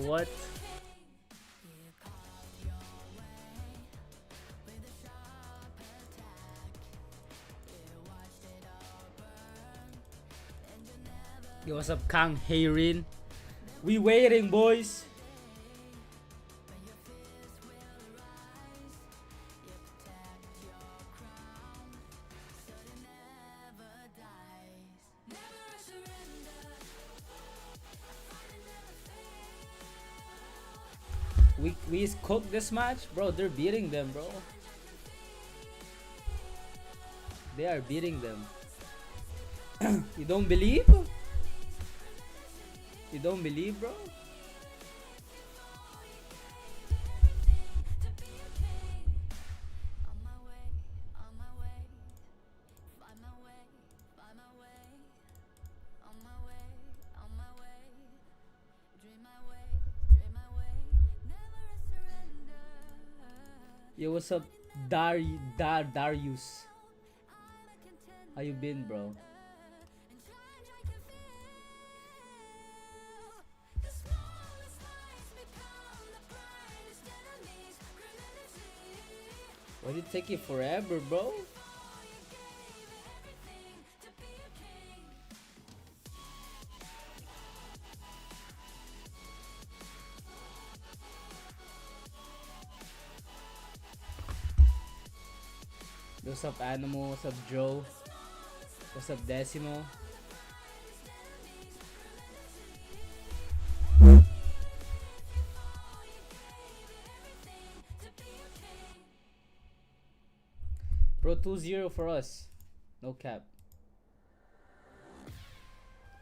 What? Yo, what's up, Kang Hayrin? We waiting, boys. We cooked this match, bro. They're beating them, bro. They are beating them. You don't believe? You don't believe, bro? Yo, what's up, Darius? How you been, bro? Why did it take you forever, bro? What's up, Animal? What's up, Joe? What's up, Decimo? Bro, 2-0 for us. No cap.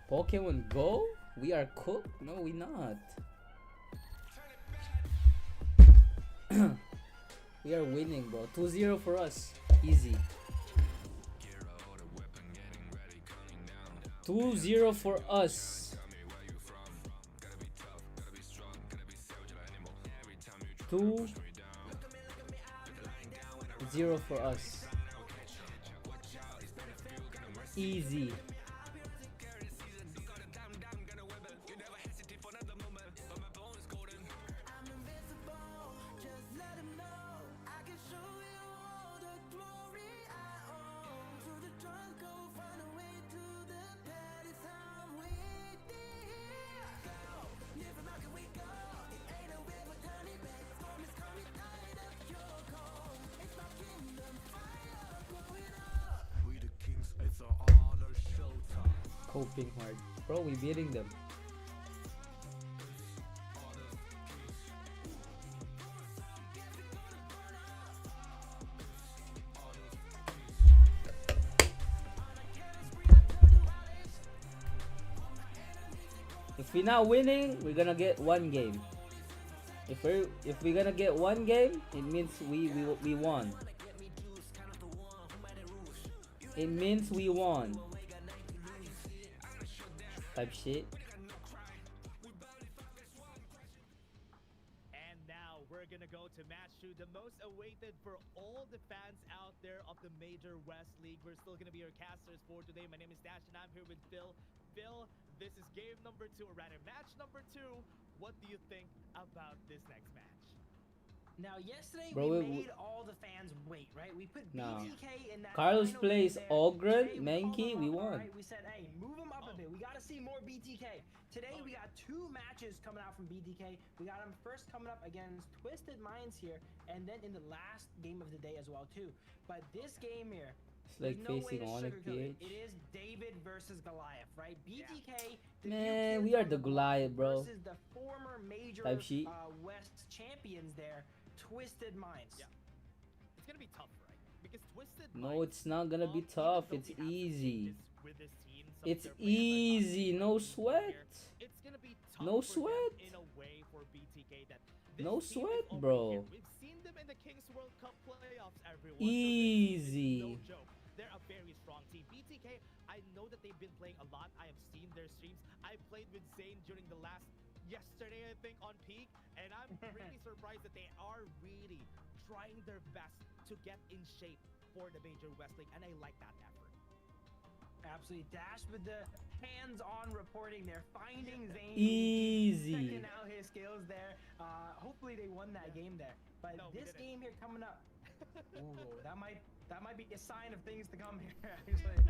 Pokemon Go? We are cooked? No, we not. We are winning, bro. 2-0 for us. Easy. 2-0 for us. 2-0 for us. Easy. Coping hard. Bro, we beating them. If we're not winning, we're gonna get one game. If we're gonna get one game, it means we won. It means we won. Type shit. And now we're gonna go to match 2, the most awaited for all the fans out there of the Major West League. We're still gonna be your casters for today. My name is Dash and I'm here with Phil. Phil, this is game number 2, or rather match number 2. What do you think about this next match? Now, yesterday Bro, we made all the fans wait, right? We put BTK in that Carlos final plays game there. Ogren, Today, we Menki, called we them up, won. right? We said, hey, move them up a bit. We got to see more BTK. Today, we got 2 matches coming out from BTK. We got him first coming up against Twisted Minds here, and then in the last game of the day as well, too. But this game here, It's like there's no way facing to Onyx sugarcoat it. PH. It is David versus Goliath, right? BTK, the Man, new we are kid the from Goliath, bro. versus the former major Type sheet. West champions there, Twisted Minds. Yeah. It's gonna be tough, right? Because Twisted No, Minds, it's not gonna be even tough. though It's they have some easy. changes with this team, some of It's their players are not easy. really No working sweat. here. It's gonna be tough No for them sweat. in a way for BTK that this No team is sweat, already bro. here. We've seen them in the Kings World Cup playoffs, everyone. So Easy. this team is no joke. They're a very strong team. BTK, I know that they've been playing a lot. I have seen their streams. I played with Zane during the last yesterday, I think, on Peak, and I'm really surprised that they are really trying their best to get in shape for the Major West League, and I like that effort. Absolutely. Dash with the hands-on reporting there, finding Zane. Easy. Checking out his skills there. Hopefully they won that game there. But No, we this didn't. game here coming up, ooh, that might be a sign of things to come here, actually.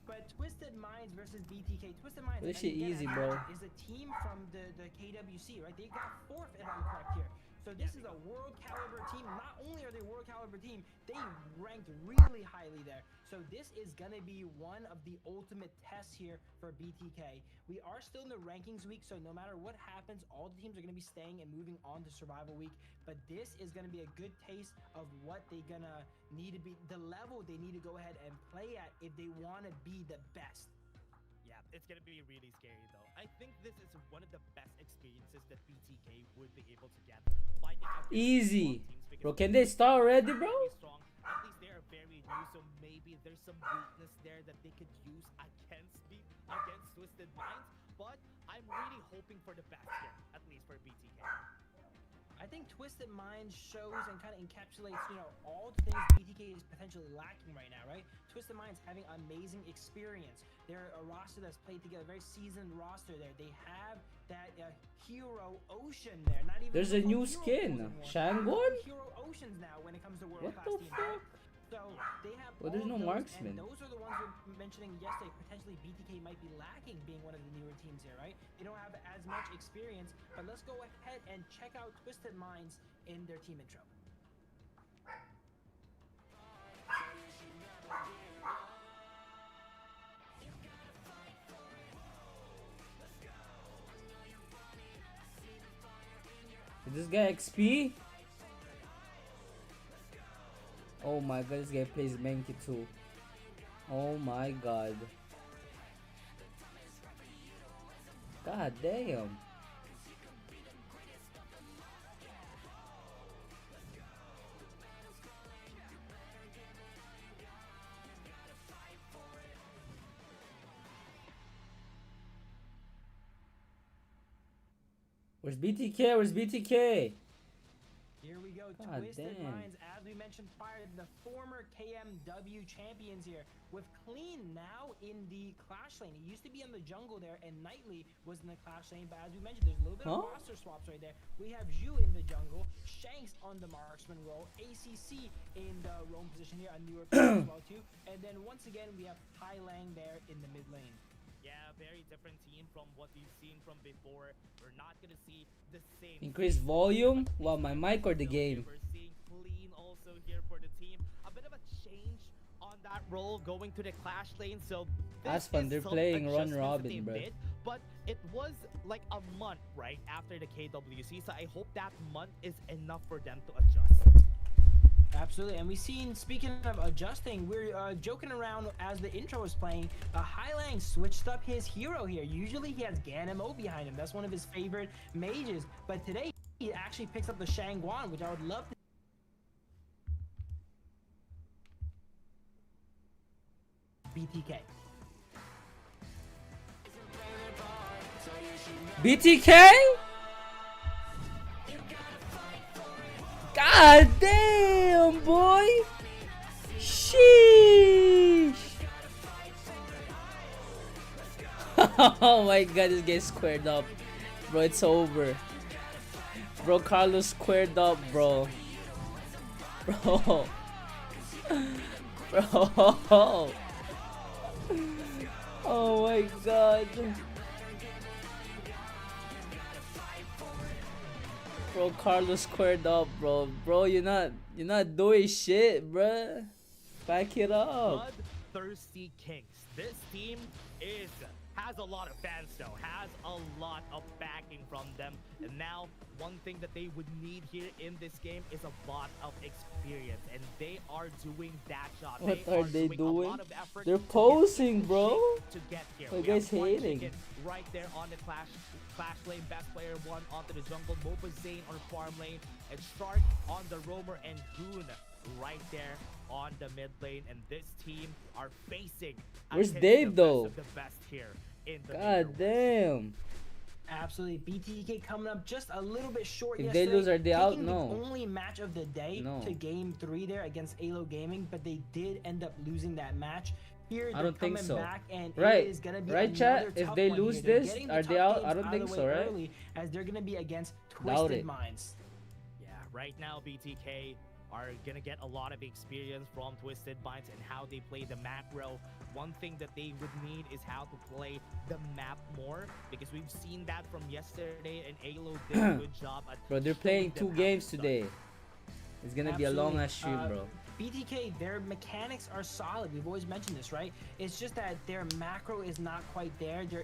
But Twisted Minds versus BTK. Twisted Minds, This shit again, easy, as I bro. mentioned, is a team from the KWC, right? They got 4th, if I'm correct here. So this is a world caliber team. Not only are they a world caliber team, they ranked really highly there. So this is gonna be one of the ultimate tests here for BTK. We are still in the rankings week, so no matter what happens, all the teams are gonna be staying and moving on to survival week. But this is gonna be a good taste of what they're gonna need to be, the level they need to go ahead and play at if they wanna be the best. Yeah, it's gonna be really scary though. I think this is one of the best experiences that BTK would be able to get. Fighting against Easy. strong teams, because Bro, can they start already, bro? very strong. At least they are very new, so maybe there's some weakness there that they could use against Twisted Minds. But I'm really hoping for the best here, at least for BTK. I think Twisted Minds shows and kind of encapsulates, you know, all the things BTK is potentially lacking right now, right? Twisted Minds having amazing experience. They're a roster that's played together, very seasoned roster there. They have that Hero Ocean there. Not even There's a called new Hero skin. anymore. Shangon? Hero Oceans now when it comes to world What class the teams. fuck? So they have Well, there's all no of those, marksman. and those are the ones we were mentioning yesterday. Potentially BTK might be lacking being one of the newer teams here, right? They don't have as much experience, but let's go ahead and check out Twisted Minds in their team intro. Is this guy XP? Oh my god, this guy plays Menki too. Oh my god. God damn. Where's BTK? Where's BTK? Here we go, God Twisted damn. Minds, as we mentioned prior, the former KMW champions here, with Clean now in the Clash lane. He used to be in the jungle there, and Knightley was in the Clash lane, but as we mentioned, there's a little bit of roster swaps right there. We have Zhu in the jungle, Shanks on the marksman role, ACC in the roam position here, a newer player as well too, and then once again, we have Tai Lang there in the mid lane. Yeah, very different team from what we've seen from before. We're not gonna see the same. Increase volume? Wow, my mic or the game? We're seeing Clean also here for the team. A bit of a change on that role going to the Clash lane. So That's fun. They're playing Run Robin, bro. But it was like a month right after the KWC, so I hope that month is enough for them to adjust. Absolutely, and we've seen, speaking of adjusting, we're joking around as the intro was playing. Hylang switched up his hero here. Usually he has Ganemo behind him. That's one of his favorite mages. But today he actually picks up the Shangguan, which I would love to BTK. BTK? God damn, boy! Sheesh! Oh my god, this guy's squared up. Bro, it's over. Bro, Carlos squared up, bro. Bro. Bro. Oh my god. Bro, Carlos squared up, bro. Bro, you're not doing shit, bruh. Back it up. Bloodthirsty Kings. This team has a lot of fans though, has a lot of backing from them. And now, one thing that they would need here in this game is a lot of experience. And they are doing that job. What are they A doing? lot of effort They're to get posing, the bro. shape to get here. You We guys have one hating. chicken right there on the Clash lane, best player one onto the jungle, Moba Zane on farm lane, and Shark on the roamer, and Hoon right there on the mid lane. And this team are facing Where's against Dave, the best though? of the best here in the God Major damn. Absolutely, BTK coming up just a little bit short. If they lose, are they out? Taking No. the only match of the day No. to Game 3 there against Alo Gaming, but they did end up losing that match here I they're don't think coming so. back, and Right. it is gonna be Right, chat? another If tough they one lose here. They're this, getting the are they tough out? games I don't of think the so, way right? early, as they're gonna be against Doubt Twisted it. Minds. Yeah, right now BTK are gonna get a lot of experience from Twisted Minds and how they play the macro. One thing that they would need is how to play the map more, because we've seen that from yesterday, and Alo did a good job at Bro, they're showing playing them 2 how games to start. today. It's gonna be a long ass stream, bro. BTK, their mechanics are solid. We've always mentioned this, right? It's just that their macro is not quite there. They're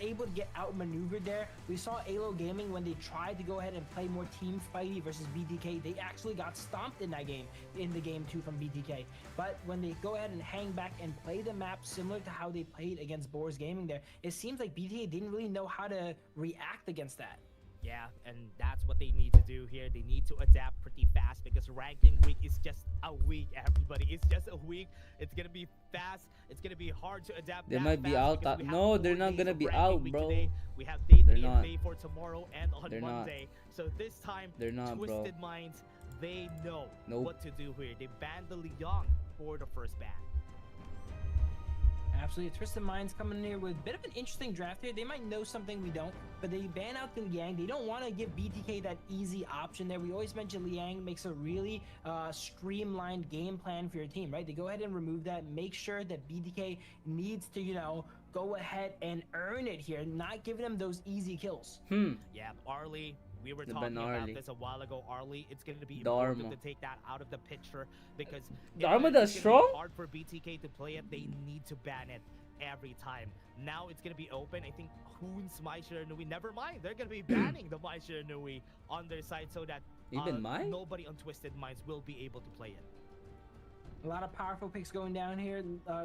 able to get outmaneuvered there. We saw Alo Gaming when they tried to go ahead and play more team fighty versus BTK. They actually got stomped in that game, in the game 2 from BTK. But when they go ahead and hang back and play the map similar to how they played against Boars Gaming there, it seems like BTK didn't really know how to react against that. Yeah, and that's what they need to do here. They need to adapt pretty fast, because ranking week is just a week, everybody. It's just a week. It's gonna be fast. It's gonna be hard to adapt. They that might be fast out. because we have No, 4 they're not days gonna of be ranking out, week bro. today. We have day 3 They're and not. day 4 tomorrow and on They're not. Monday. So this time, They're not, bro. Twisted Minds, they know Nope. what to do here. They banned the Leon for the first ban. Absolutely. Twisted Minds coming in here with a bit of an interesting draft here. They might know something we don't, but they ban out the Liang. They don't want to give BTK that easy option there. We always mention Liang makes a really streamlined game plan for your team, right? They go ahead and remove that, make sure that BTK needs to, you know, go ahead and earn it here, not giving them those easy kills. Yeah, Arlie, we were The talking about Arlie. this a while ago. Arlie, it's going to be Dharma. important to take that out of the picture, because Dharma it's does gonna be strong? hard for BTK to play it. They need to ban it every time. Now it's going to be open. I think Hoon's Mai Shiranui, never mind. They're going to be banning the Mai Shiranui on their side, so that Even Mai? nobody on Twisted Minds will be able to play it. A lot of powerful picks going down here.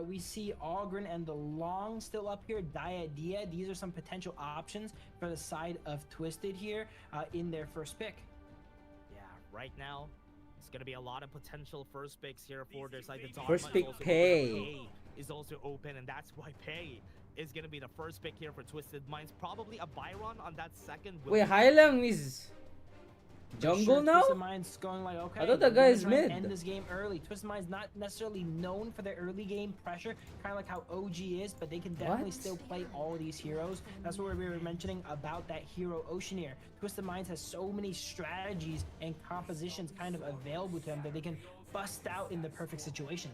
We see Ogren and the Long still up here. Dia. These are some potential options for the side of Twisted here in their first pick. Yeah, right now, it's going to be a lot of potential first picks here for their side. The Dharma First is pick, also Pei. open. Pei is also open, and that's why Pei is going to be the first pick here for Twisted Minds. Probably a Byron on that second. Wait, Hailang is jungle now? Twisted Minds going like, okay, I thought that we're guy gonna is try and mid. end this game early. Twisted Minds not necessarily known for their early game pressure, kind of like how OG is, but they can definitely What? still play all of these heroes. That's what we were mentioning about that hero Oceaneer. Twisted Minds has so many strategies and compositions kind of available to them that they can bust out in the perfect situation.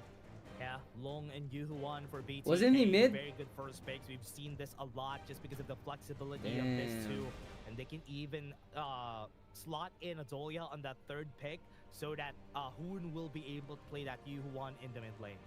Yeah, Long and Yuhuan for BTK. Wasn't he mid? Very good first picks. We've seen this a lot just because of the flexibility of this Damn. too. And they can even slot in Adolia on that third pick, so that Hoon will be able to play that Yuhuan in the mid lane.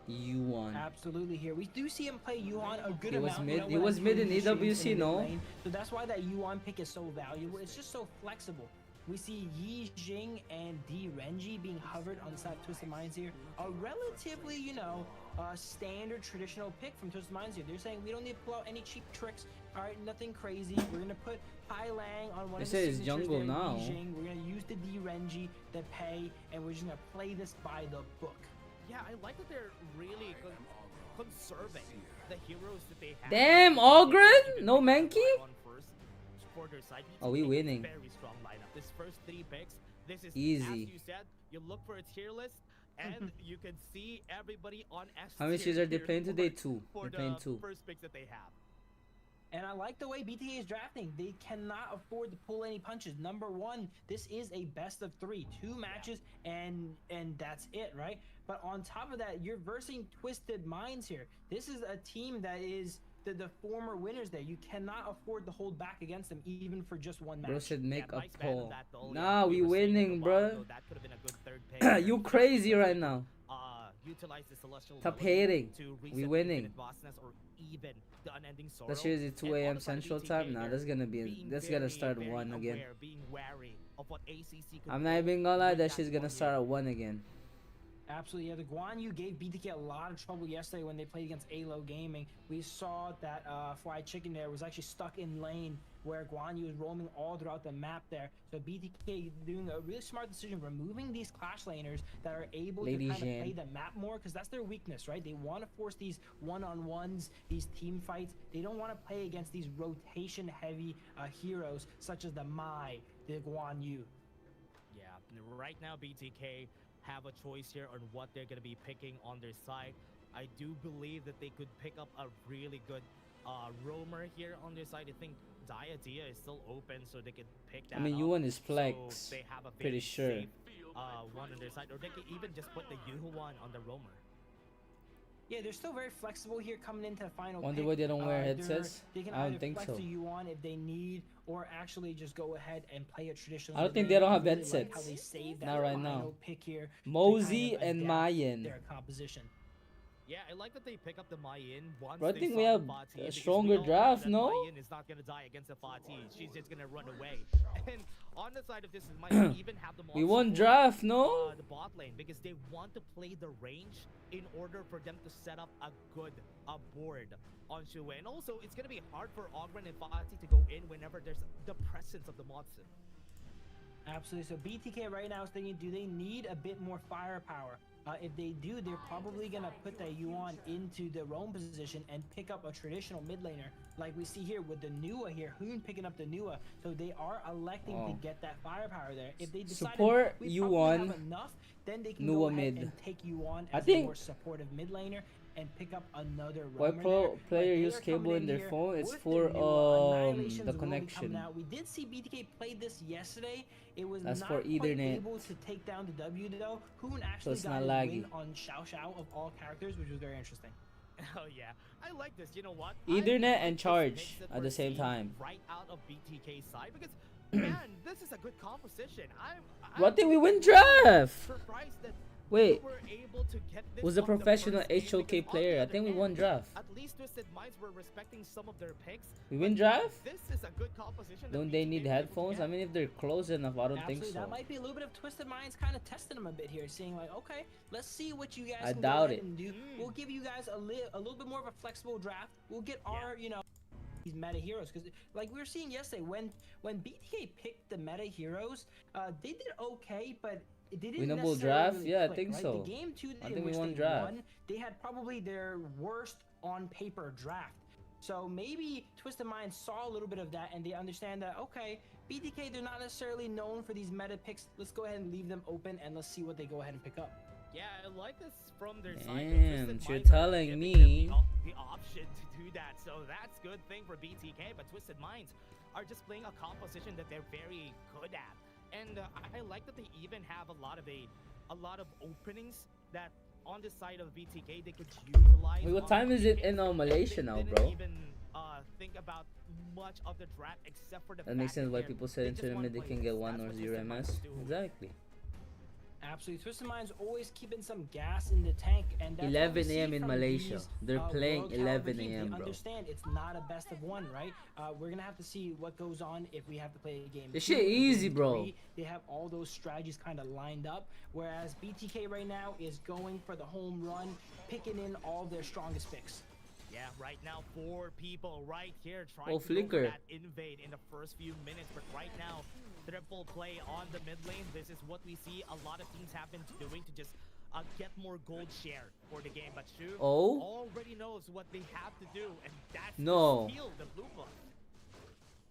You won. Absolutely here. We do see him play Yuan a good He was amount. mid- you know, he when was I'm mid in doing streams EWC, the mid no? lane. So that's why that Yuan pick is so valuable. It's just so flexible. We see Yi Jing and D Renji being hovered on the side of Twisted Minds here. A relatively, you know, standard traditional pick from Twisted Minds here. They're saying we don't need to pull out any cheap tricks. All right, nothing crazy. We're gonna put Pai Lang on one They of say the it's signatures jungle there, now. Yi Jing. We're gonna use the D Renji, the Pei, and we're just gonna play this by the book. Yeah, I like that they're really conserving the heroes that they have. Damn, They Ogren? even No pick Mankey? Byron first for their side. Oh, we BTK, winning. Very strong lineup. This first 3 picks, this is Easy. As you said, you look for a tier list, and you can see everybody on S. How many tier series are they here playing today? for- 2. For They're the playing 2. first picks that they have. And I like the way BTK is drafting. They cannot afford to pull any punches. Number one, this is a best of 3, 2 matches, and that's it, right? But on top of that, you're versing Twisted Minds here. This is a team that is the former winners there. You cannot afford to hold back against them, even for just one match. Bro said make Yeah, a nice ban on poll. that though. Nah, we were saying it a winning, while bro. ago, that could have been a good third pick. You crazy right now. Utilize the celestial Stop melody hating. to We reset winning. infinite vastness or even the unending sorrow. That shit is 2 And on a.m. the side of Central BTK, time. Nah, they're that's gonna be. being That's gonna very, start very 1 again. aware, being wary of what ACC could I'm do not even gonna lie. with That shit's gonna one start hero. at 1 again. Absolutely, yeah. The Guan Yu gave BTK a lot of trouble yesterday when they played against Alo Gaming. We saw that Fly Chicken there was actually stuck in lane where Guan Yu was roaming all throughout the map there. So BTK doing a really smart decision, removing these clash laners that are able Lady to kind Jean. of play the map more, because that's their weakness, right? They want to force these one-on-ones, these team fights. They don't want to play against these rotation-heavy heroes such as the Mai, the Guan Yu. Yeah, right now BTK have a choice here on what they're going to be picking on their side. I do believe that they could pick up a really good roamer here on their side. I think Diadea is still open, so they can pick that I mean, up. Yuan is So flex. they have a Pretty very sure. safe one on their side, or they can even just put the Yuan on the roamer. Yeah, they're still very flexible here coming into the final Wonder pick. why they don't wear They're- headsets? They can I don't either think flex so. the Yuan if they need, or actually just go ahead and play a traditional. I don't think mid they lane. don't have Really like headsets. how they saved that Not right final now. Pick here to Mosey kind of and adapt Mayan. their composition. Yeah, I like that they pick up the Mayin once Bro, I they think saw we the have Fati, a because we stronger all know draft, that no? Mayin is not gonna die against the Fati. She's just gonna run away. And on the side of this, Mayin even have the We monster won for, draft, no? the bot lane, because they want to play the range in order for them to set up a good board on Shuwei. And also, it's gonna be hard for Ogren and Fati to go in whenever there's the presence of the monster. Absolutely. So BTK right now is thinking, do they need a bit more firepower? If they do, they're probably going to put the Yuan into the roam position and pick up a traditional mid laner, like we see here with the Nua here. Hoon picking up the Nua. So they are electing to get that firepower there. If they decide Support we Yuan, have enough, then they can Nua go ahead mid. and take Yuan I as a think- more supportive mid laner and pick up another Why roamer pro there. But player they use are cable coming in their here phone? It's with for the Nua. Annihilations the will be coming connection. out. We did see BTK play this yesterday. It was That's not for quite Ethernet. able to take down the W though. Hoon actually it's got not his laggy. win on Xiao Xiao of all characters, which was very interesting. Oh yeah, I like this. You know what? Ethernet I and like this charge mix that at we're the same seeing time. right out of BTK's side, because man, this is a good composition. Well, I think we win draft. Surprised that Wait, we were able to get this was a on the professional first game, HOK because on player. the I other think we end, won draft. At least Twisted Minds were respecting some of their picks. We win but draft? This is a good composition. that Don't they BTK need were able to headphones? get. I mean, if they're close enough, I don't think Absolutely, so. that might be a little bit of Twisted Minds kind of testing them a bit here, seeing like, okay, let's see what you guys I can doubt go ahead it. and do. We'll give you guys a little bit more of a flexible draft. We'll get our, you know, these meta heroes, because like we were seeing yesterday when BTK picked the meta heroes, they did okay, but they didn't Winnable necessarily draft? really Yeah, I click, think right? so. The game two I in think we which won they draft. won, they had probably their worst on paper draft. So maybe Twisted Minds saw a little bit of that and they understand that, okay, BTK, they're not necessarily known for these meta picks. Let's go ahead and leave them open and let's see what they go ahead and pick up. Yeah, I like this from their side. Damn, Twisted you're Minds are telling giving me. them the option to do that, so that's good thing for BTK. But Twisted Minds are just playing a composition that they're very good at, and I like that they even have a lot of openings that on the side of BTK they could utilize. Wait, what on time is it BTK. in Malaysia They now, didn't bro? even think about much of the draft except for the That makes fact sense why they're- people said they into just the wanna mid they play can this. get 1 That's or what 0 Twisted MS. Minds do. Exactly. Absolutely. Twisted Minds always keeping some gas in the tank, and that's what we 11 see a.m. in from Malaysia. these, They're playing world caliber 11 teams. a.m., They bro. understand it's not a best of one, right? We're gonna have to see what goes on if we have to play a game. This 2 shit or game easy, bro. 3. They have all those strategies kind of lined up, whereas BTK right now is going for the home run, picking in all their strongest picks. Yeah, right now 4 people right here trying Oh, to flicker. go for that invade in the first few minutes, but right now triple play on the mid lane. This is what we see a lot of teams have been doing to just get more gold share for the game. But Shu already knows what they have to do, and that's No. to steal the blue buff.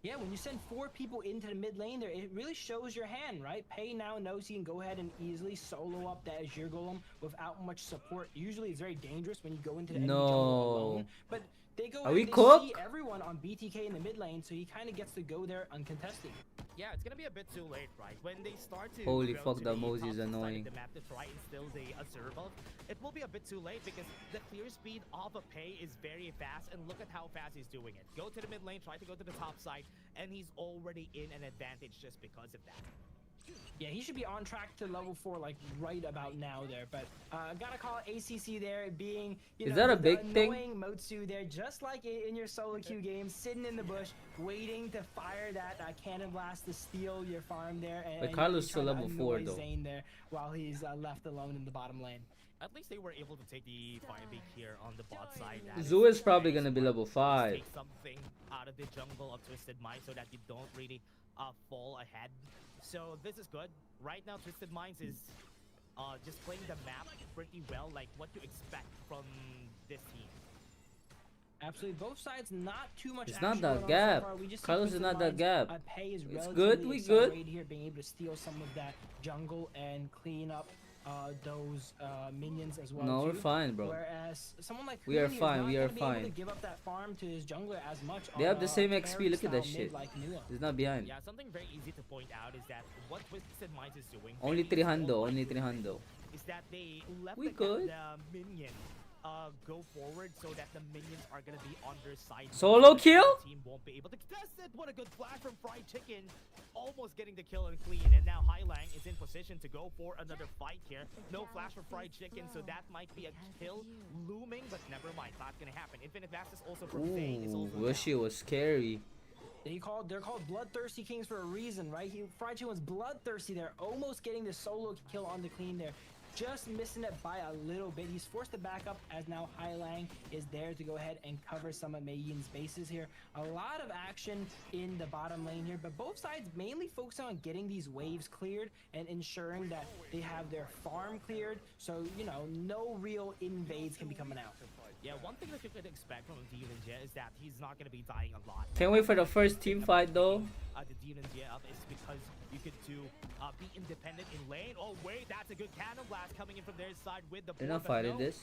Yeah, when you send 4 people into the mid lane there, it really shows your hand, right? Pei now knows he can go ahead and easily solo up that Azure Golem without much support. Usually it's very dangerous when you go into the enemy jungle alone. But they go Are ahead we and they cooked? see everyone on BTK in the mid lane, so he kind of gets to go there uncontested. Yeah, it's gonna be a bit too late, right? When they start to Holy go fuck, to that the Mosey top is side of annoying. the map to try and steal the Azure buff, it will be a bit too late because the clear speed of a Pei is very fast, and look at how fast he's doing it. Go to the mid lane, try to go to the top side, and he's already in an advantage just because of that. Yeah, he should be on track to level 4 like right about now there, but gotta call it ACC there being, you Is know, that a the big thing? annoying Motsu there, just like in your solo queue game, sitting in the bush, waiting to fire that cannon blast to steal your farm there. And But Carlos you're still trying to level 4 annoy though. Zane there while he's left alone in the bottom lane. At least they were able to take the fire beak here on the bot side. That Zoo is probably very gonna be smart. level Just 5. Take something out of the jungle of Twisted Minds so that you don't really fall ahead. So this is good. Right now, Twisted Minds is just playing the map pretty well, like what you expect from this team. Absolutely, both sides not too much. It's not action that going on gap. So far. We just see Carlos is Twisted not that Minds, gap. Pei is It's relatively good, we good. accelerated here, being able to steal some of that jungle and clean up those minions as well. No, we're too. fine, bro. Whereas someone like We are Kuhn, he's fine, not we gonna are be able to fine. give up that farm to his jungler as much. They on have the a same carry XP. Look at that style shit. mid like Nua. He's not behind. Yeah, something very easy to point out is that what Twisted Minds is doing. Only very 300. small Only minded, 300. Is that they let We the, good. the minion go forward so that the minions are gonna be on their side. Solo so that kill? the team won't be able to contest it. What a good flash from Fried Chicken, almost getting the kill and clean. And now Highlang is in position to go for another fight here. No flash from Fried Chicken, so that might be a kill looming, but never mind, not gonna happen. Infinite Fast is also from Vayne. Is Ooh, also Oh, Wishy was scary. They're called bloodthirsty kings for a reason, right? Fried Chicken was bloodthirsty there, almost getting the solo kill on the clean there. Just missing it by a little bit. He's forced to back up as now Highlang is there to go ahead and cover some of Mei Yin's bases here. A lot of action in the bottom lane here, but both sides mainly focusing on getting these waves cleared and ensuring that they have their farm cleared, so you know no real invades can be coming out. Yeah, one thing that you could expect from Demon Jet is that he's not going to be dying a lot. Can't wait for the first team fight though. The Demon Jet up is because you could do be independent in lane. Oh wait, that's a good cannon blast coming in from their side with the. They're not board, but fighting no, this.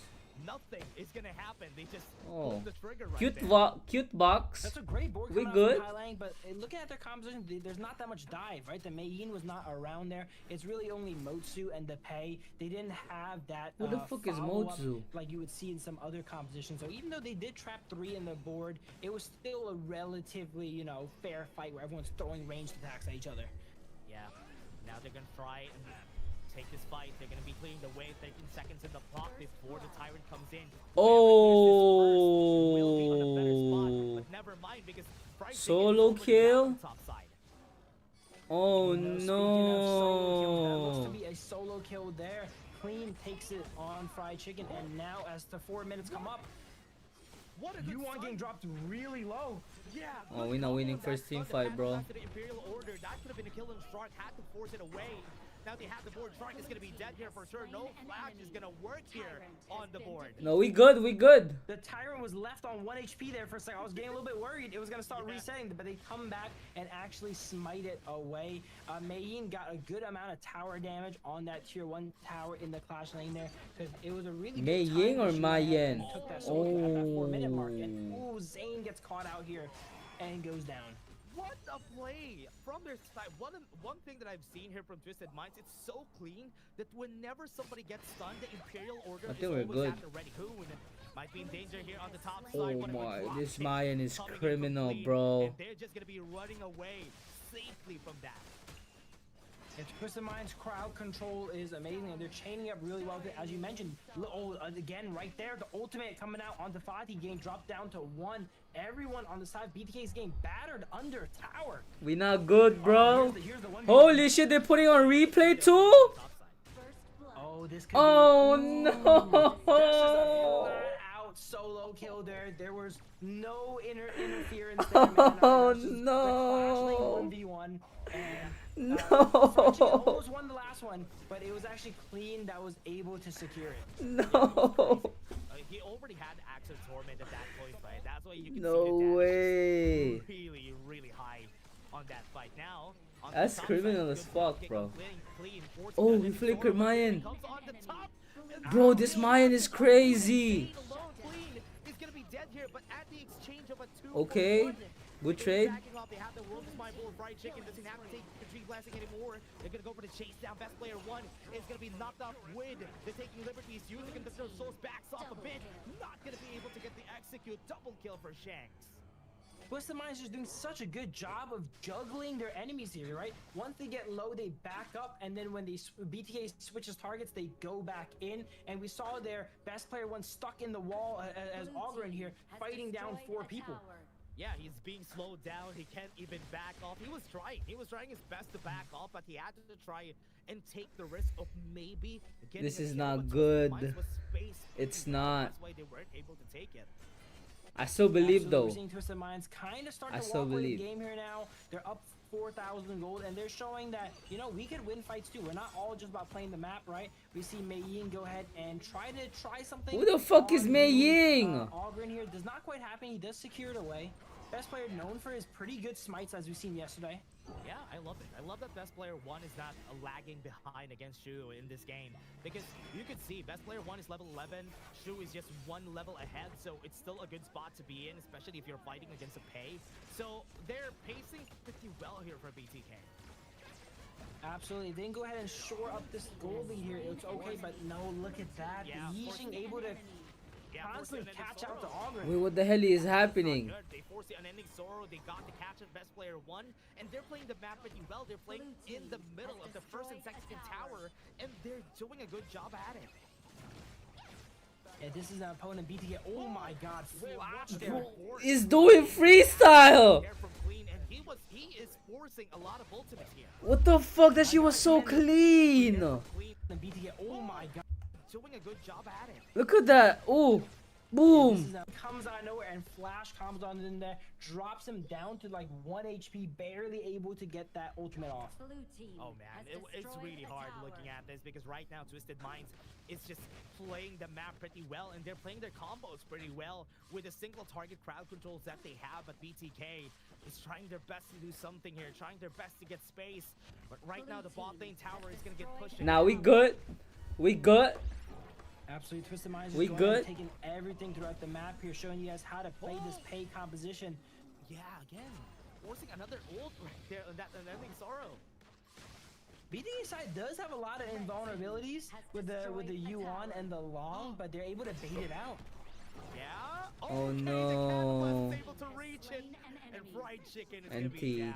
Nothing is gonna happen. They just Oh. pulled the trigger right Cute there. cute box. That's a great board We coming good? out from Highlang, but looking at their composition, there's not that much dive, right? The Mei Yin was not around there. It's really only Motsu and the Pei. They didn't have that. Who the fuck is follow-up Motsu? like you would see in some other compositions. So even though they did trap 3 in the board, it was still a relatively, you know, fair fight where everyone's throwing ranged attacks at each other. Yeah. Now they're gonna try and take this fight. They're gonna be clearing the way. 13 seconds in the clock before the Tyrant comes in. Will be on a better spot, Oh. but never mind because Fried Chicken is Solo already kill? down the top side. Oh Speaking of solo kills, that looks to no. be a solo kill there. Clean takes it on Fried Chicken, and now as the 4 minutes come up, What a good Yuan stun. getting dropped really low. Yeah. Oh, good we not combo winning on that first team stun. The fight, pass bro. pass to the Imperial Order. That could have been a kill, and Shark had to force it away. Now they have the board. Shark is gonna be dead here for sure. No flash is gonna work here on the board. No, we good. We good. The Tyrant was left on 1 HP there for a second. I was getting a little bit worried it was going to start resetting, but they come back and actually smite it away. Mei Yin got a good amount of tower damage on that tier 1 tower in the Clash lane there, because it was a really Mei good Ying time or that she Mai went ahead Yen? and took that solo kill at that 4-minute mark. And Oh. ooh, Zane gets caught out here and goes down. What a play from their side. One thing that I've seen here from Twisted Minds, it's so clean that whenever somebody gets stunned, the Imperial Order I is think we're always good. at the ready. Who might be in danger here on the top side. Oh What a good my, drop this kick Mayan is coming in from criminal, Clean, bro. And they're just gonna be running away safely from that. And Twisted Mind's crowd control is amazing, and they're chaining up really well. As you mentioned, again, right there, the ultimate coming out onto Fatih, getting dropped down to 1. Everyone on the side, BTK is getting battered under tower. We not good, bro. Here's the 1v1. Holy shit, they're putting on replay too? Top side. Oh, this could Oh be... no. Flat-out solo kill there. There was no interference there, man. Oh, Versus the no. Clash Lane 1v1. And Fried Chicken No. almost won the last one, but it was actually Clean that was able to secure it. No. He already had Axe of Torment at that point, right? That's why you can No see the damage way. is really, really high on that fight. Now, on That's the top criminal side, as good fuck, kick bro. of Clean, forcing Oh, that we in. flickered Zorro Mayan. comes on the top, and Bro, this Clean Mayan is crazy. alone. Clean is gonna be dead here, but at the exchange of a 2-for-1, Okay, good they're trade. backing off. They have the world's my bull. Fried Chicken doesn't have to take the tree blasting anymore. They're gonna go for the chase down. Best player 1 is gonna be knocked off with the taking liberties, using him to throw souls, backs off a bit. Not gonna be able to get the execute. Double kill for Shanks. Twisted Minds is doing such a good job of juggling their enemies here, right? Once they get low, they back up, and then when they BTK switches targets, they go back in. And we saw their best player 1 stuck in the wall as Ogren here, fighting down 4 people. Yeah, he's being slowed down. He can't even back off. He was trying. He was trying his best to back off, but he had to try and take the risk of maybe getting This a is kill, not but Twisted good. Minds was spaced It's pretty well. not. That's why they weren't able to take it. I still believe Absolutely, though. we're seeing Twisted Minds kind of start I to still walk away the believe. game here now. They're up 4,000 gold, and they're showing that, you know, we could win fights too. We're not all just about playing the map, right? We see Mei Ying go ahead and try something. Who the fuck is on Mei Moon. Ying? Ogren here does not quite happen. He does secure it away. Best player known for his pretty good smites, as we've seen yesterday. Yeah, I love it. I love that Best Player 1 is not lagging behind against Shu in this game. Because you could see Best Player 1 is level 11, Shu is just one level ahead, so it's still a good spot to be in, especially if you're fighting against a Pei. So they're pacing pretty well here for BTK. Absolutely. They can go ahead and shore up this goal lead here. It's okay, but no, look at that. Yeah, Yixing able to constantly catch out the Augur. Wait, what the hell is happening? They force the unending sorrow. They got the catch of Best Player 1, and they're playing the map pretty well. They're playing in the middle of the first and second tower, and they're doing a good job at it. Yeah, this is an opponent BTK. Oh my god, flash there. He's doing freestyle. There from Clean, and he is forcing a lot of ultimates here. What the fuck? That shit was so clean. Clean And BTK, oh my god. doing a good job at it. Look at that. Oh, boom. Comes out of nowhere and Flash comes on in there, drops him down to like 1 HP, barely able to get that ultimate off. Oh man, it's really hard looking at this because right now Twisted Minds is just playing the map pretty well, and they're playing their combos pretty well with the single target crowd controls that they have. But BTK is trying their best to do something here, trying their best to get space. But right now the bot lane tower is gonna get pushed. Now we good. We good. Absolutely, Twisted Minds is We going good? and taking everything throughout the map here, showing you guys how to play this Pei composition. Yeah, again, forcing another ult right there on that unending sorrow. BTK side does have a lot of invulnerabilities with the Yuan and the Long, but they're able to bait it out. Yeah. Oh, okay, no. The Cannibal is able to reach it, and Fried Chicken is gonna be NT. down.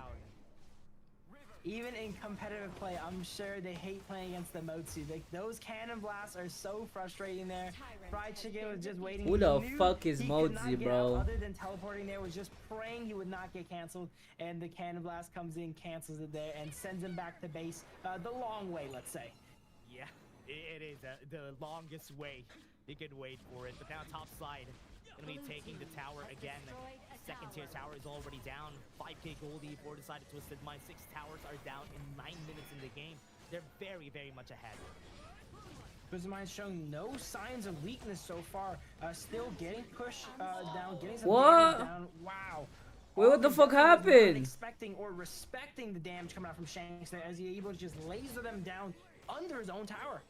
Even in competitive play, I'm sure they hate playing against the Motsu. Those cannon blasts are so frustrating there. Fried Chicken was just waiting. Who He the knew fuck is he could not Motsu, get bro? out Other than teleporting there, was just praying he would not get canceled. And the cannon blast comes in, cancels it there, and sends him back to base the long way, let's say. Yeah, it is the longest way. You can wait for it. But now top side, gonna be taking the tower again. Second tier tower is already down. 5k Goldie for the side of Twisted Mind. 6 towers are down in 9 minutes in the game. They're very, very much ahead. Twisted Mind's showing no signs of weakness so far. Still getting pushed down, getting some What? damage down. Wow. Wait, what the fuck happened? Expecting or respecting the damage coming out from Shanks there, as he's able to just laser them down under his own tower.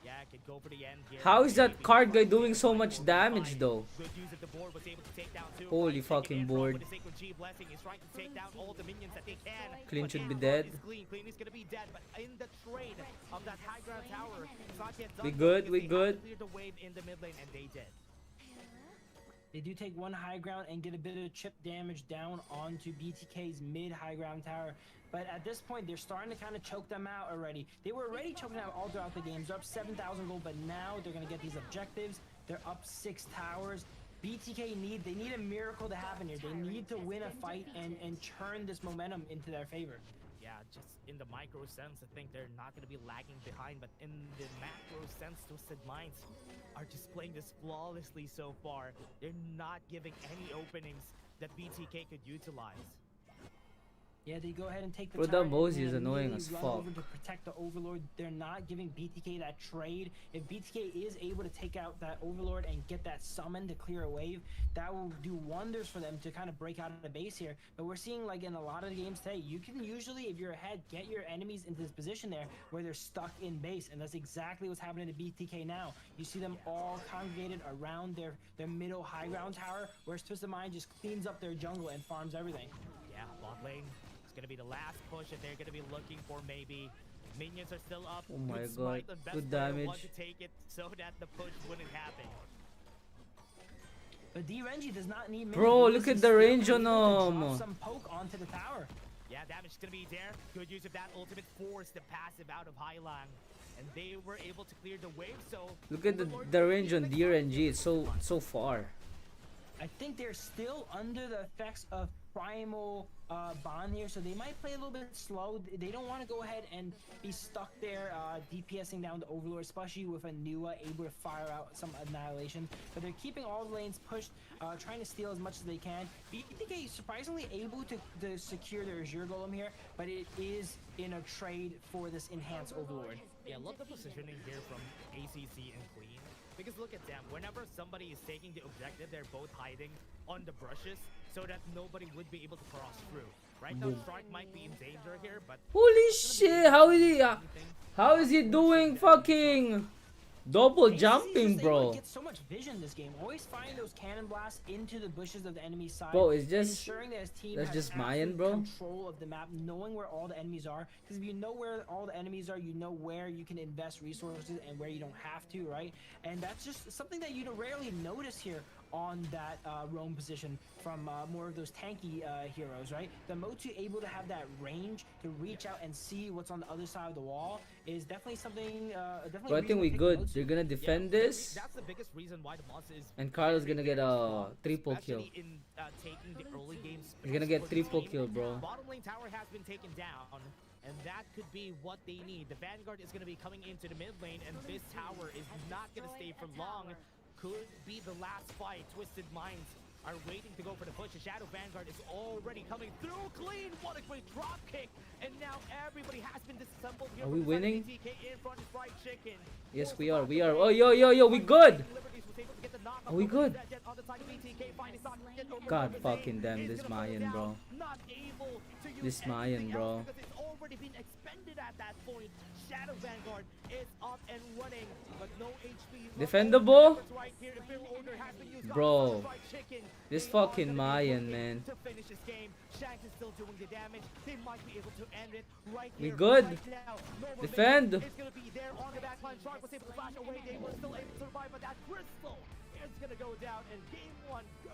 Yeah, could go for the end here. How is that card guy doing so much damage though? Good use of the board, was able to take down two. Holy Fried Chicken fucking in front board. with the Sacred G blessing is trying to take down all the minions that they can. Clean But should be in dead. front is Clean. Clean is gonna be dead, but in the trade of that high ground tower, it's not yet done. We good, because we they good. have to clear the wave in the mid lane, and they did. They do take one high ground and get a bit of chip damage down onto BTK's mid high ground tower. But at this point, they're starting to kind of choke them out already. They were already choking out all throughout the game. They're up 7,000 gold, but now they're going to get these objectives. They're up 6 towers. BTK they need a miracle to happen here. They need to win a fight and turn this momentum into their favor. Yeah, just in the micro sense, I think they're not going to be lagging behind, but in the macro sense, Twisted Minds are just playing this flawlessly so far. They're not giving any openings that BTK could utilize. Yeah, they go ahead and take the Bro, that turret and Mosey then is annoying immediately as run fuck. over to protect the Overlord. They're not giving BTK that trade. If BTK is able to take out that Overlord and get that summon to clear a wave, that will do wonders for them to kind of break out of the base here. But we're seeing, like in a lot of the games today, you can usually, if you're ahead, get your enemies into this position there where they're stuck in base, and that's exactly what's happening to BTK now. You see them all congregated around their middle high ground tower, whereas Twisted Mind just cleans up their jungle and farms everything. Yeah, bot lane is going to be the last push that they're going to be looking for maybe. Minions are still up. Oh my Good smite god, on Best good Player damage. want to take it so that the push wouldn't happen. But DRNG does not need many Bro, bullets. look at He's the still range on able to drop him. some poke onto the tower. Yeah, damage is going to be there. Good use of that ultimate force, the passive out of Highlang. And they were able to clear the wave, so... Look at Overlord the range is on gonna DRNG. It's so far. I think they're still under the effects of primal bond here, so they might play a little bit slow. They don't want to go ahead and be stuck there DPSing down the Overlord, especially with a Nua able to fire out some annihilation. But they're keeping all the lanes pushed, trying to steal as much as they can. BTK surprisingly able to secure their Azure Golem here, but it is in a trade for this enhanced Overlord. Yeah, love the positioning here from ACC and Queen. Because look at them, whenever somebody is taking the objective, they're both hiding on the brushes so that nobody would be able to cross through. Right now, Strike might be in danger here, but Holy shit! How is he doing fucking double jumping, bro? Get so much vision this game. Always find those cannon blasts into the bushes of the enemy side. Bro, it's just ensuring that his team that's has just Mayan, absolute bro. Control of the map, knowing where all the enemies are. Because if you know where all the enemies are, you know where you can invest resources and where you don't have to, right? And that's just something that you rarely notice here on that roam position from more of those tanky heroes, right? The Motu able to have that range to reach out and see what's on the other side of the wall is definitely something. But I think we good. They're gonna defend this, that's the biggest reason why the boss is. and Carlos gonna get a triple kill. In, taking the early games. He's gonna get triple kill, bro. Bottom lane tower has been taken down, and that could be what they need. The Vanguard is gonna be coming into the mid lane, and this tower is not gonna stay for long. Could be the last fight. Twisted Minds are waiting to go for the push. The Shadow Vanguard is already coming through clean. What a great drop kick. And now everybody has been disassembled here. Are we winning? BTK in front of Fried Chicken. Yes, we are. We are. Oh, yo, we good. Are we good? God fucking damn this Mayan, bro. This Mayan, bro. It's already been expended at that point. Shadow Vanguard is up and running, but no HP. Defendable? Right here, the Imperial Order has been used. Bro, this fucking Mayan, man. To finish this game, Shanks is still doing the damage. They might be able to end it right We here, good. right now. Normal Defend. It's gonna be there on the backline. Shark was able to flash away. They were still able to survive, but that crystal is gonna go down, and game one goes.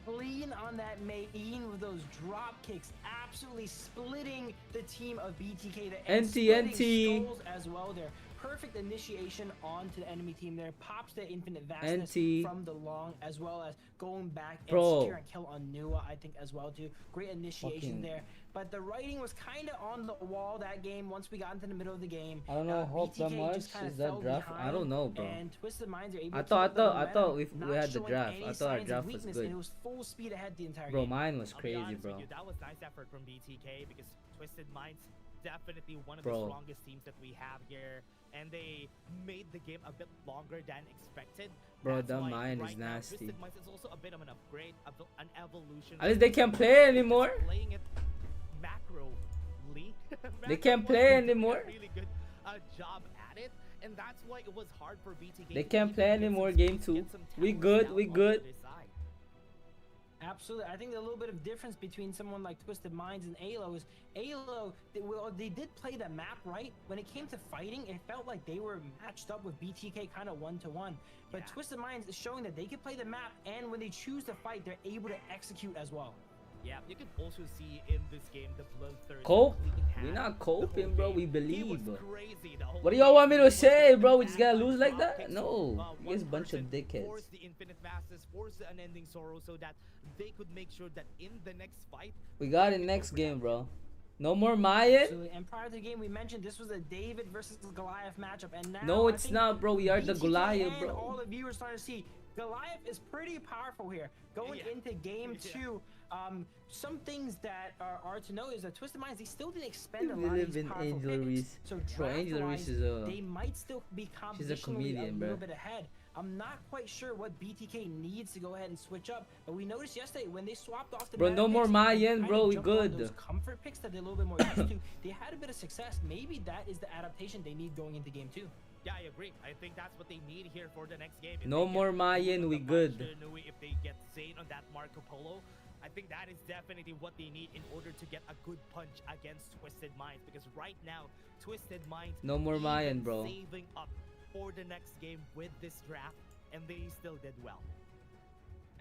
Clean on that main with those drop kicks, absolutely splitting the team of BTK. The NT. skulls as well there. Perfect initiation onto the enemy team there. Pops the infinite vastness NT. from the long, as well as going back and Bro. secure and kill on Nua, I think, as well too. Great initiation there. But the writing was kind of on the wall that game once we got into the middle of the game. I don't know how BTK much just kinda is that fell draft. I behind, don't know, bro. And Twisted Minds are able I to thought keep the we had the not draft. showing I any thought our signs of draft was weakness, good. and it was full speed ahead the entire Bro, game. mine was I'll be crazy, honest bro. with you, that was nice effort from BTK because Twisted Minds definitely one of Bro. the strongest teams that we have here, and they made the game a bit longer than expected. Bro, That's that why mine right is now, nasty. Twisted Minds is also a bit of an upgrade, an evolution. At least they can't play anymore. Playing it macro-ly. They can't play anymore. Really good job at it, and that's why it was hard for BTK. They to can't even play get anymore some game speed, 2. get some We towers good, down we onto good. this side. Absolutely. I think the little bit of difference between someone like Twisted Minds and Alo is Alo, they did play the map right. When it came to fighting, it felt like they were matched up with BTK kind of 1-to-1. But Yeah. Twisted Minds is showing that they can play the map, and when they choose to fight, they're able to execute as well. Yeah, you can also see in this game the bloodthirst. Cope? clean We're hand not the coping, whole bro. game. We He believe. was crazy the whole What do y'all game. want me He to was say, going bro? We back just gotta on lose like drop that? kicks, No. You one guys bunch of person dickheads. Force the infinite fastness, force the unending sorrow, so that they could make sure that in the next fight. We got it next game, bro. No more Mayan? Absolutely. And prior to the game, we mentioned this was a David versus Goliath matchup, and now No, I it's think not, bro. We are the BTK Goliath, and all bro. the viewers starting to see Goliath is pretty powerful here. Going Yeah. into game Yeah. 2, some things that are to know is that Twisted Minds, they still didn't expend a We lot of live these in powerful Angel picks. Reese. So Bro, Angel draft-wise, Reese is a... they might still be She's a competitionally comedian, a little bro. bit ahead. I'm not quite sure what BTK needs to go ahead and switch up, but we noticed yesterday when they swapped off the Bro, meta no more picks and Mayan, kinda bro, we jumped on good. those comfort picks that they're a little bit more used to. They had a bit of success. Maybe that is the adaptation they need going into game 2. Yeah, I agree. I think that's what they need here for the next game. If No they more get Mayan, Nui we on the good. Monster Nui, if they get Zane on that Marco Polo, I think that is definitely what they need in order to get a good punch against Twisted Minds. Because right now, Twisted Minds No more even Mayan, bro. saving up for the next game with this draft, and they still did well.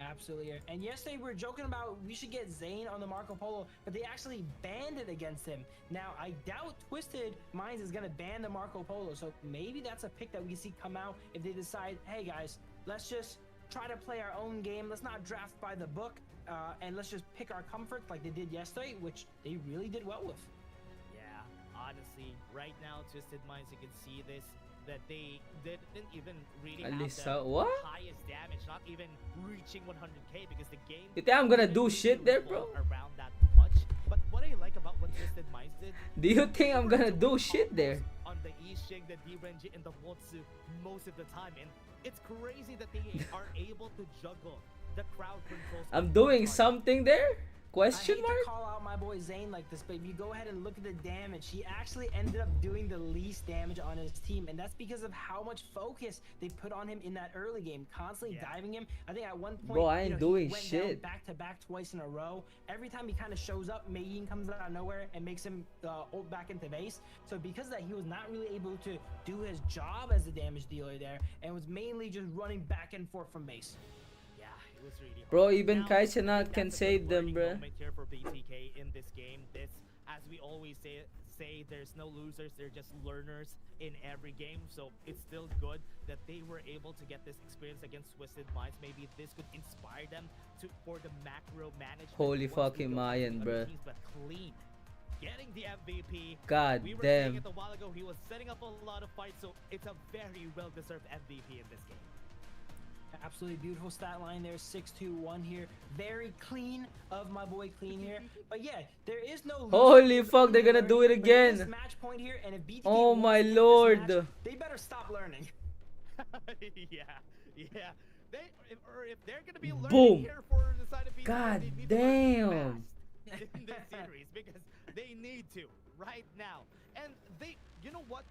Absolutely. And yesterday we were joking about we should get Zane on the Marco Polo, but they actually banned it against him. Now, I doubt Twisted Minds is going to ban the Marco Polo, so maybe that's a pick that we see come out if they decide, hey guys, let's just try to play our own game. Let's not draft by the book, and let's just pick our comfort like they did yesterday, which they really did well with. Yeah, honestly, right now, Twisted Minds, you can see this, that they didn't even really At have least the what? highest damage, not even reaching 100k, because the game... You think I'm gonna didn't do really shit there, bro? revolve around that much. But what I like about what Twisted Minds did... Do you think I'm gonna they do were shit there? combos on the Yixing, the Direnji, and the Wotsu most of the time, and it's crazy that they are able to juggle the crowd controls. I'm doing something there? Question I hate mark? to call out my boy Zane like this, but if you go ahead and look at the damage, he actually ended up doing the least damage on his team, and that's because of how much focus they put on him in that early game, constantly diving him. I think at one point, Bro, I ain't he doing went shit. down back to back twice in a row. Every time he kind of shows up, Mayin comes out of nowhere and makes him ult back into base. So because of that, he was not really able to do his job as a damage dealer there, and was mainly just running back and forth from base. Yeah, it was really hard. Bro, even Now, Kaisena I think can that's a save good them, learning bro. moment here for BTK in this game. This, as we always say, there's no losers. They're just learners in every game. So it's still good that they were able to get this experience against Twisted Minds. Maybe this could inspire them for the macro management. Holy once we fucking go against Mayan, other bro. teams, but clean. Getting the MVP. God We were saying damn. it a while ago, he was setting up a lot of fights, so it's a very well-deserved MVP in this game. Absolutely beautiful stat line there, 6-2-1 here. Very clean of my boy Clean here. But yeah, there is no loser. Holy fuck, they're gonna do it But at this again. match point here, and if BTK Oh wants my to take this lord. match, they better stop learning. yeah. If they're gonna be learning Boom. here for the side of BTK, God they need to learn damn. fast in this series because they need to right now. And you know what?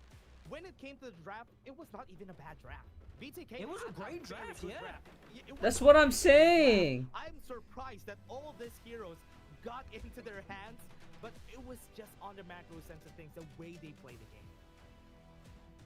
When it came to the draft, it was not even a bad draft. BTK It was a had great very draft, good yeah. It was That's a what I'm very good saying. draft. I'm surprised that all these heroes got into their hands, but it was just on the macro sense of things, the way they play the game.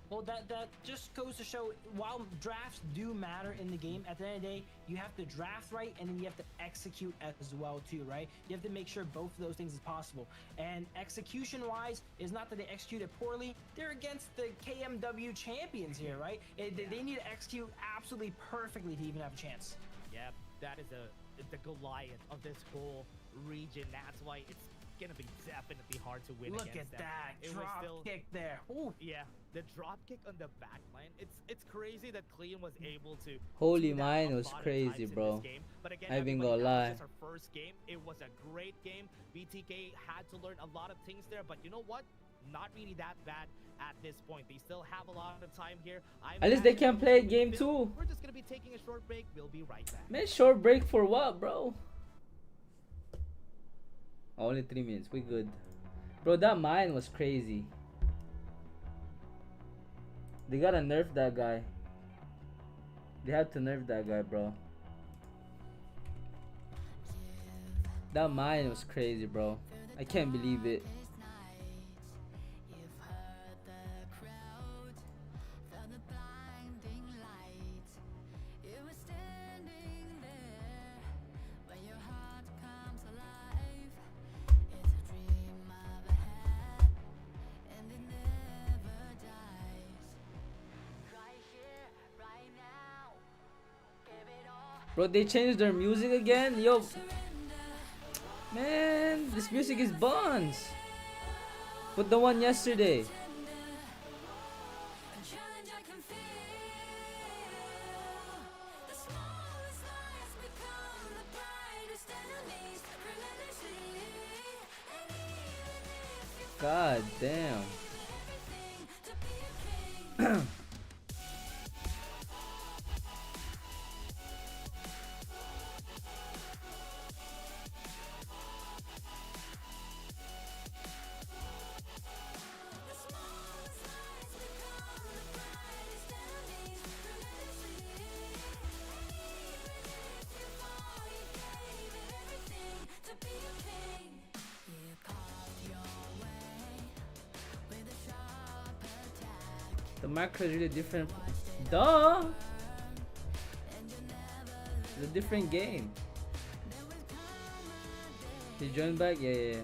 Well, that just goes to show, while drafts do matter in the game, at the end of the day, you have to draft right, and then you have to execute as well too, right? You have to make sure both of those things is possible. And execution-wise, is not that they executed poorly. They're against the KMW champions here, right? They need to execute absolutely perfectly to even have a chance. Yep, that is the Goliath of this whole region. That's why it's gonna be definitely hard to win Look against at them. that It was drop still- kick there. Ooh. Yeah, the drop kick on the back line. It's crazy that Clean was able to. Holy do that mine a was lot of crazy, times in this bro. game. But again, I ain't even everybody, gonna that lie. was just our first game. It was a great game. BTK had to learn a lot of things there, but you know what? Not really that bad at this point. They still have a lot of time here. At least they can play game 2. We're just gonna be taking a short break. We'll be right back. Man, short break for what, bro? Only 3 minutes. We good. Bro, that mine was crazy. They gotta nerf that guy. They have to nerf that guy, bro. That mine was crazy, bro. I can't believe it. Bro, they changed their music again? Yo. Man, this music is buns. Put the one yesterday. God damn. The macro is really different. Duh! It's a different game. He joined back? Yeah.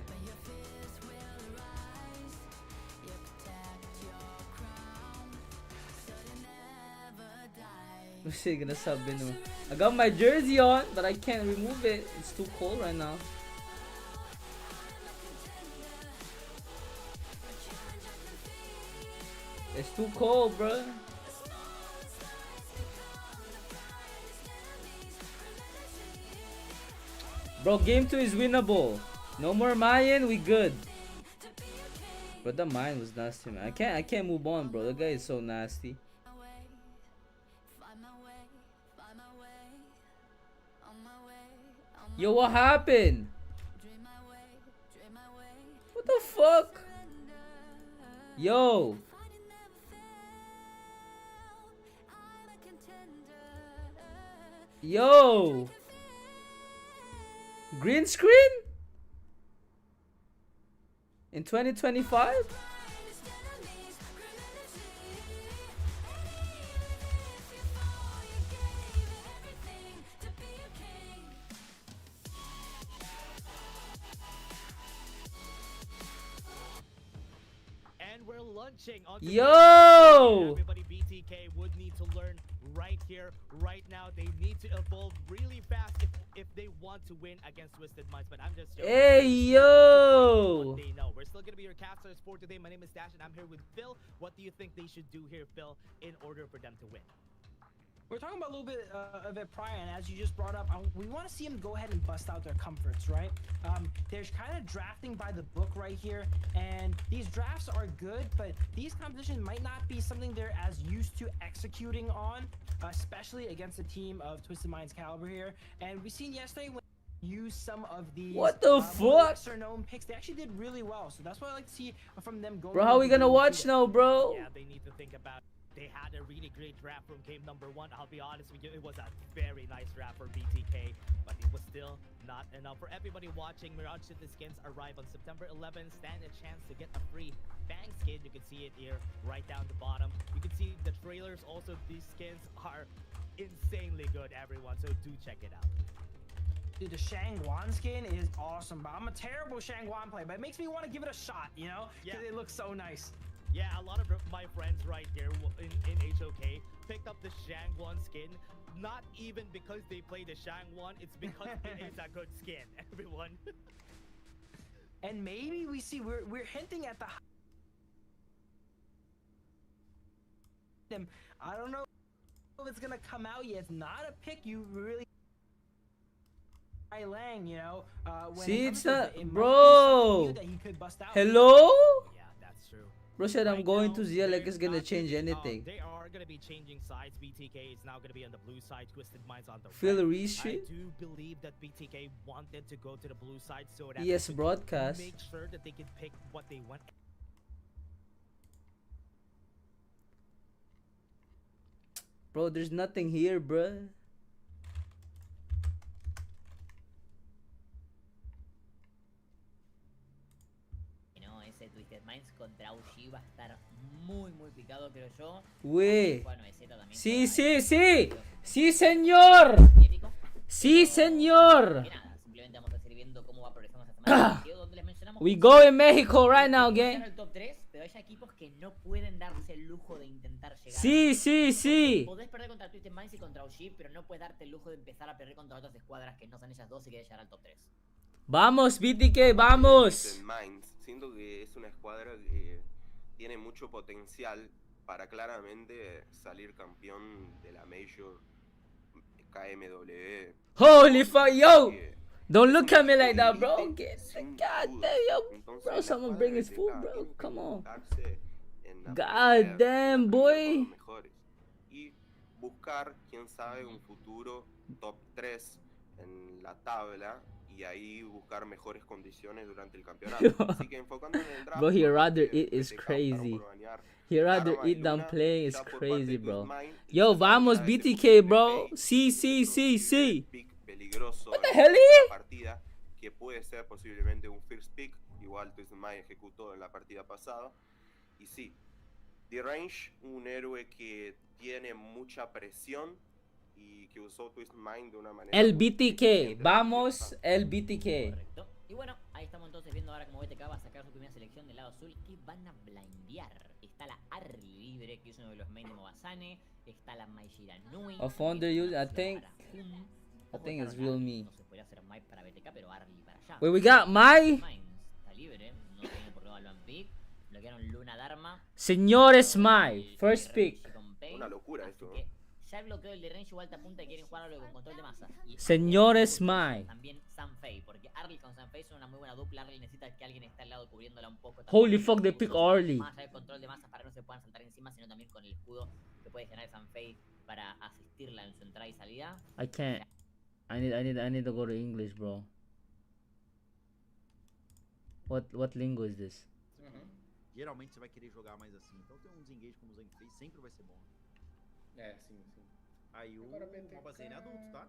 Who's he gonna sub in? I got my jersey on, but I can't remove it. It's too cold right now. It's too cold, bro. Bro, game 2 is winnable. No more Mayan, we good. But the Mayan was nasty, man. I can't move on, bro. The guy is so nasty. Yo, what happened? the fuck? Yo. Yo. Green screen? In 2025? And we're launching on Yo! everybody BTK would need to learn right here, right now. They need to evolve really fast if they want to win against Twisted Minds. But I'm just joking. Hey, yo! What they know. We're still gonna be your casters for today. My name is Dash and I'm here with Phil. What do you think they should do here, Phil, in order for them to win? We're talking about a little bit of it prior, and as you just brought up, we want to see them go ahead and bust out their comforts, right? There's kind of drafting by the book right here, and these drafts are good, but these competitions might not be something they're as used to executing on, especially against a team of Twisted Minds caliber here. And we seen yesterday when use some of these What the fuck? lesser known picks, they actually did really well. So that's what I like to see from them going. Bro, how we gonna watch now, bro? Yeah, they need to think about. They had a really great draft from game number 1. I'll be honest with you, it was a very nice draft for BTK, but it was still not enough. For everybody watching, Mirage City skins arrive on September 11th. Stand a chance to get a free Bang skin. You can see it here, right down the bottom. You can see the trailers. Also, these skins are insanely good, everyone, so do check it out. Dude, the Shangguan skin is awesome, but I'm a terrible Shangguan player, but it makes me want to give it a shot, you know? Because it looks so nice. Yeah, a lot of my friends right here in HOK picked up the Shangguan skin, not even because they play the Shangguan, it's because it is a good skin, everyone. And maybe we see, we're hinting at the... I don't know if it's gonna come out yet. It's not a pick you really... Lang, you know, when See, it it's comes not... to it might be Bro! something new that he could bust out. Hello? Yeah, that's true. Bro said I'm Right going now, to Zia like they're it's gonna not change changing- anything. they are gonna be changing sides. BTK is now gonna be on the blue side. Twisted Minds on the Phil red. Reese I shit? do believe that BTK wanted to go to the blue side so that ES they could broadcast. make sure that they can pick what they want. Bro, there's nothing here, bruh. No, ese Twisted Minds contra Uchi va a estar muy picado, creo yo. Güey. Bueno, EZ también Sí, juega sí, ahí. sí. Sí, señor. Épico. Sí, señor. Que nada, simplemente vamos a seguir viendo cómo va progresando esta semana de partido, donde les mencionamos We que go in Mexico right now, llegar gang. al top 3, pero hay equipos que no pueden darse el lujo de intentar llegar. Sí, sí, sí. Podés perder contra Twisted Minds y contra Uchi, pero no puedes darte el lujo de empezar a perder contra otras escuadras que no son ellas dos y querés llegar al top 3. Vamos, BTK, vamos. Twisted Minds. Siento que es una escuadra que tiene mucho potencial para claramente salir campeón de la Major KMW. Holy fuck, yo. Que Don't es look una at me like that, elite bro. Get, sin God duda. damn, yo. Entonces, Bro, la someone escuadra bring de his food, BTK bro. tiene que Come on. enfocarse en God aprender, damn, en aprender boy. con los mejores. Y buscar, quién sabe, un futuro top 3 en la tabla. Y ahí buscar mejores condiciones durante el campeonato. Así que enfocando en el draft, Bro, he por más rather que eat is BTK optaron crazy. por banear He rather Arma y eat than Luna, playing is ya por parte crazy, de bro. Twisted Mind, Yo, y vamos, ya BTK, este bro. pick Sí, sí, sí, sí. pick peligroso What the en hell, la partida, que puede ser posiblemente un first pick, igual Twisted Mind ejecutó en la partida pasada. Y sí, The Range, un héroe que tiene mucha presión y que usó Twisted Mind de una manera El muy BTK, eficiente. vamos, el BTK. Correcto. Y bueno, ahí estamos entonces viendo ahora cómo BTK va a sacar su primera selección del lado azul, que van a blindear. Está la Arly libre, que es uno de los main de Mobasane. Está la Maijira Nui. Of Wonder también Use, I una think- opción para Hum. I Ojo, think it's dejaron real Arly, me. No se podría hacer Mai para BTK, pero Arly para allá. Wait, we got my Mines está libre, no tiene por qué darlo en pick. Bloquearon Luna Dharma. Señores my El first Range pick. con Pain, Una locura así esto, que ya bloqueó el de Range, igual te apunta y quieren jugar algo con control de masa. Y Señores my. también Sanfei, porque Arly con Sanfei son una muy buena dupla. Arly necesita que alguien esté al lado cubriéndola un poco. Holy fuck, they pick Arly. Más allá del control de masa para que no se puedan saltar encima, sino también con el escudo que puede generar Sanfei para asistirla en su entrada y salida. I can't. I need to go to English, bro. What lingo is this? Geralmente você vai querer jogar mais assim. Então tem um desengage como o Zang fez, sempre vai ser bom. É, sim, sim. Aí o Agora BTK... Mobazane é adulto, tá?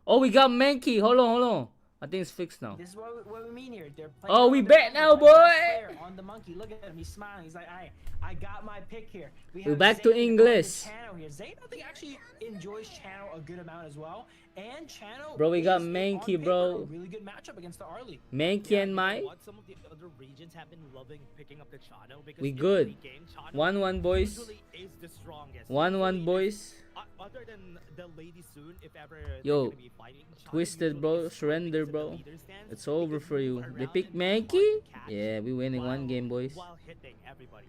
Oh, we got Mankey. Hold on. I think it's fixed now. This is what we mean here. They're playing Oh, we on bet their now, own, like, boy! this player on the monkey. Look at him. He's smiling. He's like, I got my pick here. We're have back to Zayn on the English. Channel here. Zayn, I think, actually enjoys Channel a good amount as well. And Channel, Bro, we got is, Mankey, on paper, bro. a really good matchup against the Arlie. Mankey and you know Mai. what? Some of the other regions have been loving picking up the Chano because We in good. the game, Chano 1-1 boys. usually is the strongest. 1-1 Usually boys. other than the lady soon, if ever Yo, they're gonna be fighting, Chano Twisted, usually bro. is strong Surrender, because of the bro. leader stance, It's over because for move you. around They pick and it's hard Mankey? to catch Yeah, we winning one game, boys. while hitting everybody.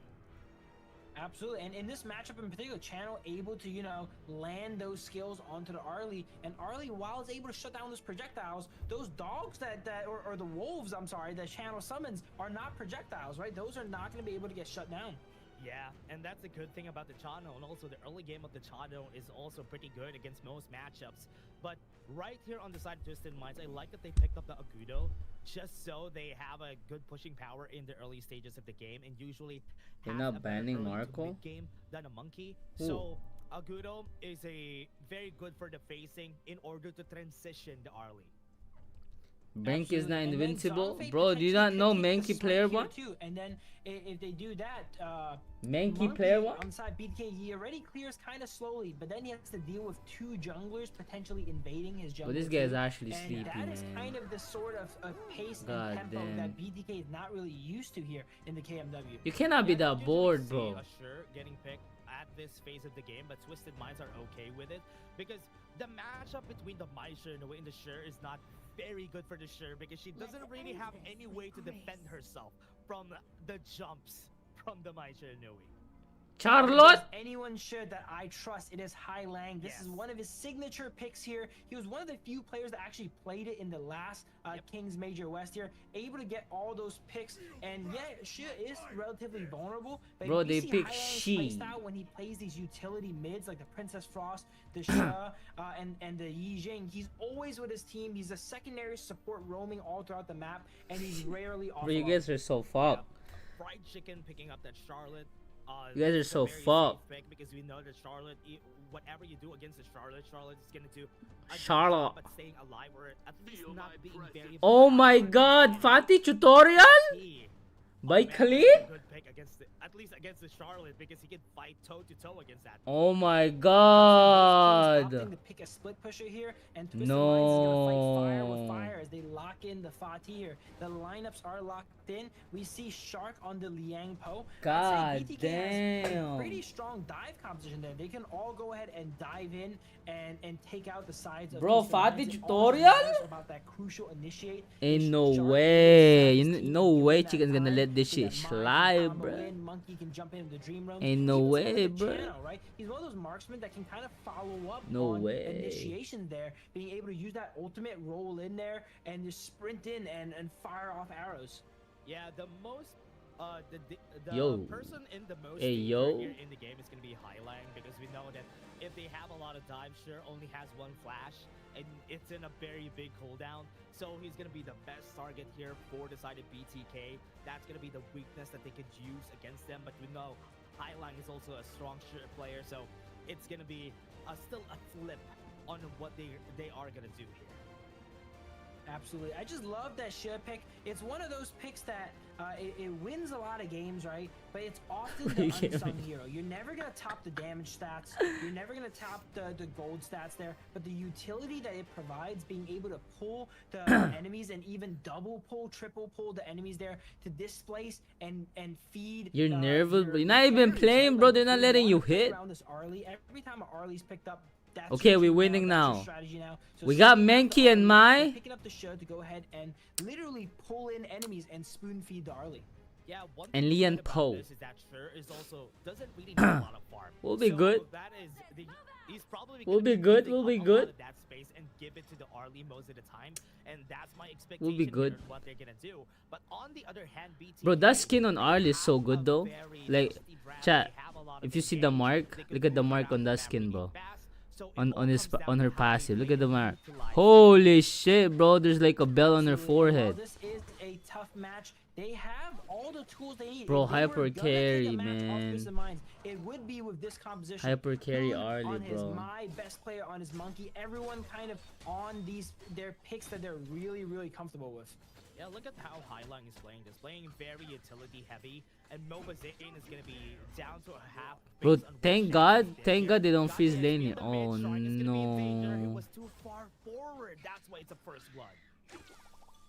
Absolutely, and in this matchup in particular, Channel able to, you know, land those skills onto the Arlie, and Arlie, while it's able to shut down those projectiles, those dogs or the wolves, I'm sorry, that Channel summons are not projectiles, right? Those are not going to be able to get shut down. Yeah, and that's a good thing about the Chano, and also the early game of the Chano is also pretty good against most matchups. But right here on the side of Twisted Minds, I like that they picked up the Agudo, just so they have a good pushing power in the early stages of the game, and usually They're have not a better banning early to Marco? mid-game than a monkey. Who? So Agudo is a very good for the facing in order to transition the Arlie. Mankey is not Absolutely. And then invincible. Zongfei Bro, do you not potentially know could take the Mankey snipe player here one? too. And then if they do that, Mankey Monkey player one? on side BTK, he already clears kind of slowly, but then he has to deal with two junglers potentially invading his jungle. But this guy is too. actually And sleepy, that is man. kind of the sort of pace God and tempo damn. that BTK is not really used to here in the KMW. You cannot be Yeah, I that usually bored, see bro. Assure getting picked at this phase of the game, but Twisted Minds are okay with it because the matchup between the Maisha and the Sure is not very good for the Sure because she doesn't really have any way to defend herself from the jumps from the Maisha and Nui. Charlotte? If anyone should that I trust, it is Hai Lang. This is Yes. one of his signature picks here. He was one of the few players that actually played it in the last Kings Major West here, able to get all those picks. And yeah, Shi is relatively vulnerable. But Bro, we they see pick Hai Lang's Shi. playstyle when he plays these utility mids like the Princess Frost, the Sha, and the Yi Jing. He's always with his team. He's a secondary support roaming all throughout the map, and he's rarely off. Bro, you guys are so fucked. Fried Chicken picking up that Charlotte. You guys are this is a so very safe fucked. pick because we know that Charlotte, whatever you do against the Charlotte is gonna do a good Charlotte. job at staying alive or at least not being very. Oh my god, Fatih tutorial? Key. By Man, Khalid? that's a good pick against at least against the Charlotte because he can fight toe to toe against that. Oh my Opting god. to pick a split pusher here, and Twisted Minds is gonna fight fire with No. fire as they lock in the Fatih here. The lineups are locked in. We see Shark on the Liang Po. God I'd say BTK has a damn. pretty strong dive composition there. They can all go ahead and dive in and take out the sides of Bro, Twisted Fatih Minds. It all tutorial? matters about that crucial initiate. Ain't If no Shark way. is his No team, way given that Chicken's gonna time, let this so shit that Mind can slide, combo bruh. in, Monkey can jump into the dream realm. Ain't no Even way, someone like bruh. Channel, right? He's one of those marksmen that can kind of follow up No on way. initiation there, being able to use that ultimate roll in there and just sprint in and fire off arrows. Yeah, the most the Yo. person in the most Hey, danger yo. here in the game is gonna be Highline because we know that if they have a lot of dive, Sure only has one flash and it's in a very big cooldown. So he's gonna be the best target here for the side of BTK. That's gonna be the weakness that they could use against them. But we know Highline is also a strong Sure player, so it's gonna be still a flip on what they are gonna do here. Absolutely. I just love that Shia pick. It's one of those picks that it wins a lot of games, right? But it's often the Yeah. unsung hero. You're never going to top the damage stats. You're never going to top the gold stats there. But the utility that it provides, being able to pull the enemies and even double pull, triple pull the enemies there to displace and feed. You're nervous, bro. You're not even carries, playing, right? bro. Like, They're not you letting you wanna play hit. around this Arlie. Every time an Arlie's picked up, that's Okay, your we're team winning that's your now. strategy now. So We got swinging out the Mankey and Arlie, Mai. picking up the show to go ahead and literally pull in enemies and spoon feed the Arlie. Yeah, one And thing Lian good about Po. this is that Sure is also doesn't really do a lot of farm. We'll be So good. That is he's probably We'll gonna be good, using we'll be up a good. lot of that space and give it to the Arlie most of the time, and that's my expectation. We'll be good. here on what they're gonna do. But on the other hand, BTK, Bro, that skin on Arlie is so have good a though. very Like, rusty brand. chat, They have a lot of if you see the engage. mark, They can look at the move mark around on that map skin, really bro. fast. So it On all his comes down on her to how you passive. Look play at the and mark. utilize it. Holy shit, bro. There's like a bell on her Absolutely. Well, forehead. this is a a tough match. They have all the tools they need. Bro, If they were hyper gonna take a carry, match off man. Twisted Minds, it would be with this composition. Hyper carry Hoon Arlie, on his bro. My best player on his Monkey. Everyone kind of on their picks that they're really comfortable with. Yeah, look at how Hylung is playing this. Playing very utility heavy, and Moba Zane is gonna be down to a half. Bro, based on thank what God, Shanks did thank here. God they don't Got freeze the lane XP here. in the Oh mid shot. It's gonna be Invader. It no. was too far forward. That's why it's a first blood.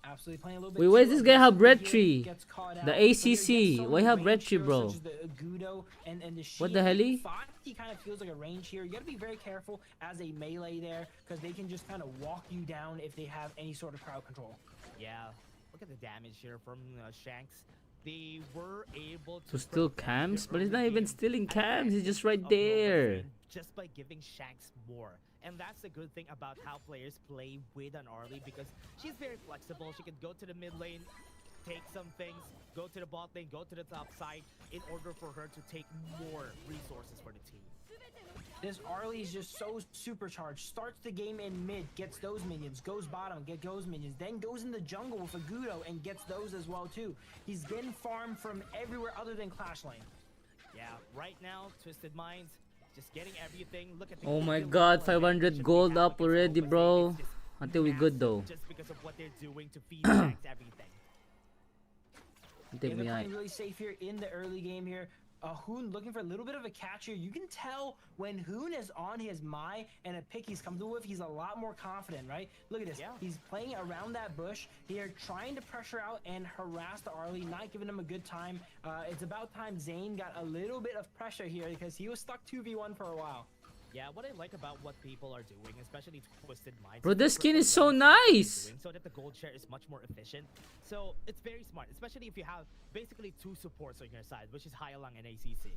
Absolutely playing a little bit. Wait, why does too this guy have aggressively red here, tree? gets caught The out. But there again, ACC, so why many have red range tree, heroes bro? such as the Agudo and the What the Shield. helly? Fati kind of feels like a range here. You gotta be very careful as a melee there, because they can just kind of walk you down if they have any sort of crowd control. Yeah, look at the damage here from Shanks. They were able to So still prevent cams, the but he's not early even game stealing cams. He's just right advantage of Nova there. Zane just by giving Shanks more. And that's the good thing about how players play with an Arlie, because she's very flexible. She can go to the mid lane, take some things, go to the bot lane, go to the top side in order for her to take more resources for the team. This Arlie is just so supercharged. Starts the game in mid, gets those minions, goes bottom, gets those minions, then goes in the jungle with Agudo and gets those as well too. He's getting farmed from everywhere other than Clash Lane. Yeah, right now, Twisted Minds just getting everything. Look at the Oh my kill God, level 500 advantage gold we have up against already, Nova bro. Zane. It's just I think we good massive though. just because of what they're doing to feed Shanks everything. I Yeah, think they're we playing ain't. really safe here in the early game here. Hoon looking for a little bit of a catch here. You can tell when Hoon is on his Mai and a pick he's comfortable with, he's a lot more confident, right? Look at this. Yeah. He's playing around that bush. They're trying to pressure out and harass the Arlie, not giving him a good time. It's about time Zane got a little bit of pressure here because he was stuck 2v1 for a while. Yeah, what I like about what people are doing, especially Twisted Minds, Bro, this is skin is what so they're nice. doing so that the gold share is much more efficient. So it's very smart, especially if you have basically two supports on your side, which is Hyalang and ACC.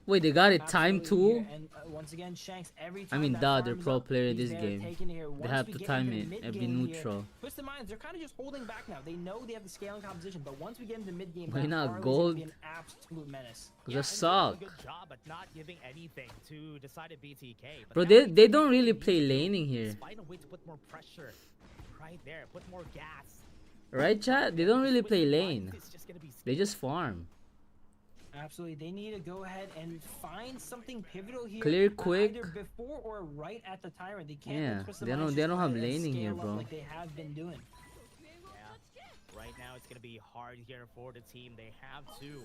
Wait, they got it time Absolutely too? here. And once again, Shanks every I time mean, that duh, they're farms pro up, player in he's this there game. taking it here. They Once have we to get time into it the every mid-game here, neutral. Twisted Minds, they're kind of just holding back now. They know they have the scaling composition, but once we get into mid game, Why not Arlie's gold? gonna be an absolute menace. Cause they and suck. they're doing a good job at not giving anything to decided BTK. But Bro, now they BTK don't really needs play to laning here. just find a way to put more pressure right there, put more gas. Right, chat? They don't really play Twisted lane. Minds is just gonna be They just farm. Absolutely, they need to go ahead and find something pivotal here. Clear either quick. before or right at the Tyrant. They can't. Yeah, let Twisted they don't- Minds they just don't go have ahead and laning here, scale up bro. Like they have been doing. Yeah. Right now, it's gonna be hard here for the team. They have to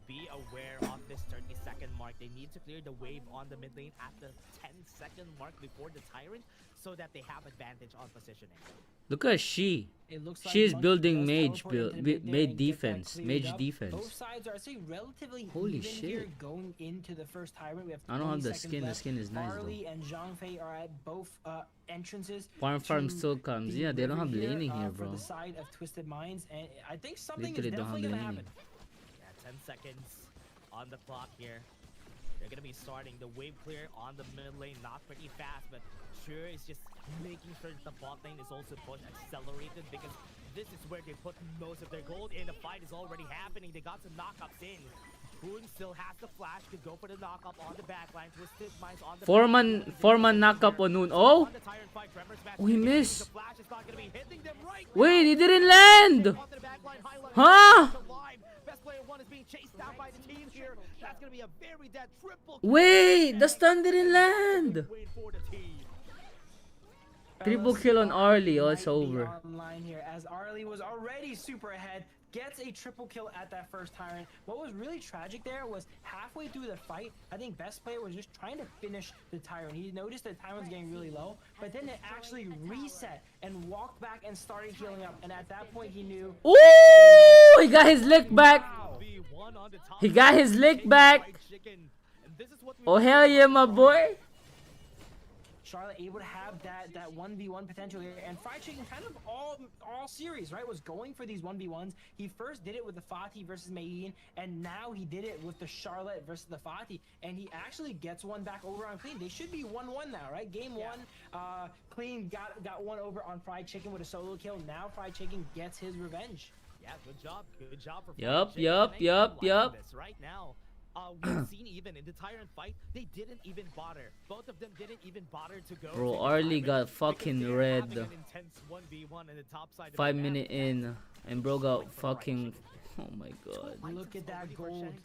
be aware of this 30-second mark. They need to clear the wave on the mid lane at the 10-second mark before the Tyrant, so that they have advantage on positioning. Look at she. It looks like She's Monkey building does mage teleport build, into mid there mage and get that defense, cleared mage up. defense. Both sides are, I'd say, relatively Holy even here shit. going into the first Tyrant. We have I don't have 20 the seconds skin. The left. skin is nice though. Farley and Zhangfei are at both entrances. Farm to still comes. the Yeah, they don't river have laning here, for bro. the side of Twisted Minds, and I think something Literally is don't have definitely gonna laning. happen. Yeah, 10 seconds on the clock here. They're gonna be starting the wave clear on the mid lane, not pretty fast, but sure is just making sure that the bot lane is also pushed accelerated, because this is where they put most of their gold in. The fight is already happening. They got some knockups in. Boone still has the flash to go for the knockup on the backline. Twisted Minds on the Four-man knockup on Noon. Oh! Oh, he missed. Wait, he didn't land! Huh? Wait, the stun didn't land! Triple kill on Arlie. Oh, it's Might be over. Online here, as Arlie was already super ahead, gets a triple kill at that first Tyrant. What was really tragic there was halfway through the fight, I think best player was just trying to finish the Tyrant. He noticed the Tyrant's getting really low, but then it actually reset and walked back and started healing up. And at that point, he knew. Ooh! He got his lick back. He got his lick back. Oh, hell yeah, my boy. Charlotte able to have that 1v1 potential here, and Fried Chicken kind of all series, right, was going for these 1v1s. He first did it with the Fatih versus Mayin, and now he did it with the Charlotte versus the Fatih, and he actually gets one back over on Clean. They should be 1-1 now, right? Game one, Clean got one over on Fried Chicken with a solo kill. Now Fried Chicken gets his revenge. Yeah, good job for Yup, Fried Chicken. yup, And they yup, are liking yup. this right now. We've seen even in the Tyrant fight, they didn't even bother. Both of them didn't even bother to go. Bro, to the Arlie Tyrant got because fucking they're red. having an intense 1v1 in the top side of the 5 map. minute in, and bro got fucking. Oh my god. Look at that Already for gold. Shanks.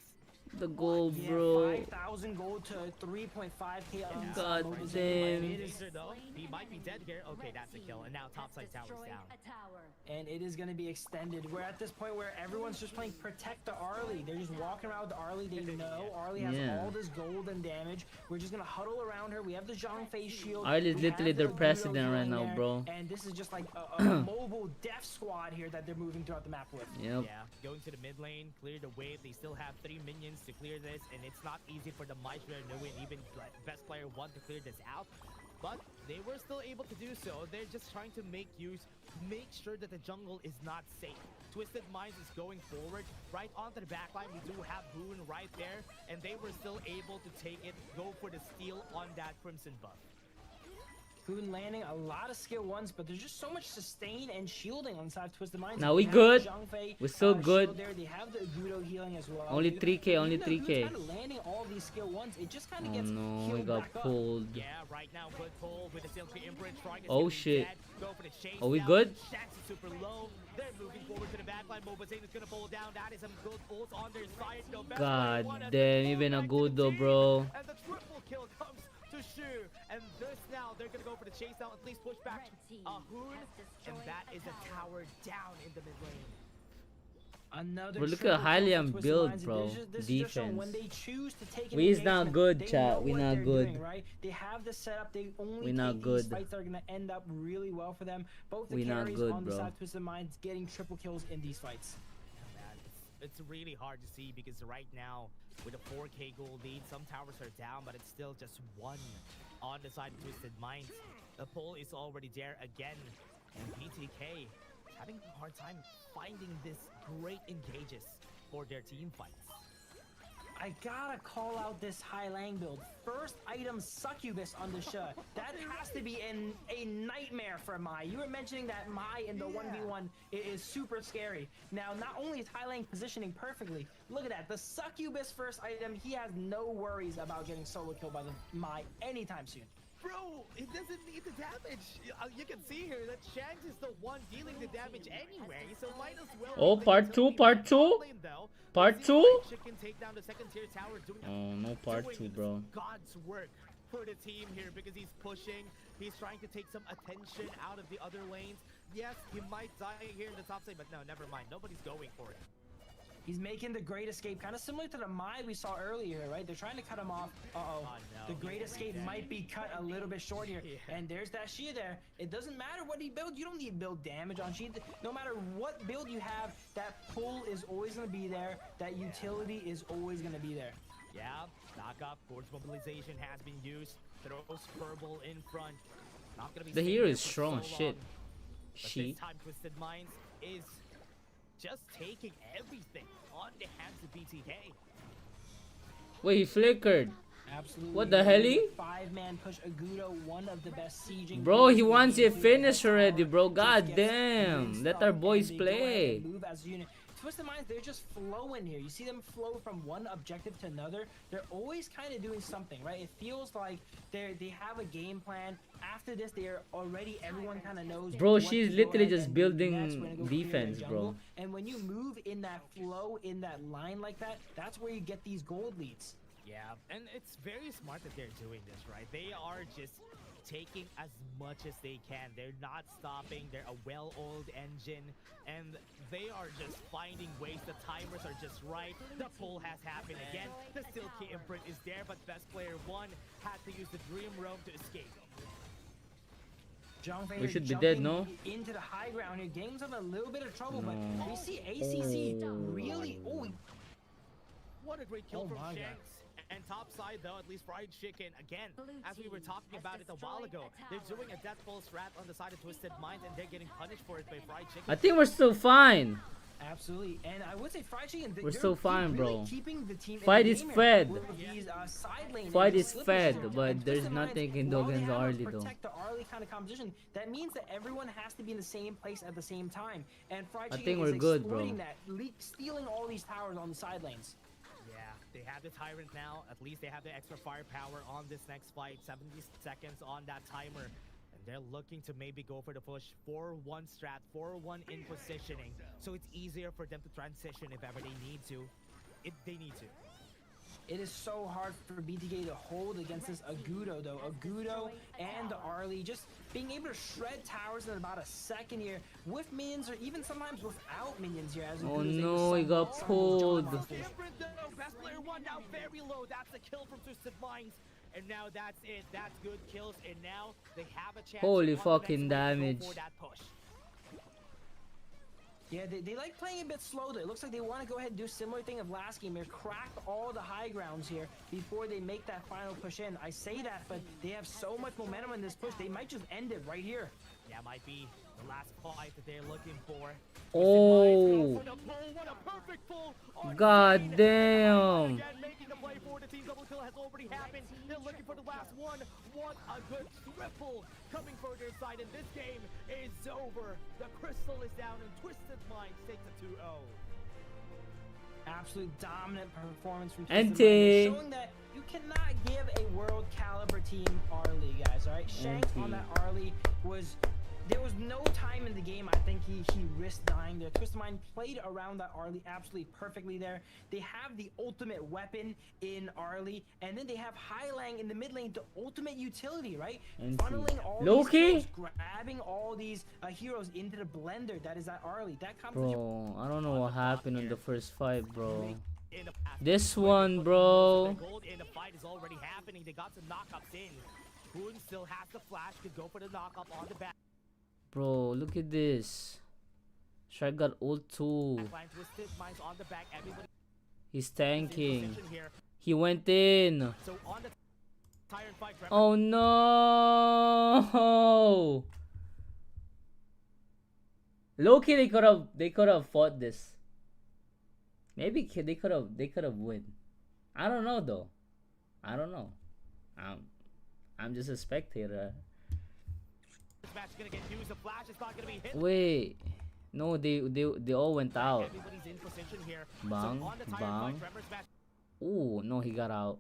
The gold, Yeah, bro. 5,000 gold to 3.5k on God Mobile's damn. It is, Laser, though, he might be dead here. Okay, that's a kill. And now topside tower's down. and it is going to be extended. We're at this point where everyone's just playing protect the Arlie. They're just walking around with the Arlie. They know Arlie has Yeah. all this gold and damage. We're just going to huddle around her. We have the Zhang Fei shield. Arlie's We literally have their the president Guido right healing now, there, bro. And this is just like a mobile death squad here that they're moving throughout the map with. Yep. Yeah, going to the mid lane, clear the wave. They still have 3 minions to clear this, and it's not easy for the Maestro to win. Even best player 1 to clear this out. But they were still able to do so. They're just trying to make sure that the jungle is not safe. Twisted Minds is going forward, right onto the backline. We do have Boone right there, and they were still able to take it, go for the steal on that Crimson buff. Boone landing a lot of skill ones, but there's just so much sustain and shielding on the side of Twisted Minds. Now we They have good. the Zhang Fei, We're still shield good. There. They have the Guido healing as well. Only Guido- 3K, even only though 3K. Guido's kinda landing all these skill ones, it just kind of Oh gets no, he healed got back up. pulled. Yeah, right now, good pull with the Silky Imprint. Trying to Oh, get shit. dead. Go for the chase Are we down. good? Shanks is super low. They're moving forward to the backline. Mobazane is gonna pull down. That is some good ults on their side. No, best player God one has damn, to you fall been a back to good the though, team. bro. And the triple kill comes to Shu. And this now, they're gonna go for the chase down. At least push back Hoon. And that is a tower down in the mid lane. Another Bro, look triple at highly kill on for Twisted build, Minds. bro. This is just showing when Defense. they choose to take an We is not engagement, good, they chat. know We what not they're good. doing, right? They have the setup. They only We take not these good. fights that are gonna end up really well for them. Both the We not carries good, on the bro. side of Twisted Minds getting triple kills in these fights. Man, it's really hard to see because right now, with a 4k gold lead, some towers are down, but it's still just 1 on the side of Twisted Minds. The pull is already there again, and BTK having a hard time finding this great engages for their team fights. I gotta call out this High Lang build. First item Succubus on the Sha. That has to be a nightmare for Mai. You were mentioning that Mai in the 1v1 is super scary. Now, not only is High Lang positioning perfectly, look at that. The Succubus first item, he has no worries about getting solo killed by the Mai anytime soon. Bro, it doesn't need the damage. You can see here that Shanks is the one dealing the damage anyway, so might as well. Oh, part two, part two? Part two? Can take down the second tier tower, doing Oh, no part doing 2, bro. God's work for the team here because he's pushing. He's trying to take some attention out of the other lanes. Yes, he might die here in the top side, but no, never mind. Nobody's going for it. He's making the Great Escape, kind of similar to the Mai we saw earlier, right? They're trying to cut him off. Uh-oh. Oh, no. The Great Escape might be cut a little bit short here. Yeah. And there's that Shia there. It doesn't matter what he builds. You don't need to build damage on Shia. No matter what build you have, that pull is always going to be there. That utility is always going to be there. Yeah, knock up. Force mobilization has been used. Throws Furball in front. Not gonna be The staying hero there is for strong, so shit. long. But She. this time, Twisted Minds is just taking everything on the hands of BTK. Wait, he flickered. Absolutely. What the helly? 5-man push Agudo, one of the best sieging. Bro, he players in wants the it game. finished already, bro. Just God gets damn. rinsed Let up, our and boys they go ahead play. and move as a unit. Twisted Minds, they're just flowing here. You see them flow from one objective to another. They're always kind of doing something, right? It feels like they have a game plan. After this, they're already, everyone kind of knows. Bro, what she's to go literally ahead just and do building next. We're gonna go clear their defense, bro. jungle. And when you move in that flow, in that line like that, that's where you get these gold leads. Yeah, and it's very smart that they're doing this, right? They are just taking as much as they can. They're not stopping. They're a well-oiled engine, and they are just finding ways. The timers are just right. The pull has happened again. The Silky Imprint is there, but best player 1 had to use the Dream Roam to escape. Zhang Fei We should be jumping dead, no? Into the high ground here, getting himself in a little bit of trouble, No. but we see ACC really. Oh, What a great kill Oh from my God. Shanks. And top side though, at least Fried Chicken, again, as we were talking about it a while ago, they're doing a death pulse strat on the side of Twisted Minds and they're getting punished for it by Fried Chicken. I think we're still fine. absolutely. And I would say Fried Chicken. We're they're still fine, really bro. Keeping the team in Fight the is game here fed. with these, side lane Fight and is slipper fed, shield. but And there's Twisted Minds, nothing can do while they against have a Arlie, though. protect the Arlie kind of composition, that means that everyone has to be in the same place at the same time. And Fried I Chicken think is we're good, bro. exploiting that, stealing all these towers on the side lanes. Yeah, They have the Tyrant now. At least they have the extra firepower on this next fight. 70 seconds on that timer. And they're looking to maybe go for the push. 4-1 strat, 4-1 in positioning. So it's easier for them to transition if ever they need to. They need to. It is so hard for BTK to hold against this Agudo, though. Agudo and Arlie just being able to shred towers in about a second here with minions, or even sometimes without minions here. As Oh Agudo's no, he able to got summon pulled. Different though. Best player one now very low. That's a kill from Twisted Minds. And now that's it. That's good kills. And now they have a chance. Holy on the next fucking wave to go damage. for that push. Yeah, they like playing a bit slow though. It looks like they want to go ahead and do a similar thing of last game here. Crack all the high grounds here before they make that final push in. I say that, but they have so much momentum in this push. They might just end it right here. Yeah, might be the last fight that they're looking for. Oh. What a perfect pull. God damn. Again, making the play for the team. Double kill has already happened. They're looking for the last one. What a good triple coming for their side. And this game is over. The crystal is down and Twisted Minds takes a 2-0. Absolute dominant performance from NT. Twisted Minds, showing that you cannot give a world caliber team Arlie, guys. All right, Shanks on that Arlie was. There was no time in the game, I think he risked dying there. Twisted Mind played around that Arlie absolutely perfectly there. They have the ultimate weapon in Arlie, and then they have Hylang in the mid lane, the ultimate utility, right? Funneling all these heroes, grabbing all these heroes into the blender that is that Arlie. That Bro, I don't know what happened in the first fight, bro. In the past, This one, bro. the gold in the fight is already happening. They got some knockups in. Boone still has the flash, could go for the knockup on the back. Bro, look at this. Shark got ult too. Twisted Minds on the back. Everybody He's tanking. in position here. He went in. So on the Tyrant fight, Oh no! Low-key, they could have fought this. Maybe they could have win. I don't know though. I don't know. I'm just a spectator. match is gonna get used. The flash is not gonna be hit. Wait. No, they all went out. Everybody's in position here. Bang, So on the Tyrant bang. fight, Tremor's match Ooh, no, he got out.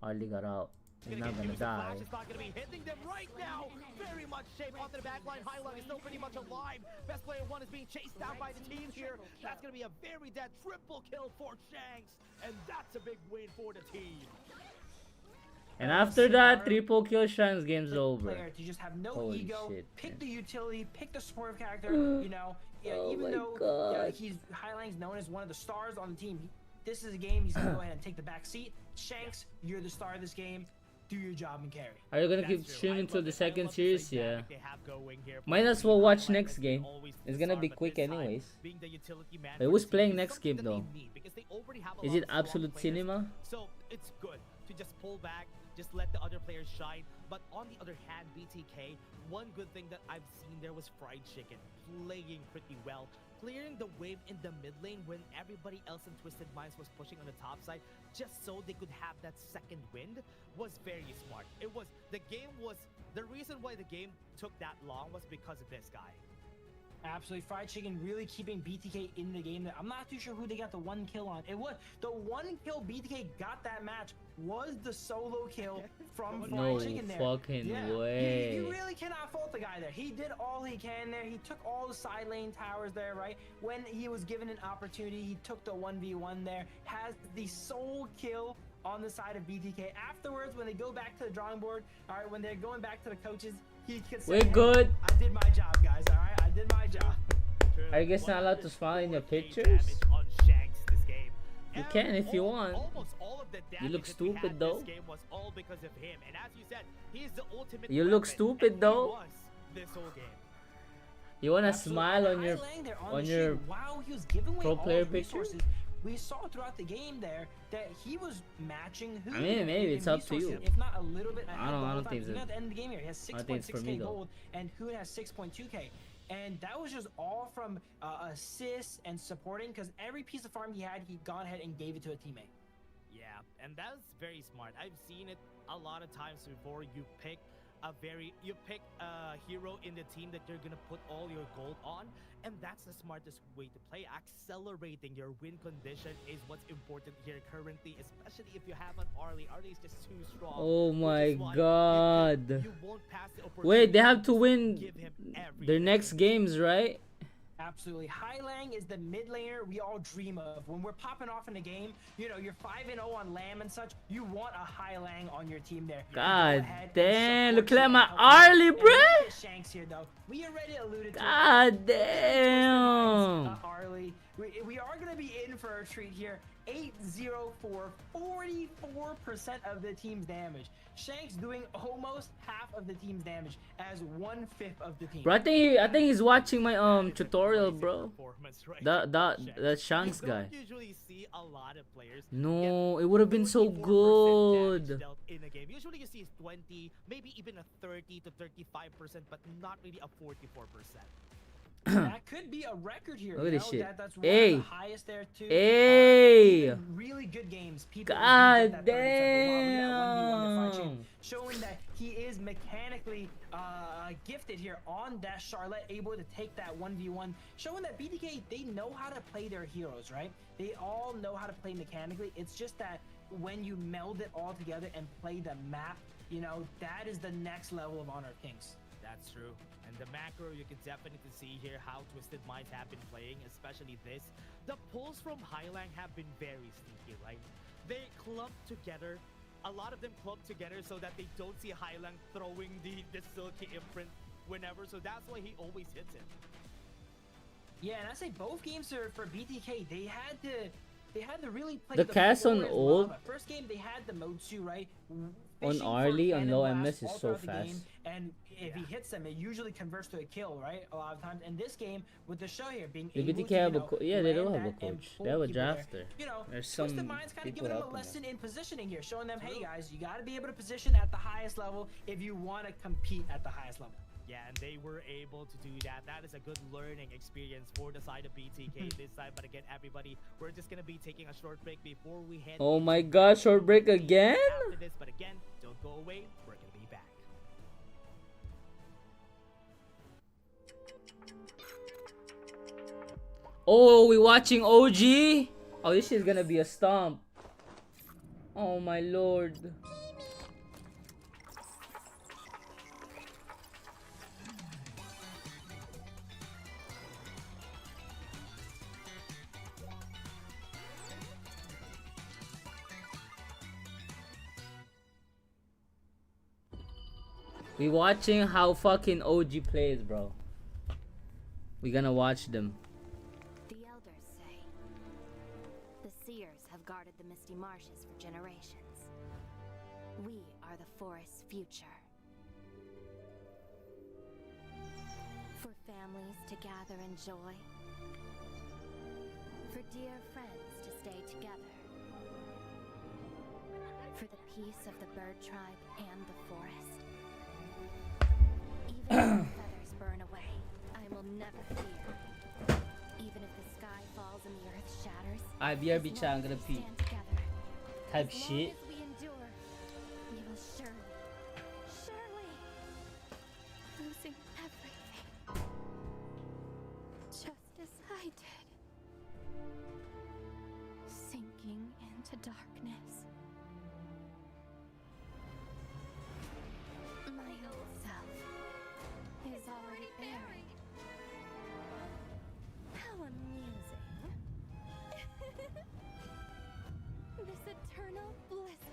Arlie got out. He's not gonna die. Flash is not gonna be hitting them right now. Very much shape onto the back line. Highline is still pretty much alive. Best player one is being chased down by the team here. That's gonna be a very dead triple kill for Shanks, and that's a big win for the team. And after that, triple kill Shanks, game's over. Player to just have no Holy ego, shit, pick man. the utility, pick the swerve character. You know, yeah, Oh even my though God. he's Highline's known as one of the stars on the team. This is a game he's gonna go ahead and take the back seat. Shanks, you're the star of this game. Do your job and carry. Are you gonna keep streaming till the second series? Yeah. Might as well watch next game. It's gonna be quick anyways. Wait, who's playing next game though? Is it Absolute Cinema? So it's good to just pull back, just let the other players shine. But on the other hand, BTK, one good thing that I've seen there was Fried Chicken playing pretty well, clearing the wave in the mid lane when everybody else in Twisted Minds was pushing on the top side, just so they could have that second wind, was very smart. It was, the reason why the game took that long was because of this guy. Absolutely, Fried Chicken really keeping BTK in the game. I'm not too sure who they got the one kill on. It was the one kill BTK got that match was the solo kill from Fried No Chicken there. fucking way. You really cannot fault the guy there. He did all he can there. He took all the side lane towers there, right? When he was given an opportunity, he took the 1v1 there. Has the sole kill on the side of BTK. Afterwards, when they go back to the drawing board, all right, when they're going back to the coaches, he can say, We're "Hey, good. I did my job, guys. All right, I did my job." Are you guys not allowed to smile in your pictures? You can if you want. You look stupid though. You look stupid though. You wanna smile on your Wow, he was giving away pro all player his picture? resources. We saw throughout the game there that he was matching who. I mean, maybe in it's up to resources, you. If not a little bit. I don't think Even so. at the end of the game here, he has I think it's for me, 6.6k though. gold, and Hoon has 6.2k. And that was just all from assists and supporting, because every piece of farm he had, he gone ahead and gave it to a teammate. Yeah, and that's very smart. I've seen it a lot of times before. You pick you pick a hero in the team that you're gonna put all your gold on, and that's the smartest way to play. Accelerating your win condition is what's important here currently, especially if you have an Arlie. Arlie is just too strong. Oh which my is why god. you won't pass the Wait, they have opportunity to win give him their everything. next games, right? Absolutely. High Lang is the mid laner we all dream of. When we're popping off in a game, you know, you're 5-0 on Lamb and such, you want a High Lang on your team there. You God go ahead and damn, support look at you my and help you out. Arlie, And bruh. look at Shanks here, though. We already alluded to it. God Twisted Minds, damn. Arlie. We are going to be in for a treat here. 8-0 for 44% of the team's damage. Shanks doing almost half of the team's damage as 1/5 of the team. Bro, I think he's watching my That is a tutorial, crazy bro. performance right That there from that Shanks You guy. don't usually see a lot of players No, get it would have been so 34% good. damage dealt in a game. Usually you see 20, maybe even a 30 to 35%, but not really a 44%. That could be a record here. Look at you this know? shit. That's one Hey. of the highest there too. Hey. Even really good games. People do God get that 30%, but wow, look at that 1v1 damn. fight, showing that he is mechanically gifted here on that Charlotte, able to take that 1v1, showing that BTK, they know how to play their heroes, right? They all know how to play mechanically. It's just that when you meld it all together and play the map, you know, that is the next level of Honor of Kings. That's true. And the macro, you can definitely see here how Twisted Minds have been playing, especially this. The pulls from Highlang have been very sneaky, right? They clump together. A lot of them clump together so that they don't see Highlang throwing the Silky imprint whenever. So that's why he always hits it. Yeah, and I say both games are for BTK. They had to really play The cast on floor as ult lava. First game they had the Motsu, right? on Fishing for Arlie on cannon low blasts MS is all so throughout the game, fast. and if he hits them, it usually converts to a kill, right? A lot of times. And this game with the show here being The able BTK to, have you a know, yeah, they do land have a that and coach. pull They have a people there. drafter. You know, There's Twisted some Minds kind of people giving them a helping them. lesson in positioning here, showing them, hey guys, you got to be able to position at the highest level if you want to compete at the highest level. Yeah, and they were able to do that. That is a good learning experience for the side of BTK this side. But again, everybody, we're just gonna be taking a short break before we head. Oh into my god, short break again? After this, but again, don't go away. We're gonna be back. Oh, we watching OG? Oh, this is gonna be a stomp. Oh my lord. We watching how fucking OG plays, bro. We gonna watch them. The elders say the seers have guarded the misty marshes for generations. We are the forest's future. For families to gather in joy. For dear friends to stay together. For the peace of the bird tribe and the forest. Even if the feathers burn away, I will never fear. Even if the sky falls and the earth shatters, BRB as chat, I'm long gonna as we pee. stand together, Type as long shit. as we endure, we will surely losing everything. Just as I did. Sinking into darkness. My old self is already buried. How amusing. This eternal bliss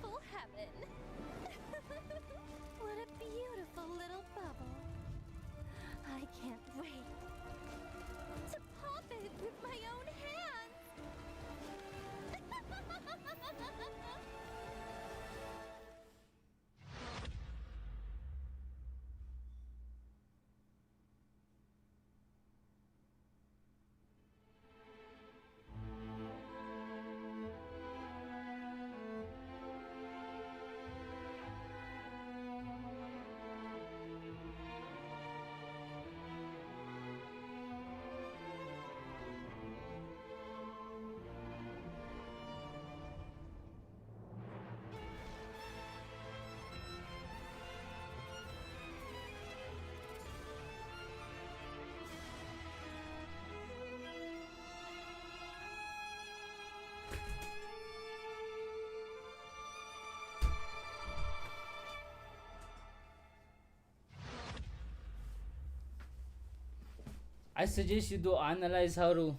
I suggest you do analyze how to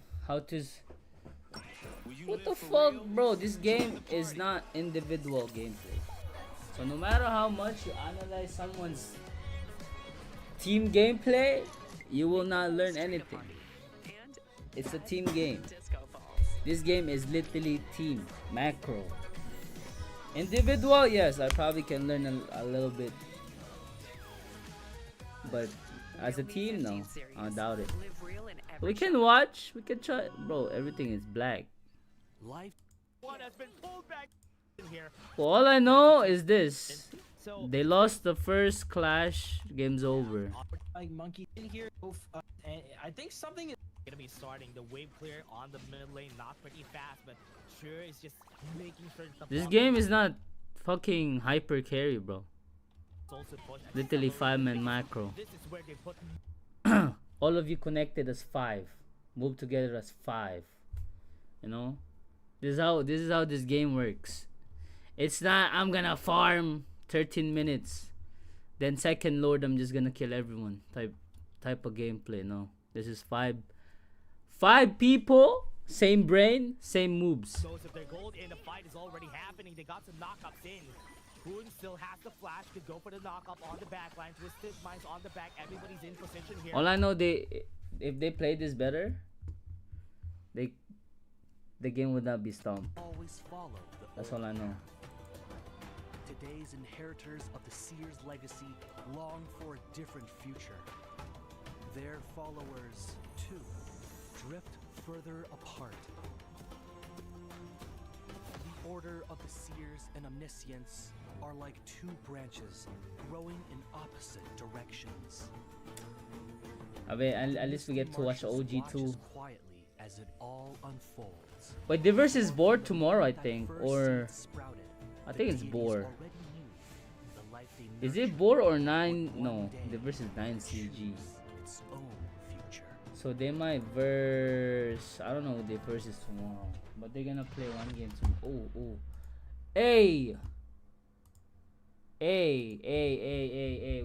what the fuck, bro? This game is not individual gameplay. So no matter how much you analyze someone's team gameplay, you will not learn anything. It's a team game. This game is literally team, macro. Individual, yes, I probably can learn a little bit. But as a team, no, I doubt it. We can watch, we can try. Bro, everything is black. One has been pulled back in here. Well, all I know is this. So They lost the first clash, game's over. Like monkey in here, and I think something is gonna be starting the wave clear on the mid lane, not pretty fast, but sure is just making sure the This bot game is not fucking hyper carry, bro. is also pushed. Literally 5-man macro. This is where they put All of you connected as 5. Move together as 5. You know? This is how this game works. It's not I'm gonna farm 13 minutes. Then second lord I'm just gonna kill everyone type of gameplay. No. This is 5 people, same brain, same moves. most of their gold, and the fight is already happening. They got some knockups in. Boone still has the flash to go for the knockup on the back line. Twisted Minds on the back. Everybody's in position here. All I know, if they play this better, the game would not be stomped. Always follow the That's all I know. Today's inheritors of the Seer's legacy long for a different future. Their followers, too, drift further apart. The order of the Seers and Omniscients are like two branches growing in opposite directions. I mean, at least we get to watch OG too. Quietly as it all unfolds. Wait, the verse is bored tomorrow, I think, or I think it's bored. Is it bored or 9? No, the verse is 9 CG. Its own future. So they might verse. I don't know what their verse is tomorrow, but they're gonna play one game tomorrow. Oh, hey,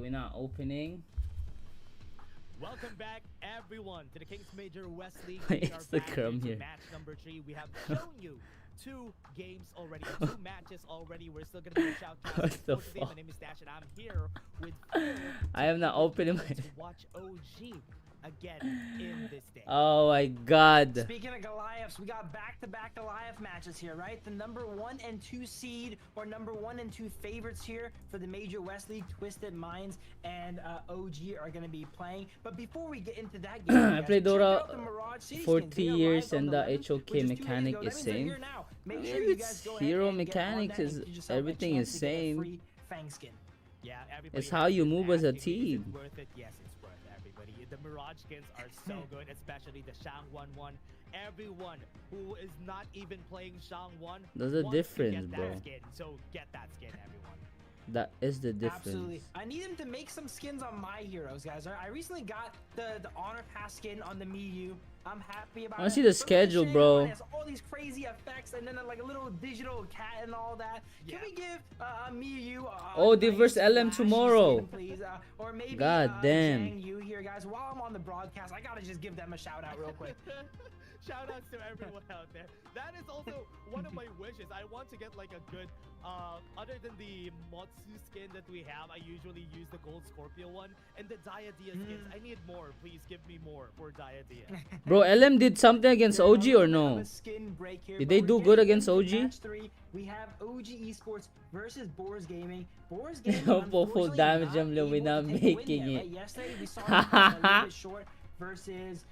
we're not opening. Welcome back, everyone, to the Kings Major West League. Why We are is the back crumb into here? match number 3. We have shown you 2 games already, 2 matches already. We're still gonna be a shout out. What the Today, fuck? my name is Dash, and I'm here with Phil I am not opening my. to watch OG again in this day. Oh my god. Speaking of Goliaths, we got back-to-back Goliath matches here, right? The number 1 and 2 seed, or number 1 and 2 favorites here for the Major West League, Twisted Minds and OG are going to be playing. But before we get into that game, I guys, played check Dota out the Mirage City for skins. 3 They are years live on and the the 11th, HOK which is 2 days mechanic ago. is That means they're same. here now. Make Maybe sure you it's guys go ahead hero and get on mechanics that and is get yourself a everything chance is to get a same. free Fang skin. Yeah, everybody It's how has you been move as a asking me, is it team. worth it? Yes, it's worth it, everybody. The Mirage skins are so good, especially the Shang 1-1. Everyone who is not even playing Shang 1 There's a wants to difference, get that bro. skin. So get that skin, everyone. That is the difference. Absolutely. I need him to make some skins on my heroes, guys. I recently got the Honor Pass skin on the Miyu. I'm happy about it. I see the But schedule, Shang bro. One has all these crazy effects and then like a little digital cat and all that. Can we give Miyu Oh, they nice verse LM flashy tomorrow. skin, please? Or maybe God damn. Zhang Yu here, guys. While I'm on the broadcast, I gotta just give them a shout out real quick. Shout outs to everyone out there. That is also one of my wishes. I want to get like a good, other than the Motsu skin that we have, I usually use the Gold Scorpio one. And the Diadea skins, I need more. Please give me more for Diadea. Bro, LM did something against Yeah, OG a or little bit of no? a skin break here, Did but they we're do getting good against into OG? match 3. We have OG Esports versus Boars Gaming. Boars Gaming, No, full unfortunately, damage, not Emily, we're able not to take a win making yet, it. right? Yesterday we saw them fall a little bit short versus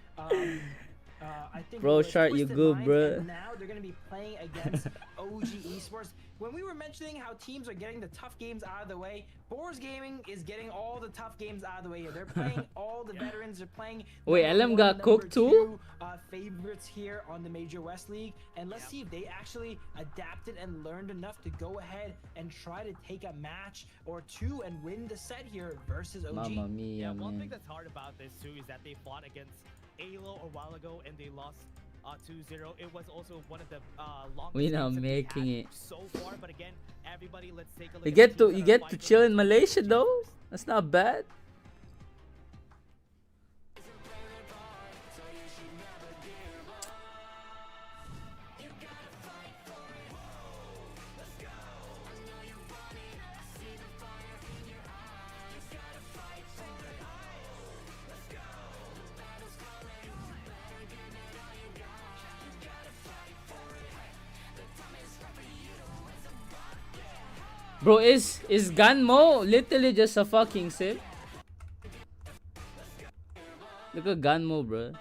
I think Bro, it was Shark, you Twisted good, Minds, bruh. and now they're gonna be playing against OG Esports. When we were mentioning how teams are getting the tough games out of the way, Boars Gaming is getting all the tough games out of the way here. They're playing all the veterans. They're playing. Wait, number LM one, got number cooked too? two, favorites here on the Major West League, and let's see if they actually adapted and learned enough to go ahead and try to take a match or 2 and win the set here versus OG. Mamma mia, Yeah, one thing man. that's hard about this too is that they fought against Alo a while ago and they lost 2-0. It was also one of the longest We're not games that we making had it. so far. But again, everybody, let's take a look. You at get the to teams you that are get to fighting chill in for Malaysia the though. champions. That's not bad. Bro, is Ganmo literally just a fucking simp? Look at Ganmo, bro.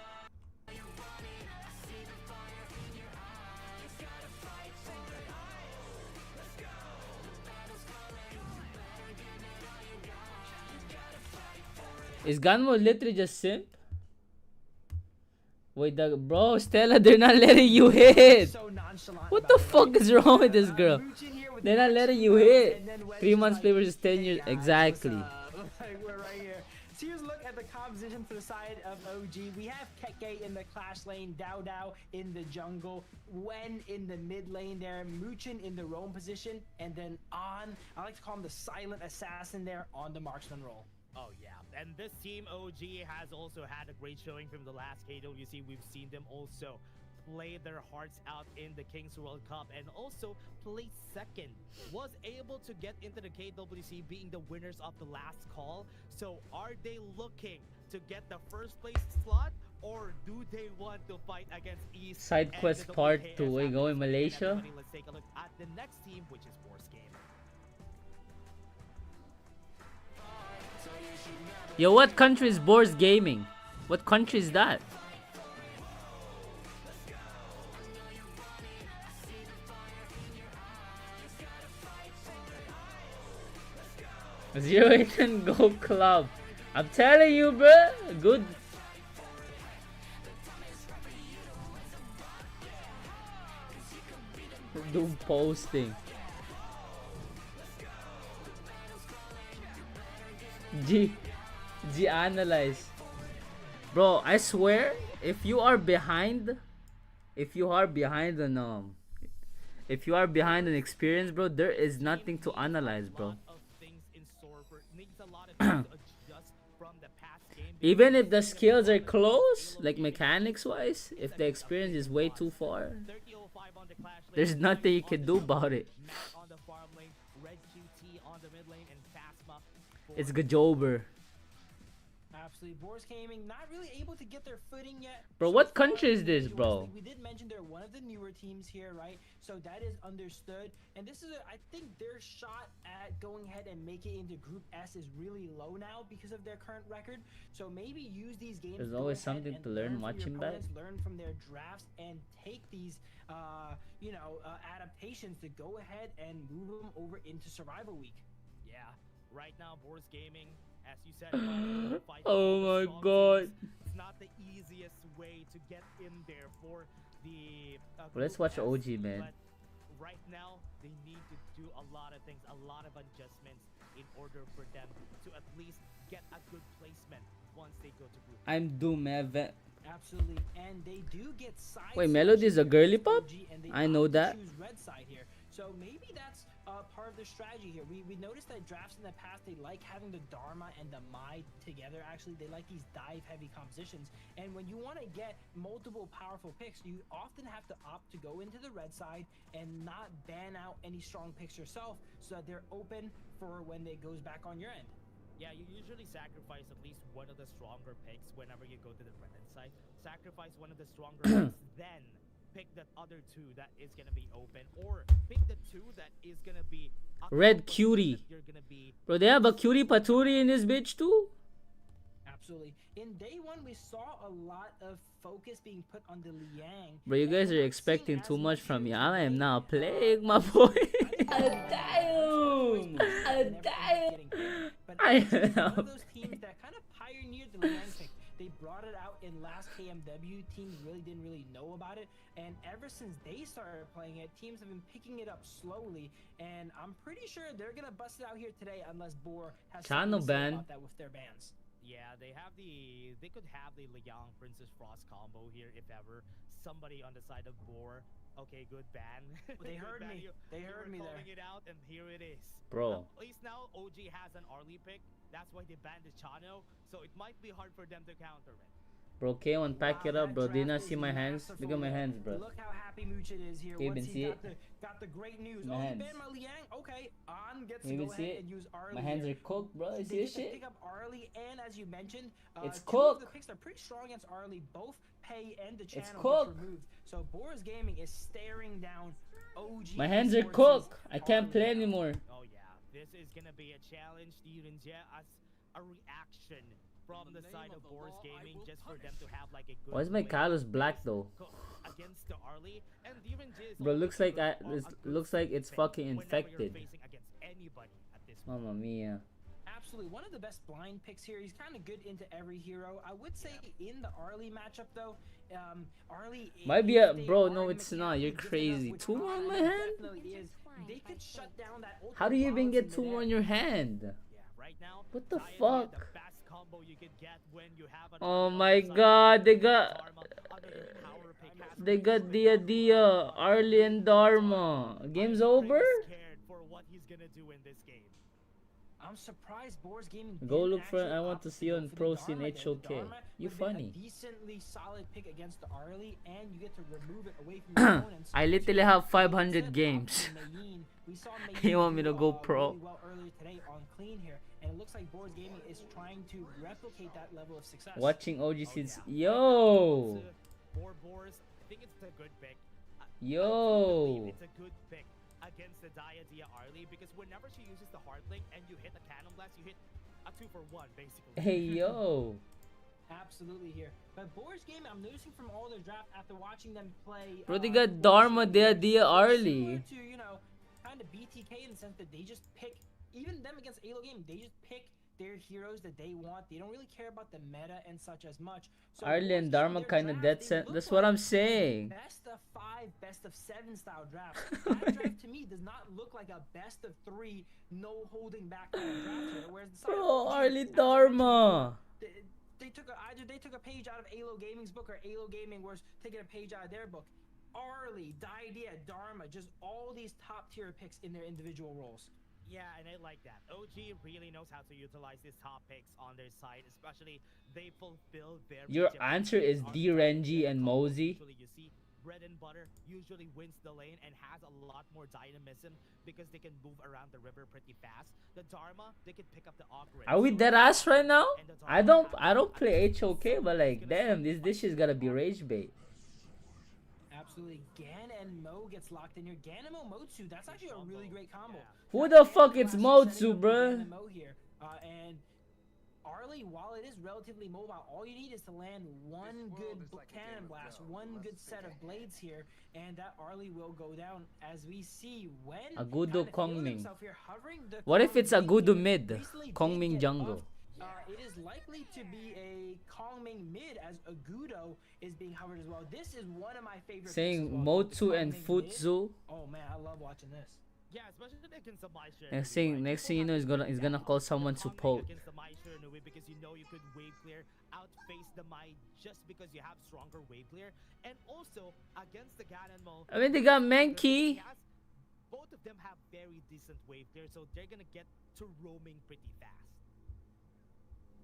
Is Ganmo literally just simp? Wait, bro, Stella, they're not letting you hit. So nonchalant What about the it, fuck right? is wrong with this girl? Muchin here with They're the not letting action you moves, hit. and then Wedge 3 is months like, play versus 10 "Hey years. guys, Exactly. what's up?" Like, we're right here. So here's a look at the composition for the side of OG. We have Keke in the Clash lane, Dao Dao in the jungle, Wen in the mid lane there, Muchin in the roam position, and then On, I like to call him the silent assassin there, on the marksman role. Oh yeah, and this team OG has also had a great showing from the last KWC. We've seen them also play their hearts out in the Kings World Cup and also play second. Was able to get into the KWC being the winners of the last call. So are they looking to get the first place slot, or do they want to fight against East? Side and quest the part WKF 2. We go in Malaysia. Everybody, let's take a look at the next team, which is Force Game. Yo, what country is Boars Gaming? What country is that? Zero Asian Go Club. I'm telling you, bro. Good. Do posting. G analyze. Bro, I swear, if you are behind an if you are behind an experience, bro, there is nothing to analyze, bro. Even if the skills are close, like mechanics wise, if the experience is way too far, there's nothing you can do about it. It's Gajober. Absolutely. Boars Gaming not really able to get their footing yet. Bro, So what far country is in this, the US bro? League, we did mention they're one of the newer teams here, right? So that is understood. And this is, I think their shot at going ahead and make it into Group S is really low now because of their current record. So maybe use these games. There's to go always ahead something and to learn from your watching that. opponents, learn from their drafts, and take these, adaptations to go ahead and move them over into Survival Week. Yeah, right now, Boars Gaming, as you said, Oh my god. it's not the easiest way to get in there for the. Let's Group watch S, OG, man. But right now, they need to do a lot of things, a lot of adjustments in order for them to at least get a good placement once they go to Group S. I'm doomed, man. Absolutely, and they do get side. Wait, Melody is a girly pop? OG, and they I know opt to that. choose red side here, so maybe that's part of the strategy here. We noticed that drafts in the past, they like having the Dharma and the Mai together. Actually, they like these dive-heavy compositions, and when you want to get multiple powerful picks, you often have to opt to go into the red side and not ban out any strong picks yourself, so that they're open for when it goes back on your end. Yeah, you usually sacrifice at least one of the stronger picks whenever you go to the red side. Sacrifice one of the stronger picks, then pick that other two that is gonna be open, or pick the two that is gonna be Red cutie. You're gonna be. Bro, they have a cutie patootie in this bitch too? Absolutely. In day one, we saw a lot of focus being put on the Liang. Bro, you guys and are we're not expecting seeing too as much from me. use I am today. now playing, my boy. Damn! Damn! But I it's one am. of those teams that kind of pioneered the Liang pick. They brought it out in last KMW. Teams really didn't know about it, and ever since they started playing it, teams have been picking it up slowly. And I'm pretty sure they're gonna bust it out here today, unless Boar has Channel something to say ban. about that with their bans. Yeah, they could have the Liang Princess Frost combo here if ever. Somebody on the side of Boar. Okay, good ban. They Good heard ban. me. They heard me there. Calling it out, and here it is. Bro. At least now OG has an early pick. That's why they banned the Chano. So it might be hard for them to counter it. Bro, K1, pack it Wow, up, bro. that Do you not draft see is my hands? Look at my masterful. hands, bro. Look how happy Muchin is here. Can you Once even he see got the great news. My Oh, hands. he banned my Liang. Okay, On gets Can to you go even see ahead it? and use Arlie. My hands here. are cooked, bro. You They see get this to shit? pick up Arlie, and as you mentioned, It's two of the cooked. picks are pretty strong against Arlie. Both Pay and the channel cooked. gets removed. So Boris Gaming is staring down OG. My hands are Resources cooked. I can't play hard now. anymore. Oh yeah, this is gonna be a challenge to Yunje as a reaction from the side of Boris Gaming, just for them to have like a good Why is my win Kalos black though? against the Arlie. And Yunje is Bro, always looks a like good- looks like it's pick fucking whenever infected. you're facing against anybody at this point. Mamma mia. Absolutely, one of the best blind picks here. He's kind of good into every hero. I would say in the Arlie matchup though, Arlie Might be if a they bro. are No, it's not. mechanically You're gifted crazy. enough, which 2 more on my Arlie hand? definitely is, they could shut down that ultimate How do you even violence get in 2 more midair. on your hand? Yeah, right now, What the Diadem, fuck? the best combo you could get when you have an Oh Arlie my on the side god, of they the got Dharma under your power pick has they got really Dia, Arlie and Dharma. Game's I'm over? pretty scared for what he's gonna do in this game. I'm surprised Boris Gaming Go didn't look for actually I want opt to see you go on for the Pro Scene Dharma there. The HOK. Dharma You would've been funny. A decently solid pick against the Arlie, and you get to remove it away from your opponents. I which literally is have instead 500 opting games. Mayeen. We saw You Mayeen want me do, to go pro? Really well earlier today on clean here, and it looks like Boris Gaming is trying to replicate that level of success. Watching OG Oh, since yeah. yo. For Boris, I think it's a good pick. I do Yo. believe it's a good pick against the Dia Arlie, because whenever she uses the hard link and you hit a cannon blast, you hit a 2-for-1 basically. Hey yo. Absolutely here. But Boris Gaming, I'm noticing from all their draft after watching them play. Bro, they got Dharma, Dia, Arlie. Similar to, you know, kind of BTK in the sense that they just pick, even them against Alo Game, they just pick their heroes that they want. They don't really care about the meta and such as much. So Arlie Boris and Gaming, Dharma their kind of draft, dead they set. look That's what I'm like saying. Best of 5, best of 7 style draft. That draft to me does not look like a best of 3, no holding back kind of draft here. Whereas the side of Bro, OG, Arlie as I mentioned Dharma. they took either they took a page out of Alo Gaming's book, or Alo Gaming was taking a page out of their book. Arlie, Diadem, Dharma, just all these top tier picks in their individual roles. Yeah, and I like that. OG really knows how to utilize these top picks on their side, especially they fulfill their Your objectives. answer is Our D side, Renji their and combo, Mosey. Usually you see bread and butter usually wins the lane and has a lot more dynamism because they can move around the river pretty fast. The Dharma, they can pick up the awkward. Are we dead ass right now? I don't play HOK, but like damn, this shit's gotta be rage bait. Absolutely. Gan and Mo gets locked in here. Gan and Motsu, that's actually a really great combo. Who Gan the fuck and it's Mo Motsu, actually setting up bruh? Gan and Mo here. And Arlie, while it is relatively mobile, all you need is to land one good cannon blast, one good set of blades here, and that Arlie will go down. As we see, when Agudo kinda feeling Kongming. himself here, hovering, the What if it's Kongming Agudo here mid? recently Kongming did get jungle. buffed. It is likely to be a Kongming mid, as Agudo is being hovered as well. This is one of my favorite picks Saying as well, too, the Motsu and Kongming mid. Futsu. Oh man, I love watching this. Yeah, especially against the Maisha. Next thing you know, he's gonna call someone to poke. Against the Maisha because you know you could wave clear, outface the Mai just because you have stronger wave clear, and also against the Ganonmo. I mean, they got Mankey. Both of them have very decent wave clear, so they're gonna get to roaming pretty fast.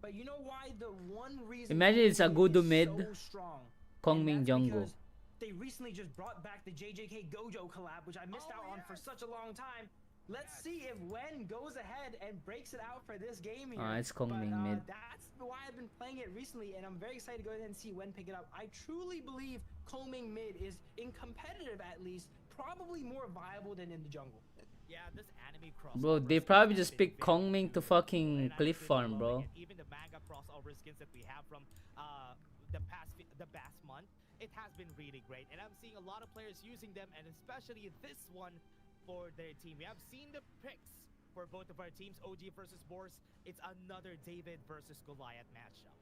But you know why the one reason Imagine it's Kongming Agudo is mid, so strong, Kongming and that's jungle. because they recently just brought back the JJK Gojo collab, which I missed out on for such a long time. Let's see if Wen goes ahead and breaks it out for this game here. It's Kongming mid. That's why I've been playing it recently, and I'm very excited to go ahead and see Wen pick it up. I truly believe Kongming mid is, in competitive at least, probably more viable than in the jungle. Yeah, this anime Bro, crossover they skins probably have just been picked very Kongming to good, fucking and I've cliff been farm, loving bro. it. Even the manga crossover skins that we have from the past month, it has been really great, and I'm seeing a lot of players using them, and especially this one for their team. We have seen the picks for both of our teams, OG versus Boris. It's another David versus Goliath matchup.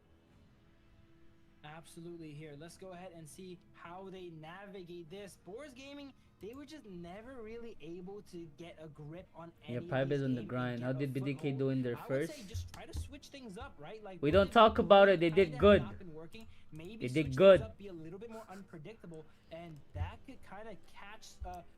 Absolutely here. Let's go ahead and see how they navigate this. Boris Gaming, they were just never really able to get a grip on any Yeah, of Pipe these is on the games and grind. get How a did BTK foothold. do in their I would first? say just try to switch things up, right? Like We what don't they talk did about it. They kinda did have good. not been working. Maybe They did switch good. things up, be a little bit more unpredictable, and that could kind of catch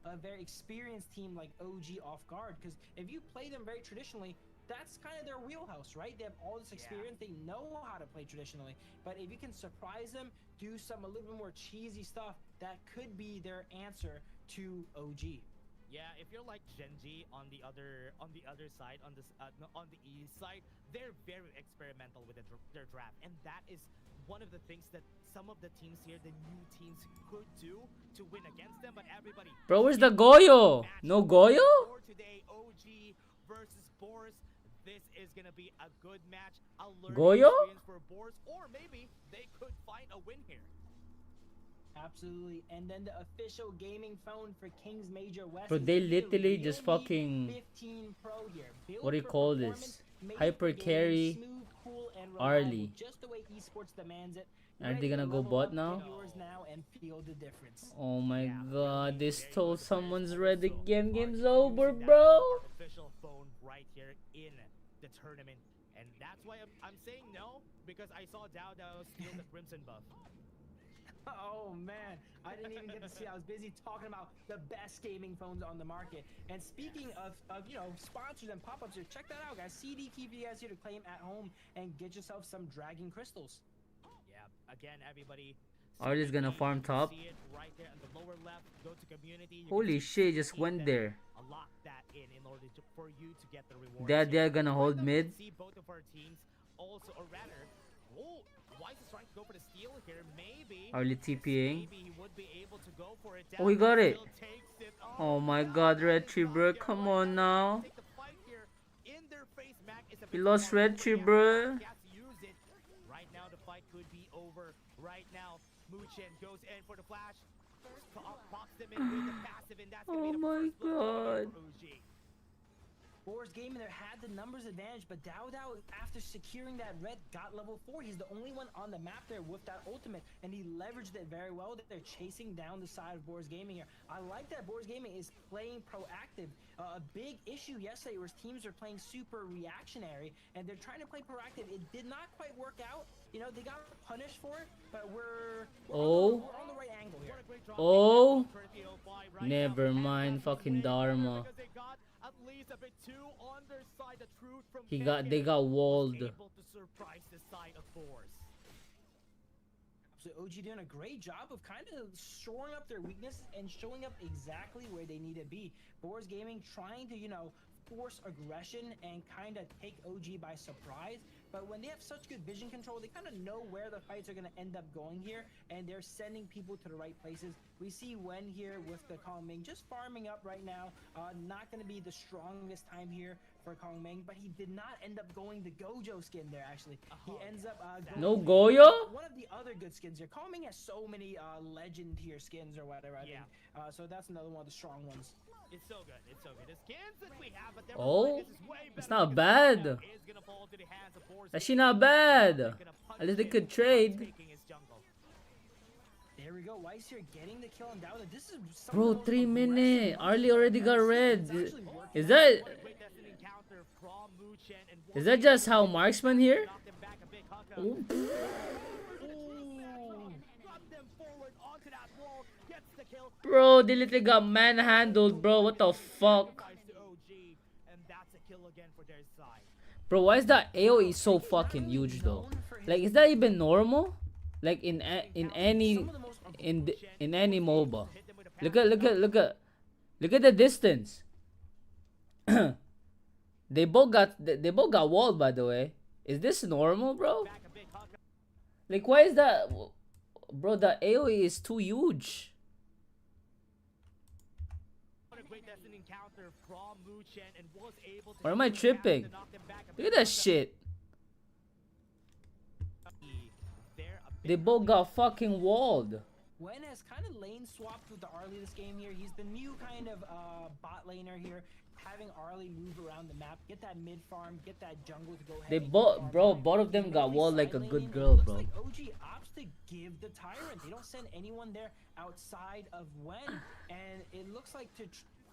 a very experienced team like OG off guard. Because if you play them very traditionally, that's kind of their wheelhouse, right? They have all this experience. They know how to play traditionally. But if you can surprise them, do some a little bit more cheesy stuff, that could be their answer to OG. Yeah, if you're like Genji on the other side, on the east side, they're very experimental with their draft, and that is one of the things that some of the teams here, the new teams, could do to win against them, but everybody. Bro, where's the Goyo? No Goyo? For today, OG versus Boris. This is gonna be a good match. A learning Goyo? experience for Boris, or maybe they could find a win here. Absolutely. And then the official gaming phone for Kings Major West. Bro, is they the literally Realme just fucking 15 Pro here. Built what do you for call performance, this? made Hyper for gaming, carry smooth, cool, and Arlie. reliable, just the way esports demands it. Are Ready they gonna to go level bot up, now? get yours now and feel the difference. Oh my Yeah, god, they very stole good someone's players red also again. are Game's using over, that bro. artificial phone right here in the tournament, and that's why I'm saying no, because I saw Dao steal the Crimson buff. Oh man, I didn't even get to see. I was busy talking about the best gaming phones on the market. And speaking of you know, sponsors and pop-ups here, check that out, guys. CD key for you guys here to claim at home and get yourself some dragon crystals. Yeah, again, everybody. Arlie's gonna farm top. See it right there on the lower left. Go to community. You Holy can shit, just see went them there. Lock that in order for you to get the reward. They're gonna hold Right now, mid. we can see both of our teams also, or rather, oh, Wise is trying to go for the steal here. Maybe. Arlie TPing. Maybe he would be able to go for it. Oh, he got it. Still takes it. Oh my no, god, that Red is Tree, not bro. good. Come Right on now. Take the fight here. In their face, Mac is a He bit lost more Red over. Tree, He has bro. to use it. Right now, the fight could be over. Right now, Muchen goes in for the flash. Pops them in with the passive, and that's gonna Oh be the my first blood god. for OG. Boris Gaming there had the numbers advantage, but Dao after securing that red got level 4. He's the only one on the map there with that ultimate, and he leveraged it very well. They're chasing down the side of Boris Gaming here. I like that Boris Gaming is playing proactive. A big issue yesterday was teams are playing super reactionary, and they're trying to play proactive. It did not quite work out. You know, they got punished for it, but we're on the right angle here. Oh, never mind, fucking Dharma. They got walled. So OG doing a great job of kind of shoring up their weaknesses and showing up exactly where they need to be. Boris Gaming trying to, you know, force aggression and kind of take OG by surprise. But when they have such good vision control, they kind of know where the fights are going to end up going here, and they're sending people to the right places. We see Wen here with the Kong Ming just farming up right now. Not going to be the strongest time here for Kong Ming, but he did not end up going the Gojo skin there, actually. He ends up No going Goyo? one of the other good skins here. Kong Ming has so many legend tier skins or whatever, I think. So that's another one of the strong ones. It's so good. It's so good. The skins that we have, but Oh, it's not bad. Actually, not bad. At least they could trade. There we go. Weiss here getting the kill on Dao. This is some Bro, of the most 3 aggressive minutes. ones Arlie already got red. It's actually working. Is that just how marksman here? Oh. Bro, they literally got manhandled, bro. What the fuck? Bro, why is that AoE so fucking huge though? Like, is that even normal? Like in any MOBA? Look at the distance. They both got walled, by the way. Is this normal, bro? Like, why is that, bro? The AoE is too huge. Or am I tripping? Look at that shit. They both got fucking walled. Wen has kind of lane swapped with the Arlie this game here. He's the new kind of bot laner here, having Arlie move around the map, get that mid farm, get that jungle to go ahead. They both of them got walled like a good girl, bro. Looks like OG opts to give the Tyrant. They don't send anyone there outside of Wen, and it looks like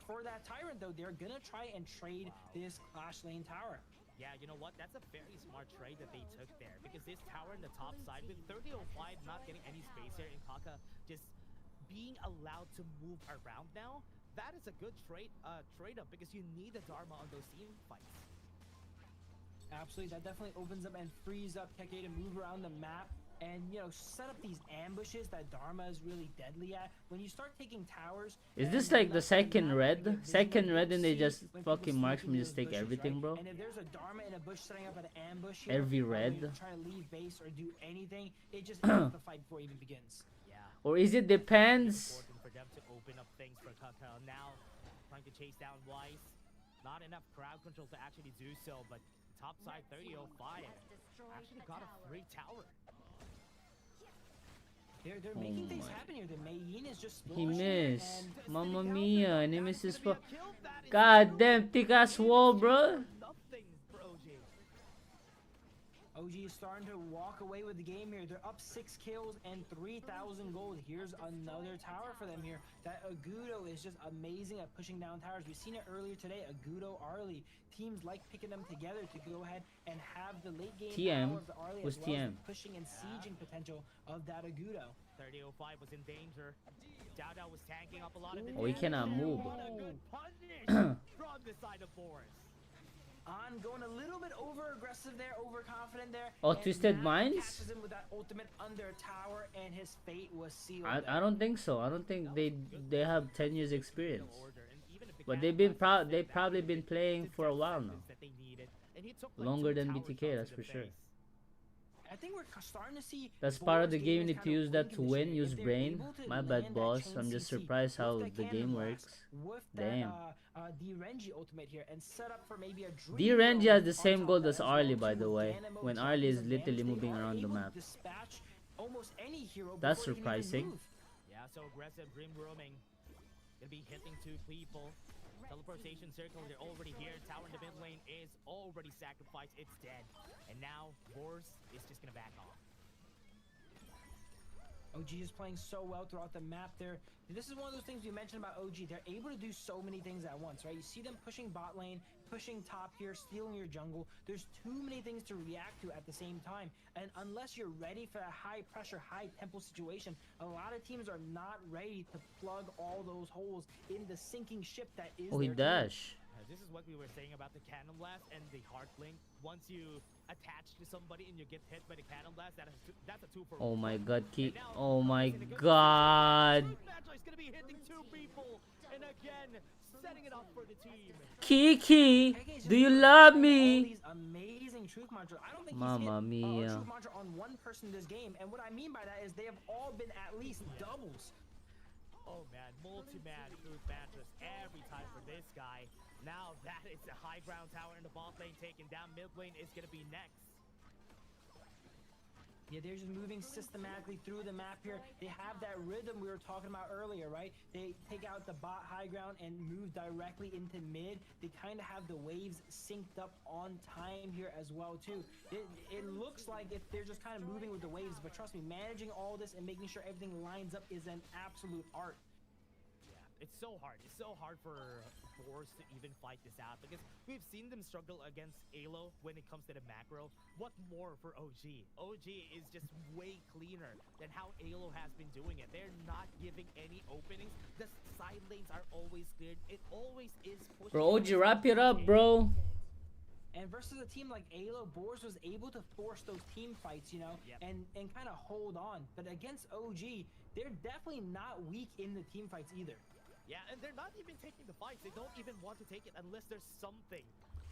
for that Tyrant though, they're gonna try and trade this Clash Lane tower. Yeah, you know what? That's a very smart trade that they took there, because this tower in the top side with 3005 not getting any space here, and Kaka just being allowed to move around now, that is a good trade up, because you need the Dharma on those team fights. Absolutely, that definitely opens up and frees up Keke to move around the map. and set up these ambushes that Dharma is really deadly at. When you start taking towers, Is and this you're like the left on second map, red? you get Second visual, red and they see just when people fucking sneak marksman into just those take bushes, everything, right? bro. And if there's a Dharma in a bush setting up an ambush here, Every or when red. you're trying to leave base or do anything, it just ends the fight before it even begins. Yeah. Or is it depends? Important for them to open up things for Kakao. Now, trying to chase down Weiss. Not enough crowd control to actually do so, but top side 30-05 actually got a free tower. They're making things happen here. The Mei Yin is just He splashing, missed. and Mamma mia, and he misses for. Kill that is God damn, thick ass wall, bro. nothing for OG. OG is starting to walk away with the game here. They're up 6 kills and 3,000 gold. Here's another tower for them here. That Agudo is just amazing at pushing down towers. We've seen it earlier today. Agudo, Arlie. Teams like picking them together to go ahead and have the late game TM? power of the Arlie Who's as well as TM? the pushing and sieging potential of that Agudo. 30-05 was in danger. Dowdow was tanking up a lot of the Oh, he damage. cannot move. What a good punish from the side of Boris. On going a little bit over aggressive there, overconfident there. Oh, and Twisted now Minds? catches him with that ultimate under tower, and his fate was sealed. I don't think so. I don't think they have 10 years experience. Order, and even if the But Cannon they've Blast they've did probably that, been playing the for a death while sentence now. that they needed, and he took, like, Longer 2 than tower BTK, shots that's to for the sure. face. I think we're starting to see. That's part of the Boris game. You getting need this to kind of use that to win win. condition. Use If they're brain. able to My land bad, that boss. chain I'm just CC surprised with how that the cannon game blast, works. with Damn. that D-Renji ultimate here, and set up for maybe a dream D-Renji world has the on same top gold of that as well, Arlie, too, by the with way. Dynamo When Jump Arlie as is advantage, literally they moving are around the able to map. dispatch almost any hero That's before he can even surprising. move. Yeah, so aggressive Dream roaming. Gonna be hitting 2 people. Teleportation circle, they're already here. Tower in the mid lane is already sacrificed. It's dead. And now Boris is just gonna back off. OG is playing so well throughout the map there. This is one of those things we mentioned about OG. They're able to do so many things at once, right? You see them pushing bot lane, pushing top here, stealing your jungle. There's too many things to react to at the same time. And unless you're ready for a high pressure, high tempo situation, a lot of teams are not ready to plug all those holes in the sinking ship that is Oh, he their team. dash. This is what we were saying about the Cannon Blast and the Heart Link. Once you attach to somebody and you get hit by the Cannon Blast, that's a 2 for 1. Oh my god, And now, oh my Boris in a good god. position. Magi is gonna be hitting 2 people, and again setting it up for the team. Kiki, KK is do just you putting love all me? these amazing truth mantra. I don't think Mamma he's hit mia. a truth mantra on one person this game, and what I mean by that is they have all been at least doubles. Oh man, multi-man truth mantras every time for this guy. Now that is the high ground tower in the bot lane taken down. Mid lane is gonna be next. Yeah, they're just moving systematically through the map here. They have that rhythm we were talking about earlier, right? They take out the bot high ground and move directly into mid. They kind of have the waves synced up on time here as well, too. It looks like they're just kind of moving with the waves, but trust me, managing all this and making sure everything lines up is an absolute art. It's so hard. It's so hard for Boris to even fight this out because we've seen them struggle against Alo when it comes to the macro. What more for OG? OG is just way cleaner than how Alo has been doing it. They're not giving any openings. The side lanes are always cleared. It always is pushing. Bro, OG, wrap it up, bro. And versus a team like Alo, Boris was able to force those team fights, you know, and kind of hold on. But against OG, they're definitely not weak in the team fights either. Yeah, and they're not even taking the fights. They don't even want to take it unless there's something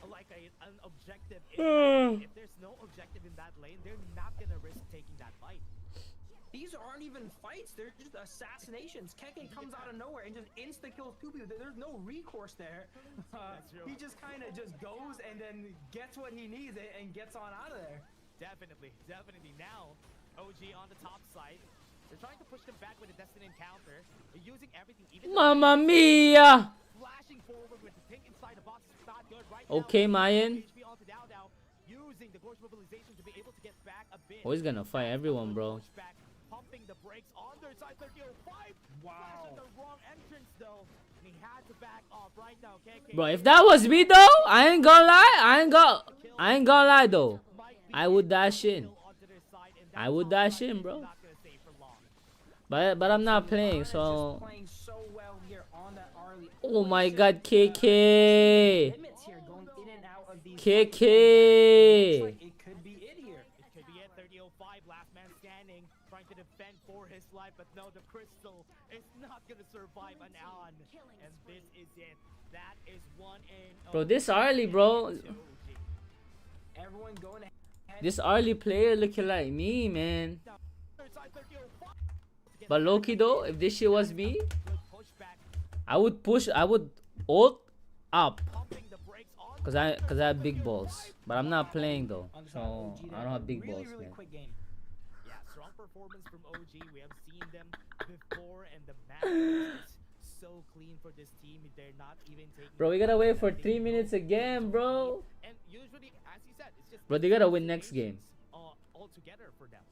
like an objective. If there's no objective in that lane, they're not gonna risk taking that fight. These aren't even fights, they're just assassinations. Keke comes out of nowhere and just insta-kills 2 people. There's no recourse there. He just kind of just goes and then gets what he needs and gets on out of there. Definitely. Now, OG on the top side. They're trying to push them back with a Destiny encounter. They're using everything. Even Mamma mia. flashing forward with the tank inside the box is not good right Okay, now. Mayan. HP onto Dowdow, using the Gorge mobilization to be able to get back a bit. Oh, he's gonna fight everyone, bro. Pushback, pumping the brakes on their side. 30-05. Wow. Flash at the wrong entrance though, and he had to back off right now. KK Bro, if that was me though, I ain't gonna lie. I ain't gonna lie though. I would dash in. onto their side, and I that would top dash side in, is bro. not gonna stay for long. But I'm not playing, Just so. playing so well here on that Arlie. Oh my Always god, just, KK. limits here going in and out of these KK. fights. Looks like it could be it here. It could be it. 30:05, last man standing, trying to defend for his life, but no, the crystal is not gonna survive an on. And this is it. That is 1-0. Bro, this early, bro. Everyone going ahead. This early player looking like me, man. But Loki though, if this shit was me, I would ult up. Cause I have big balls. But I'm not playing though. So I don't have big balls, man. Yeah, strong performance from OG. We have seen them before, and the match is so clean for this team. They're not even taking. Bro, we gotta wait for 3 minutes again, bro. And usually, as you said, it's just Bro, they gotta win next game. All together for them.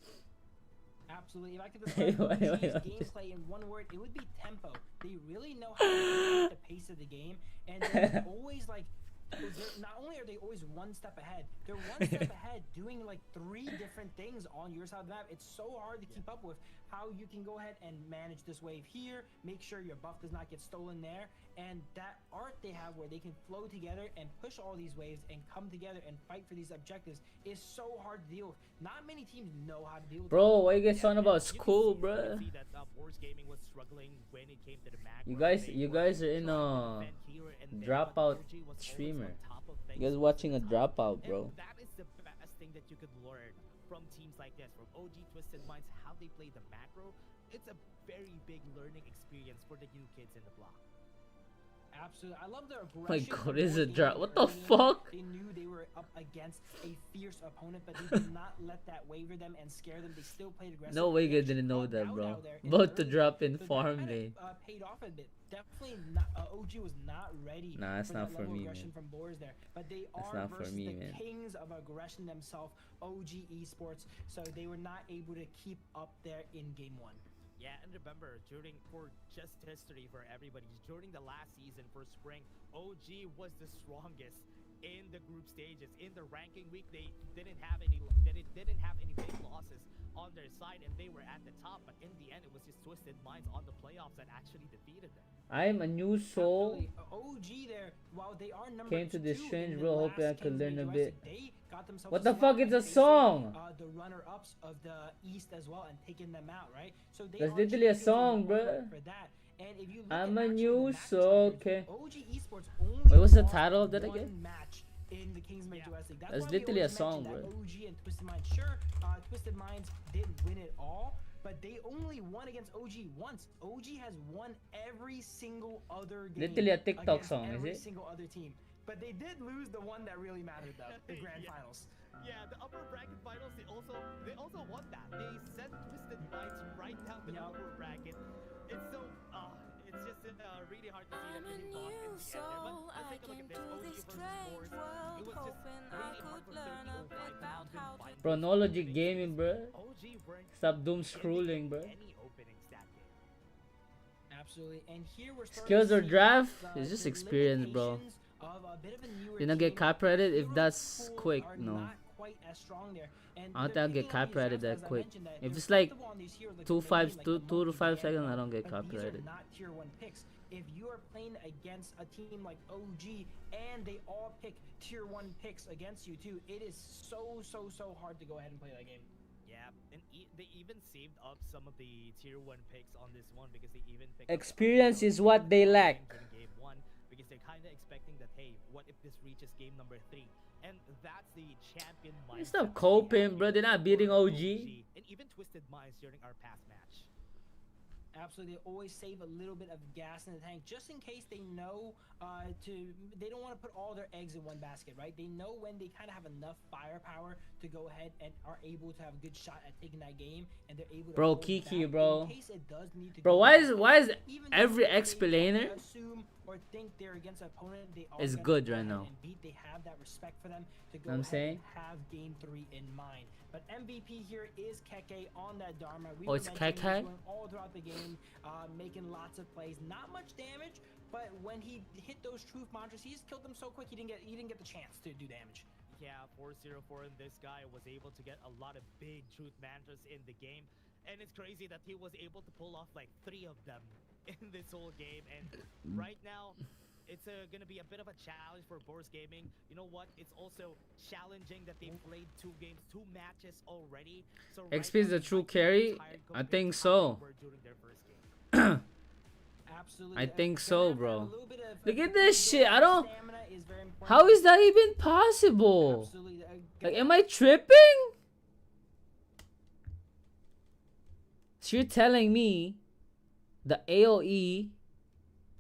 Absolutely. If I could describe OG's gameplay in one word, it would be tempo. They really know how to the pace of the game, and they're always like. Not only are they always one step ahead, they're one step ahead doing like 3 different things on your side of the map. It's so hard to keep up with how you can go ahead and manage this wave here, make sure your buff does not get stolen there, and that art they have where they can flow together and push all these waves and come together and fight for these objectives is so hard to deal with. Not many teams know how to deal with Bro, why you guys talking about school, bro? You guys are in a dropout streamer. You guys watching a dropout, bro. And that is the best thing that you could learn from teams like this, from OG Twisted Minds, how they play the macro. It's a very big learning experience for the new kids in the block. Absolutely. I love their aggression. My god, is a drop. What the fuck? They knew they were up against a fierce opponent, but they did not let that waver them and scare them. They still played aggressive. No way you didn't know that, bro. About to drop in farm lane. Paid off a bit. Definitely not. OG was not ready. Nah, it's not for me, man. From Boars there, but they That's are not for versus me, the man. kings of aggression themselves, OG Esports. So they were not able to keep up there in game 1. Yeah, and remember, for just history for everybody, during the last season for Spring, OG was the strongest in the group stages. In the ranking week, they didn't have any big losses on their side, and they were at the top. But in the end, it was just Twisted Minds on the playoffs that actually defeated them. I am a new soul. OG there, while they are number Came to this 2 strange in the world hoping I last could learn a Kings bit. they got themselves What a the slot fuck? It's by a facing, song. The runner-ups of the East as well and taking them out, right? So they That's are literally a champions song, in the world bruh. for that. And if you look I'm at a actually new the match soul, records, okay. OG Esports only Wait, what's the lost title of that one again? match in the Kings Major West League. That's why we literally a always song, mention that bro. OG and Twisted Minds. Sure, Twisted Minds didn't win it all, but they only won against OG once. OG has won every single other game. Literally a TikTok against song, is every it? single other team. But they did lose the one that really mattered, though, the grand Yeah. finals. Yeah, the upper bracket finals, they also won that. They sent Twisted Minds right down the upper bracket. It's so it's just really hard to see them getting lost in the end there. But let's take a look at this. OG versus Boars. It was just really hard for 30:05 to even find Bro, no logic gaming, bro. OG weren't Stop doom scrolling, bro. any openings that game. Absolutely. And here we're starting Skills to or see draft? the It's just experience, bro. limitations of a bit of a newer Did not get team. copyrighted if Newer that's pools quick, are no. not quite as strong there. And I don't they're think I'll get picking on these copyrighted drafts, that as I quick. mentioned, that If they're it's like comfortable on these heroes, like 2 the Minion, like the 2 to 5 Monkey, seconds, I Gambler, don't get but these are copyrighted. not tier 1 picks. If you are playing against a team like OG and they all pick tier 1 picks against you too, it is so hard to go ahead and play that game. Yeah, and they even saved up some of the tier 1 picks on this one because they even picked up Experience is what they lack. during game 1 because they're kind of expecting that, hey, what if this reaches game number 3? And that's the champion mindset. Stop that we coping, have bro. They're not for beating OG. And even Twisted Minds during our past match. Absolutely, they always save a little bit of gas in the tank just in case they know they don't want to put all their eggs in one basket, right? They know when they kind of have enough firepower to go ahead and are able to have a good shot at taking that game, and they're able to Bro, hold Kiki, back bro. in case it does need to Bro, go why back. is Even every though XP they laner assume or think they're against an opponent they are is gonna good go right ahead now? and beat, they have that respect for them to go Know what I'm ahead saying? and have game 3 in mind. But MVP here is Keke on that Dharma. We Oh, were it's mentioning he's Keke? going all throughout the game, making lots of plays. Not much damage, but when he hit those truth mantras, he just killed them so quick he didn't get the chance to do damage. Yeah, 404, and this guy was able to get a lot of big truth mantras in the game. And it's crazy that he was able to pull off like 3 of them in this whole game. And right now, it's gonna be a bit of a challenge for Boris Gaming. You know what? It's also challenging that they played 2 matches already. So XP is the true carry? I think so. Absolutely. I think Gonna so, have to have a bro. little bit of Look at fatigue this there. shit. I don't. Stamina is very important. How is that even possible? Absolutely. Like, am I tripping? So you're telling me the AoE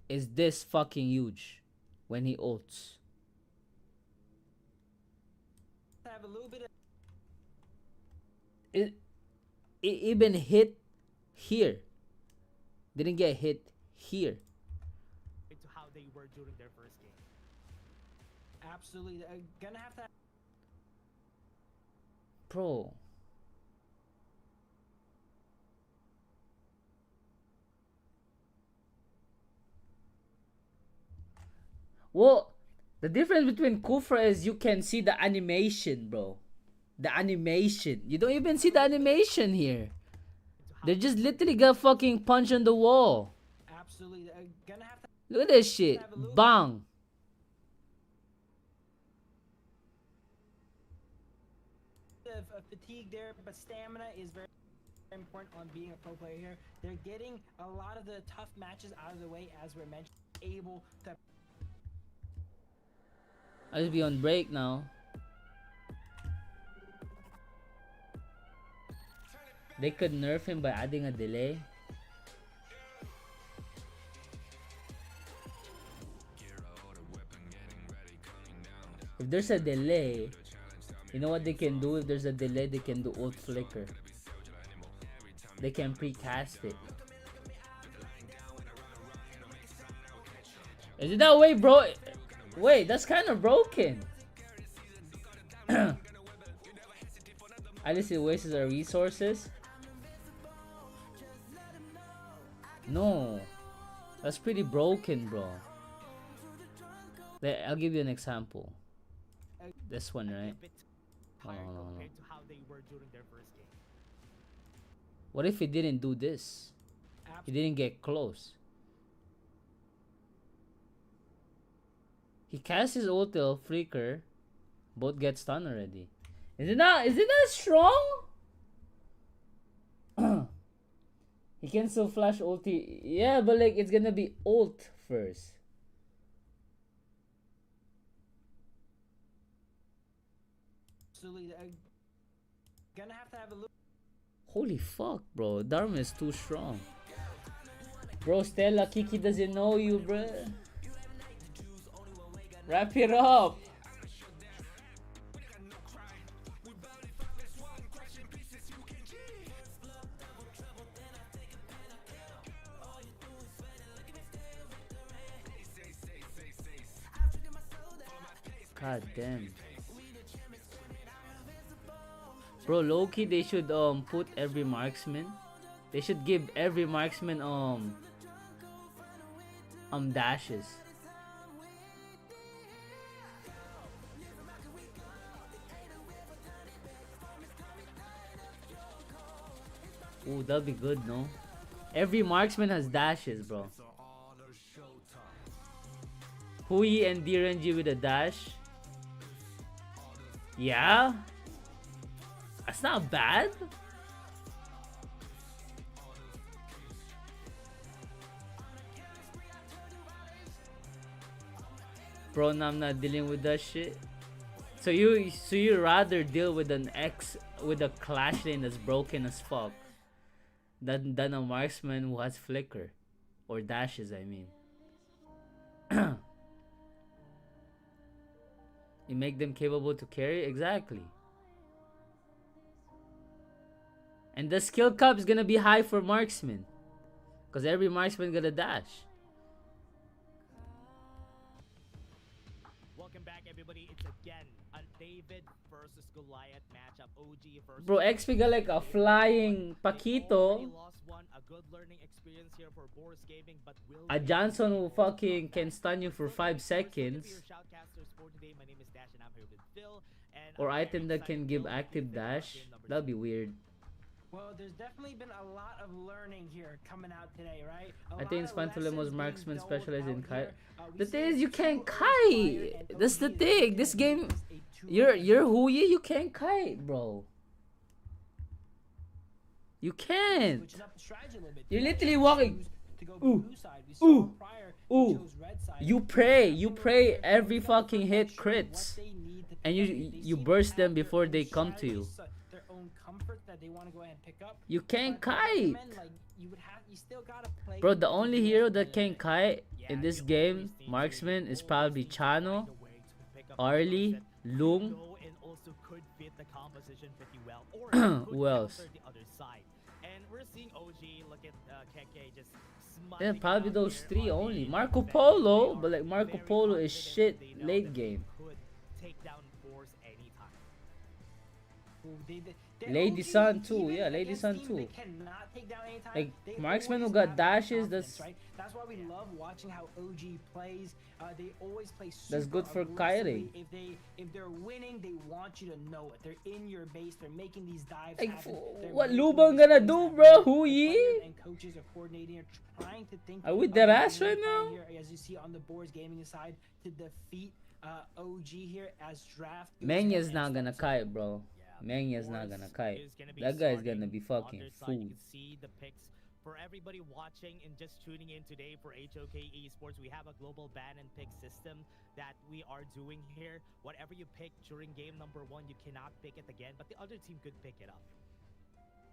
is this fucking huge when he ults? Have a little bit of It even hit here. Didn't get hit here. to how they were during their first game. absolutely. Gonna have to. Bro. Well, the difference between Kufra is you can see the animation, bro. The animation. You don't even see the animation here. They just literally got fucking punch on the wall. Absolutely. Gonna have to. Look at this shit. Bang. Of fatigue there, but stamina is very important on being a pro player here. They're getting a lot of the tough matches out of the way, as we're mentioned, able to. I'll just be on break now. They could nerf him by adding a delay. If there's a delay, you know what they can do? If there's a delay, they can do ult flicker. They can precast it. Is it that way, bro? Wait, that's kind of broken. At least it wastes our resources. No, that's pretty broken, bro. I'll give you an example. This one, right? Compared to how they were during their first game. What if he didn't do this? He didn't get close. He casts his ulti, flicker, both get stunned already. Is it not strong? He can still flash ulti. Yeah, but like it's gonna be ult first. Absolutely. Gonna have to have a little. Holy fuck, bro. Dharma is too strong. Bro, Stella, Kiki doesn't know you, bro. Wrap it up. God damn. Bro, low-key they should put every marksman. They should give every marksman dashes. Ooh, that'd be good, no? Every marksman has dashes, bro. Hui and DRNG with a dash. Yeah? That's not bad. Bro, no, I'm not dealing with that shit. So you rather deal with with a clash lane that's broken as fuck than a marksman who has flicker or dashes, I mean. You make them capable to carry? Exactly. And the skill cap is gonna be high for marksman, because every marksman got a dash. Welcome back, everybody. It's again a David versus Goliath matchup. OG versus. Bro, XP got like a flying Paquito. A good learning experience here for Boris Gaming, but a Johnson who fucking can stun you for 5 seconds. Or item that can give active dash. That'd be weird. Well, there's definitely been a lot of learning here coming out today, right? I think Spantalem was marksman specialized in kite. The The thing is, you can't kite. That's the thing. This game, you're Huyi, you can't kite, bro. You can't. You're literally walking. Ooh, ooh, ooh. You pray every fucking hit crits, and you burst them before they come to you. Their own comfort that they want to go ahead and pick up. You can't But kite. men, like, you still gotta play. Bro, the only hero that can kite in this game, marksman, is probably Chano, Arlie, Lung. Go and also could fit the composition pretty well. Or Who else? counter the other side. And we're seeing OG look at Keke just Yeah, smiling probably out those here three on only. the Marco defense. Polo, They but are like Marco very Polo is confident. shit They know late that game. they could take down Force anytime. Lady Sun too, yeah, Lady Sun too. Like, marksman who got dashes, that's why we love watching how OG plays. They always play super That's good for aggressively. kiting. If they're winning, they want you to know it. They're in your base. They're making these dives like, happen. They're what making Luban these gonna plays do, happen. bro? The Huyi? players and coaches are coordinating and trying to think. Are we of dead a ass game right plan now? here, as you see on the boards gaming side, to defeat OG here as draft. goes Menya's ahead not and gonna steps up. kite, bro. Menya's not gonna kite. Is gonna be That guy's starting gonna be on fucking their side. You food. can see the picks for everybody watching and just tuning in today for HOK Esports. We have a global ban and pick system that we are doing here. Whatever you pick during game number 1, you cannot pick it again, but the other team could pick it up.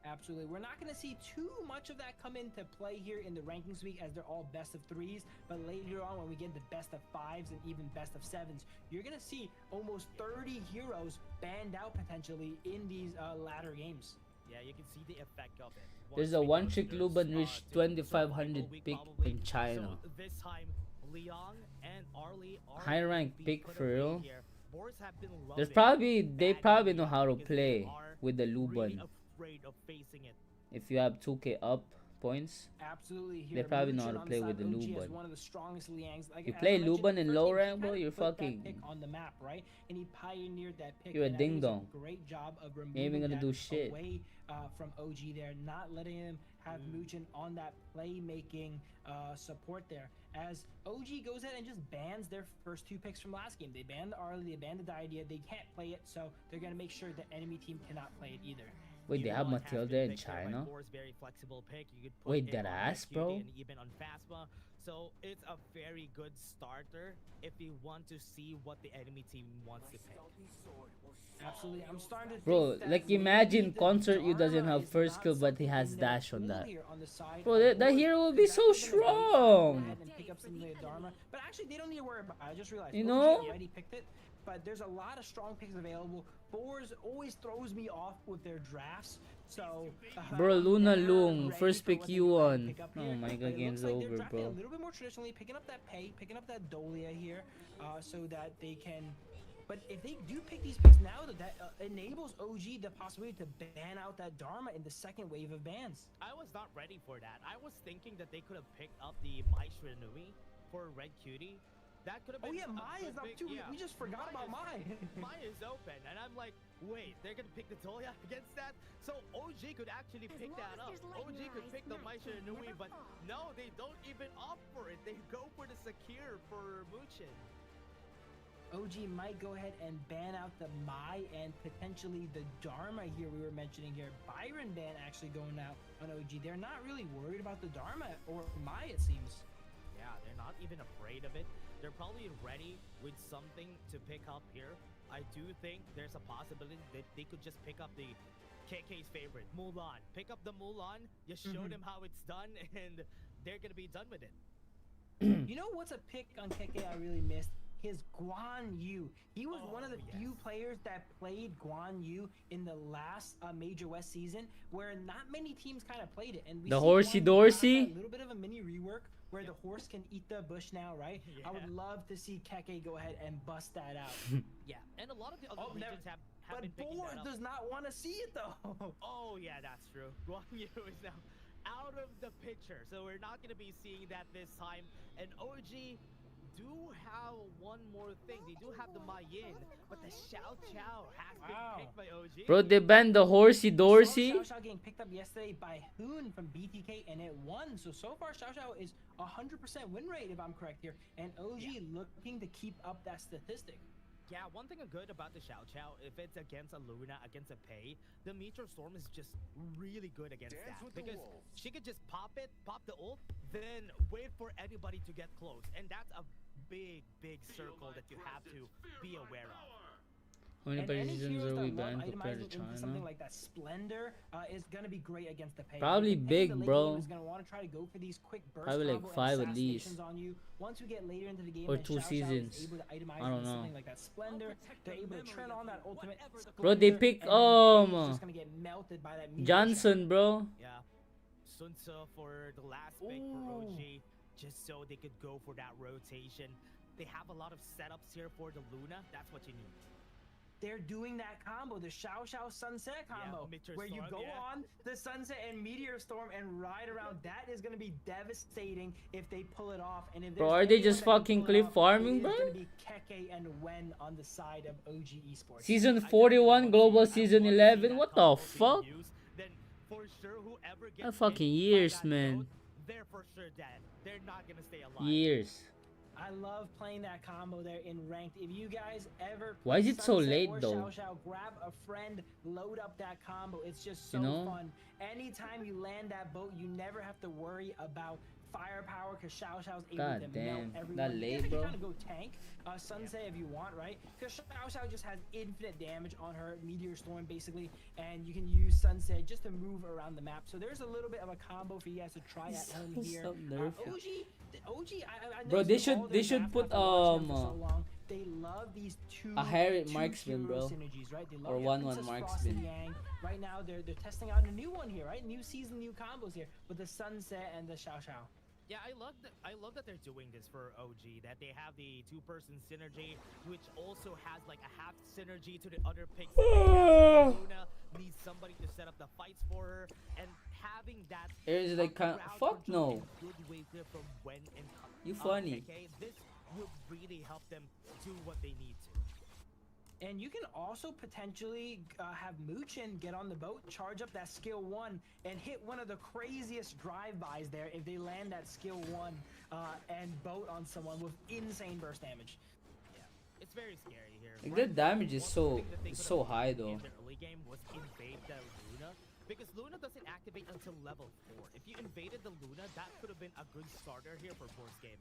Absolutely. We're not going to see too much of that come into play here in the rankings week as they're all best of 3s, but later on when we get the best of 5s and even best of 7s, you're going to see almost 30 heroes banned out potentially in these latter games. Yeah, you can see the effect of it. There's Once a we one go to trick their Luban spot, reached so 2500 we pick probably- in China. So this time, Leong and Arlie are High rank being pick put for away real. here. Boars have been There's loving probably they banning probably know Leong how to because they play are with the really Luban. afraid of facing it. If you have 2k up points, Absolutely. They Here, probably know how Muchin to on play side with the of OG has Luban. one of the strongest Liangs. Like, You as play I mentioned, Luban in first low game, he rank, bro, kinda you're put that fucking- pick on the map, right? And he pioneered that pick. You're a and I think ding he did dong. Great job of removing You ain't even gonna that do shit. away from OG there, not letting him have Muchin on that playmaking support there. As OG goes ahead and just bans their first 2 picks from last game. They banned the Arlie, they banned the Idea. They can't play it, so they're gonna make sure the enemy team cannot play it either. Wait, they have Elon has Matilda been in picked there by China? Boars, very flexible pick. You could put Wait, it that on ass, QD bro? and even on Phasma. So it's a very good starter if you want to see what the enemy team wants to pick. Absolutely, I'm starting to Bro, think that like, maybe imagine the Concert you doesn't Dharma have is first not kill, but he something has in their dash on pool that. here on the side Bro, of that Boars, hero will be because so that's gonna go strong. ahead and pick up some of the Dharma. But actually, they don't need to worry about it. I just realized. You OG know? already picked it, but there's a lot of strong picks available. Boars always throws me off with their drafts. So, Bro, Luna they're Lung, ready first for pick what they you can on. pick up Oh here. my But god, it game's looks like they're over, drafting bro. a little bit more traditionally, picking up that pay, picking up that Dolia here, so that they can. But if they do pick these picks now, that enables OG the possibility to ban out that Dharma in the second wave of bans. I was not ready for that. I was thinking that they could have picked up the Mai Shiranui for Red Cutie. That could have Oh been yeah, a Mai good is up pick. too. Yeah. We just forgot about Mai. Mai is open, and I'm like, wait, they're gonna pick the Dolia against that? So OG could actually pick that up. OG could pick the Mai Shiranui, but no, they don't even opt for it. They go for the Sakir for Muchin. OG might go ahead and ban out the Mai and potentially the Dharma here we were mentioning here. Byron ban actually going out on OG. They're not really worried about the Dharma or Mai, it seems. Yeah, they're not even afraid of it. They're probably ready with something to pick up here. I do think there's a possibility that they could just pick up the KK's favorite, Mulan. Pick up the Mulan, just show them how it's done, and they're gonna be done with it. You know what's a pick on KK I really missed? His Guan Yu. He was one of the few players that played Guan Yu in the last Major West season, where not many teams kind of played it. And we The see horsey Guan Yu dorsey? got a little bit of a mini rework where the horse can eat the bush now, right? I would love to see Keke go ahead and bust that out. Yeah, and a lot of the other regions have But been picking Boar that up. does not want to see it though. Oh yeah, that's true. Guan Yu is now out of the picture, so we're not gonna be seeing that this time. And OG do have one more thing. They do have the Mayin, but the Xiao Xiao has been picked by OG. Bro, they banned the horsey dorsey. Xiao Xiao getting picked up yesterday by Hoon from BTK, and it won. So far, Xiao Xiao is 100% win rate, if I'm correct here. And OG looking to keep up that statistic. Yeah, one thing good about the Xiao Xiao, if it's against a Luna, against a Pei, the Meteor Storm is just really good against that. Because she could just pop the ult, then wait for anybody to get close. And that's a big circle that you have to be aware of. How many And any positions heroes are that we love banned compared to itemizing into something China? like that Splendor is gonna be great against the Pei. Probably The Pei, big, the late bro. game is gonna want to try to go for these quick burst Probably like combo and 5 at assassinations least. on you. Once we get later into the game, Or and 2 Xiao Xiao is seasons. able to itemize I don't into know. something like that Splendor, they're able to turn on that ultimate. Bro, they Splendor, pick and then Pei is just gonna get melted by that meteor Johnson, bro. Yeah. Sun Tzu for the last pick for OG, just so they could go for that rotation. They have a lot of setups here for the Luna. That's what you need. They're doing that combo, the Xiao Xiao Sunset combo, Meteor where you Storm, go yeah. on the Sunset and Meteor Storm and ride around. That is going to be devastating if they pull it off. And if Bro, there's are they anyone just that can fucking pull it cliff off, farming, it bro? is going to be Keke and Wen on the side of OG Esports. Season 41, global season 11. What the fuck? Then for sure, whoever gets That fucking hit by years, that man. node, they're for sure dead. They're not gonna stay alive. Years. I love playing that combo there in ranked. If you guys ever Why is play it so Sunset late, or though? Xiao Xiao, grab a friend, load up that combo. It's just so You know? fun. Anytime you land that boat, you never have to worry about firepower because Xiao Xiao's able God to damn, melt everyone. that You late, can bro. kind of go tank Sunset if you want, right? Because Xiao Xiao just has infinite damage on her Meteor Storm basically, and you can use Sunset just to move around the map. So there's a little bit of a combo for you guys to try at home here. So nerfy. OG, I Bro, know they all should- their they should maps put, after watching them for so long. They love these two Harriet two marksman, hero bro. synergies, right? They love Or your 1-1 Princess Frost marksman. and Yang. Right now they're testing out a new one here, right? New season, new combos here with the Sunset and the Xiao Xiao. Yeah, I love that they're doing this for OG, that they have the two-person synergy, which also has like a half synergy to the other picks. Luna needs somebody to set up the fights for her, and having that It is like crowd fuck control no. in good ways there from Wen and You funny. KK, this will really help them do what they need to. And you can also potentially have Muchin get on the boat, charge up that skill 1, and hit one of the craziest drive-bys there if they land that skill 1 and boat on someone with insane burst damage. Yeah, it's very scary here. Like, their damage is One thing that they so could've high, done though. in the early game was invade the Luna, because Luna doesn't activate until level 4. If you invaded the Luna, that could have been a good starter here for Force Game.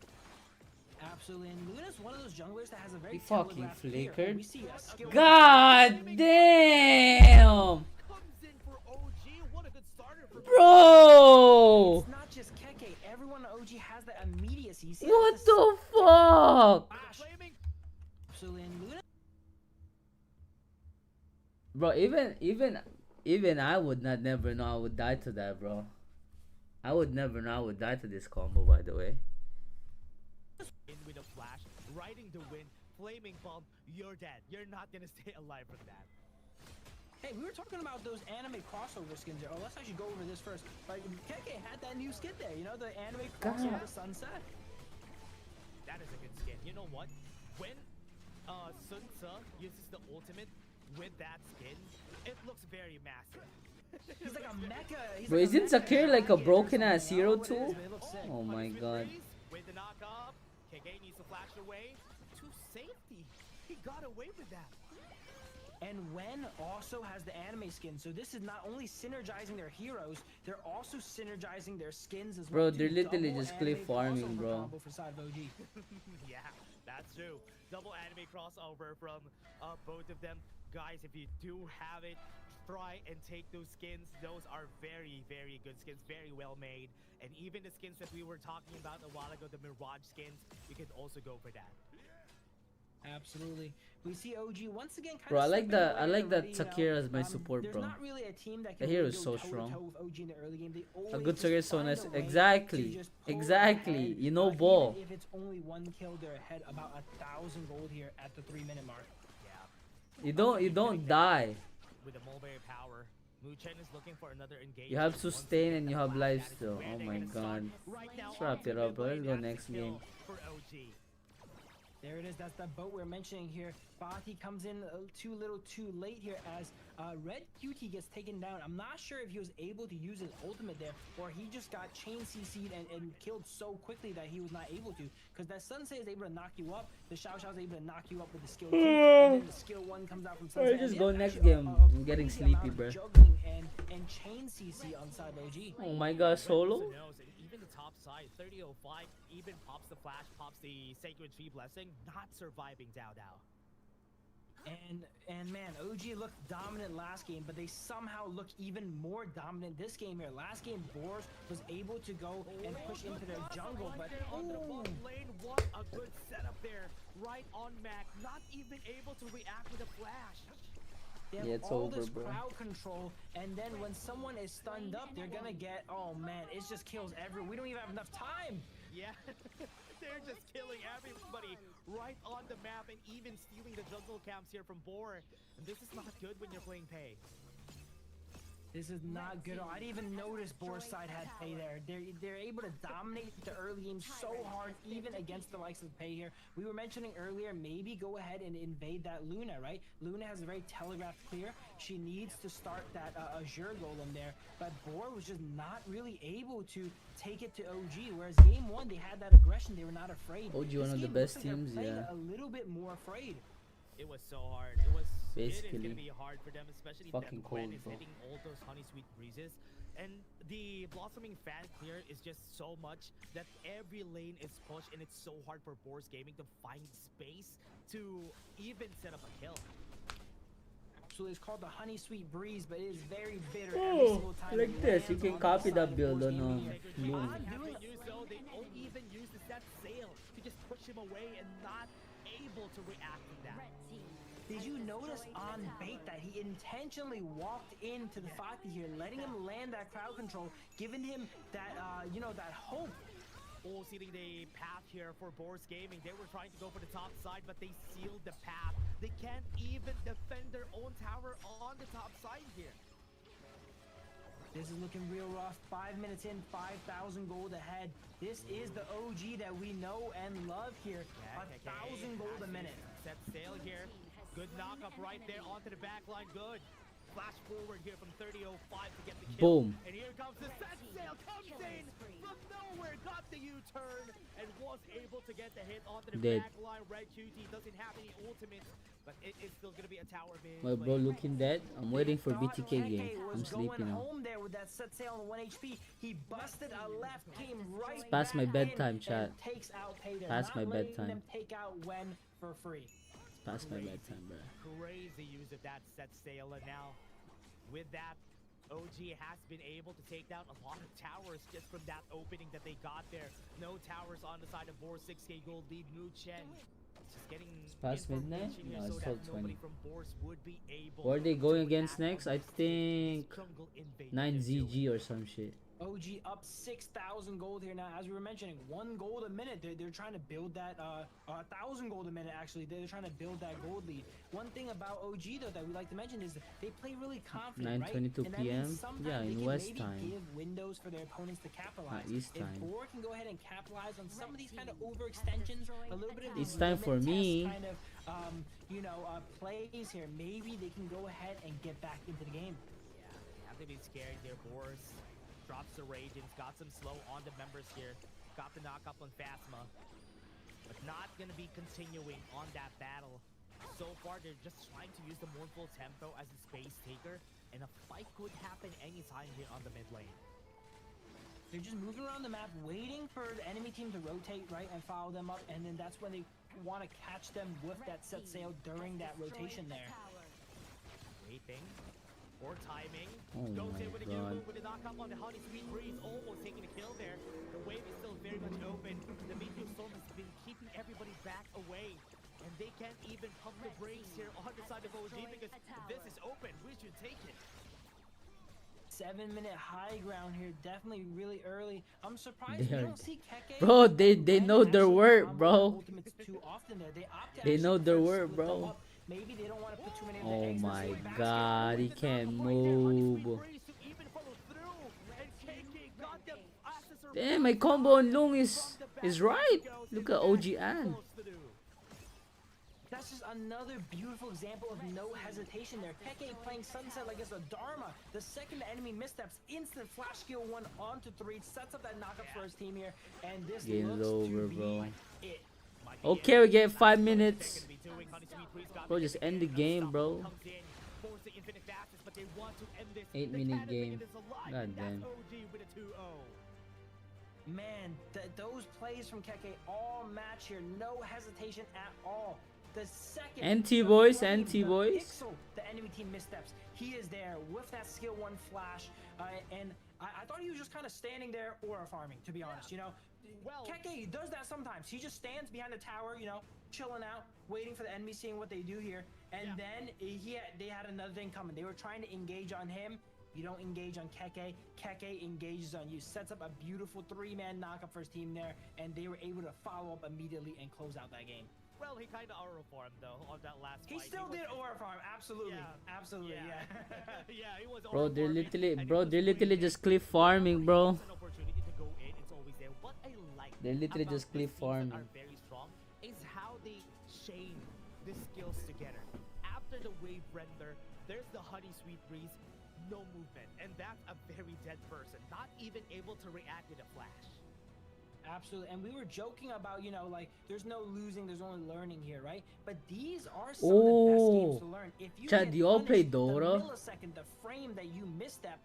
Absolutely, and Luna's one of those junglers that has a very He fucking telegraphed fear. flickered. We see a skill God damn! Comes in for OG. What a good starter for Bro! It's not just Keke. Everyone on OG has that immediacy. You see What that the fuck? flash. Flaming. Absolutely, and Luna. Bro, even I would not never know I would die to that, bro. I would never know I would die to this combo, by the way. In with a flash, riding the wind, flaming bomb. You're dead. You're not gonna stay alive from that. Hey, we were talking about those anime crossover skins there. Oh, let's actually go over this first. Like, Keke had that new skin there, you know, the anime crossover Sunset. That is a good skin. You know what? When Sun Tzu uses the ultimate with that skin, it looks very massive. He's like a mecha. He's Bro, like isn't mecha Zakir like a dragon or broken something. ass I don't hero know what it is, too? but it looks sick. Oh my Punishment god. freeze with the knock up. KK needs to flash away to safety. He got away with that. And Wen also has the anime skin, so this is not only synergizing their heroes, they're also synergizing their skins as Bro, well. they're too. literally Double just cliff anime farming, crossover bro. combo for side of OG. Yeah, that's true. Double anime crossover from both of them. Guys, if you do have it, try and take those skins. Those are very, very good skins, very well made. And even the skins that we were talking about a while ago, the Mirage skins, you can also go for that. Absolutely. We see OG once again kind Bro, of I like slipping that. away I like that already, you know. Sakira as my support, There's bro. not really a team that The can hero really is go so toe-to-toe strong. with OG in the early game. They A always good just Sakira is so find nice. a way to Exactly. just pull Exactly. ahead, You know even ball. if it's only one kill, they're ahead about 1,000 gold here at the 3-minute mark. Yeah. You don't die. With the mulberry power, Muchen is looking for another engagement. You have Once sustain they and get you the have flash, life that is still. where Oh they're my gonna start. god. Right now, Let's wrap it up, bro. Let's go that's the next kill game. for OG. There it is. That's the boat we're mentioning here. Bati comes in too little too late here as Red QT gets taken down. I'm not sure if he was able to use his ultimate there or he just got chain CC'd and killed so quickly that he was not able to. Because that Sensei is able to knock you up. The Xiao Xiao is able to knock you up with the skill 2. And then the skill 1 comes out from Sensei. Alright, just And go yeah, next actually, game. I'm getting crazy sleepy, amount of bruh. juggling and chain CC on side OG. Oh my god, solo? Knows, and even the top side, 3005, even pops the flash, pops the Sacred Tree Blessing, not surviving Dao Dao. And man, OG looked dominant last game, but they somehow look even more dominant this game here. Last game, Boars was able to go and push into their jungle, but on the bottom lane, what a good setup there, right on Mac, not even able to react with a flash. They have it's all over, this bro. crowd control, and then when someone is stunned up, they're gonna get, oh man, it just kills everyone. We don't even have enough time. Yeah, they're just killing everybody right on the map and even stealing the jungle camps here from Boar. And this is not good when you're playing Pei. This is not good. I didn't even notice Boar's side had Pei there. They're able to dominate the early game so hard, even against the likes of Pei here. We were mentioning earlier, maybe go ahead and invade that Luna, right? Luna has a very telegraphed clear. She needs to start that Azure Golem there. But Boar was just not really able to take it to OG. Whereas game 1, they had that aggression. They were not afraid. OG, This one of the game best looks like they're teams, playing yeah. a little bit more afraid. It was so hard. It was Basically, gonna be hard for them, especially fucking that Gwen cold, is bro. hitting all those honey sweet breezes. And the blossoming fan clear is just so much that every lane is pushed, and it's so hard for Boars Gaming to find space to even set up a kill. Absolutely, it's called the honey sweet breeze, but it is very bitter every Oh, single time. like it this. You lands can on copy the that side of build Boars on Gaming. Loon. Not having used though, they won't even use the set sail to just push him away and not able to react to that. Did you notice on bait that he intentionally walked into the Fati here, letting him land that crowd control, giving him that, you know, that hope. All sealing the path here for Boars Gaming. They were trying to go for the top side, but they sealed the path. They can't even defend their own tower on the top side here. This is looking real rough. 5 minutes in, 5,000 gold ahead. This is the OG that we know and love here. 1,000 gold a minute. Set sail here. Good knock up right there onto the back line. Good. Flash forward here from 3005 to get the kill. Boom. And here comes the set sail. Comes in from nowhere. Got the U-turn and was able to get the hit onto the Dead. back line. Red QT doesn't have any ultimates, but it's still going to be a tower being My bro played. looking dead. I'm waiting for Thought BTK game. Keke I'm was sleepy going now. home there with that set sail on 1 HP. He busted a left, came right past my back in bedtime, and chat. takes out Payday. Past my Not letting bedtime. them take out Wen for free. It's past my bedtime, bro. Crazy use of that set sail, and now with that, OG has been able to take down a lot of towers just from that opening that they got there. No towers on the side of Boar. 6k gold lead. Mu Chen just getting past midnight? information here No, so it's that still nobody 20. from Boars would be able Who are they going to against react next? on I the think jungle invade 9ZG or some shit. OG up 6,000 gold here now. As we were mentioning, 1 gold a minute. They're trying to build that 1,000 gold a minute. Actually, they're trying to build that gold lead. One thing about OG though that we like to mention is that they play really confident, right? 9:22 And that means PM? sometimes Yeah, they in can West maybe time. give windows for their opponents to capitalize. East if time. Boar can go ahead and capitalize on some of these kind of overextensions, a little bit of these It's time for limit me. test kind of you know plays here, maybe they can go ahead and get back into the game. Yeah, they have to be scared there. Boars drops the Radiance, got some slow on the members here, got the knock up on Phasma, but not going to be continuing on that battle. So far, they're just trying to use the Mournful Tempo as a space taker, and a fight could happen anytime here on the mid lane. They're just moving around the map, waiting for the enemy team to rotate, right, and follow them up, and then that's when they want to catch them with that set sail during that rotation there. Waiting for timing. Oh Goes my in with a God. new move with a knock up on the Honey Sweet Breeze, almost taking a kill there. The wave is still very much open. The Meteor Storm has been keeping everybody back away, and they can't even pump the brakes here on the side of OG because this is open. We should take it. 7-minute high ground here, definitely really early. I'm surprised we They are- don't see Keke. Bro, they and know their actually work, combo bro. ultimates too often there. They opt to They know actually their first work, split them bro. up. Maybe they don't want to put too many of the Oh eggs in the my same basket. god, he can't move. Damn, my combo on Lung is right. Look at OG An. That's just another beautiful example of no hesitation there. Keke playing Sunset like it's a Dharma. The second the enemy missteps, instant flash skill 1 onto 3, sets up that knockup for his team here, and this Game's looks over, to be bro. it. Okay, we get 5 minutes. Bro, just end the game, bro. 8-minute game. God damn. Man, those plays from Keke all match here. No hesitation at all. The second NT boys, the NT boys. pixel the enemy team missteps, he is there with that skill 1 flash. And I thought he was just kind of standing there aura farming, to be honest. You know, Keke does that sometimes. He just stands behind the tower, you know, chilling out, waiting for the enemy, seeing what they do here. And then they had another thing coming. They were trying to engage on him. You don't engage on Keke. Keke engages on you. Sets up a beautiful 3-man knockup for his team there, and they were able to follow up immediately and close out that game. Well, he kind of aura farmed though on that last He fight. still did aura farm, absolutely, Yeah. absolutely, yeah. Yeah, he was Bro, aura they're farming, literally, and he bro, was they're literally waiting. just cliff farming, bro. It's an opportunity to go in. It's always there. What I like They're literally about just cliff these teams that farming. are very strong is how they chain the skills together. After the wave render, there's the honey sweet breeze, no movement, and that's a very dead person, not even able to react with a flash. Absolutely, and we were joking about, you know, like, there's no losing, there's only learning here, right? But these are some of the best games to learn. If you Chad, can do y'all play punish the Dota? millisecond, the frame that you misstep,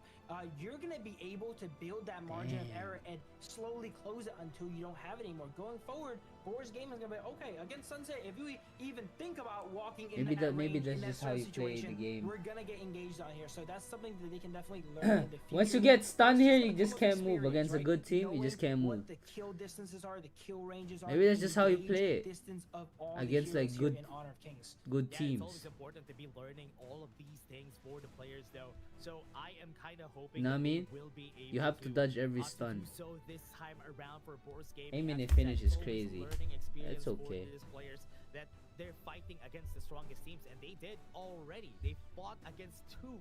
you're gonna be able to build that margin of error and slowly close it until you don't have it anymore. Going forward, Boar's game is gonna be okay against Sunset. If we even think about walking in Maybe that maybe range, that's in that just how sort of you play the situation, game. we're gonna get engaged on here. So that's something that they can definitely learn in the future. Once you get stunned That's here, gonna you come just with can't move. experience, Against a right? good team, you just Knowing can't move. what the kill distances are, the kill ranges are. Maybe that's the just how you engage play it. distance of all the Against, like, heroes here good- in Honor of Kings. Good Yeah, teams. it's always important to be learning all of these things for the players, though. So I am kind of hoping Know what I that mean? they will be able You have to dodge every to stun. do so this time around for Boar's game. Aiming As to I finish said, is it's always crazy. learning experience It's for okay. these players that they're fighting against the strongest teams, and they did already. They fought against two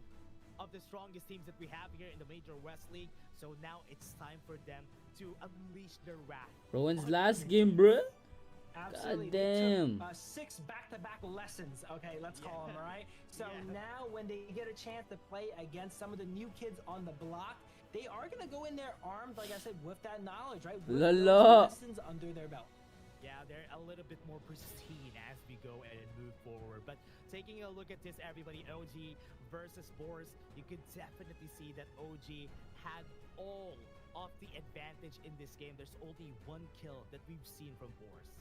of the strongest teams that we have here in the Major West League. So now it's time for them to unleash their wrath. Bro, when's on last the game, bro? Absolutely. God They damn. took, 6 back-to-back lessons. Okay, let's call them, all right? So Yeah. now when they get a chance to play against some of the new kids on the block, they are going to go in there armed, like I said, with that knowledge, right? With those Lala. lessons under their belt. Yeah, they're a little bit more pristine as we go and move forward. But taking a look at this, everybody, OG versus Boars, you could definitely see that OG had all of the advantage in this game. There's only one kill that we've seen from Boars.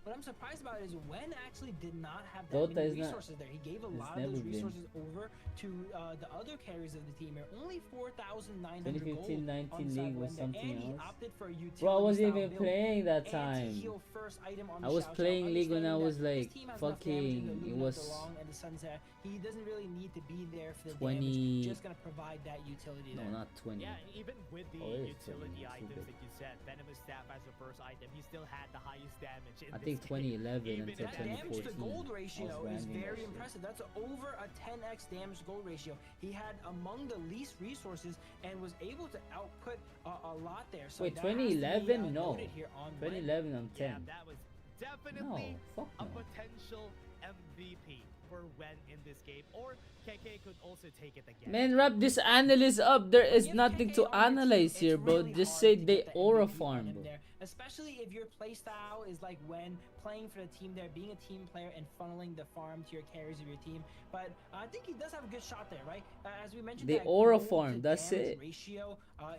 What I'm surprised about is Wen actually did not have that Dota many is not- resources there. He gave a it's lot of never those been. resources over to the other carriers of the team here. Only 4,900 2015-19 gold on league side was Wen there, something and he else. opted for a utility Bro, I wasn't style even build. playing that time. Anti-heal first item on I the was Xiao Xiao, playing League when I understanding was that his like team has enough damage in fucking. the It Luna, was the Long, and the Sunset. He doesn't really need to be there for the 20 damage. Just gonna provide that utility no, there. not 20. Yeah, and even with the Oh, it is utility 20, items stupid. that you said, Venomous Staff as the first item, he still had the highest damage in I this think game. 2011 Even until at That damage to 2014. gold ratio I was is grinding that very shit. impressive. That's over a 10x damage to gold ratio. He had among the least resources and was able to output a lot there. So Wait, that has to be, 2011? No. noted here on Wen. 2011, I'm Yeah, 10. that was definitely No, fuck a no. potential MVP for Wen in this game. Or KK could also take it again. Man, wrap this analyst up. There is If nothing KK to on your team, analyze it's here, bro. really Just hard say to they get the aura MVP on farm, him bro. there. Especially if your playstyle is like when playing for the team there, being a team player and funneling the farm to your carries of your team. But I think he does have a good shot there, right? As we mentioned, They that aura gold farm, to that's damage it. ratio,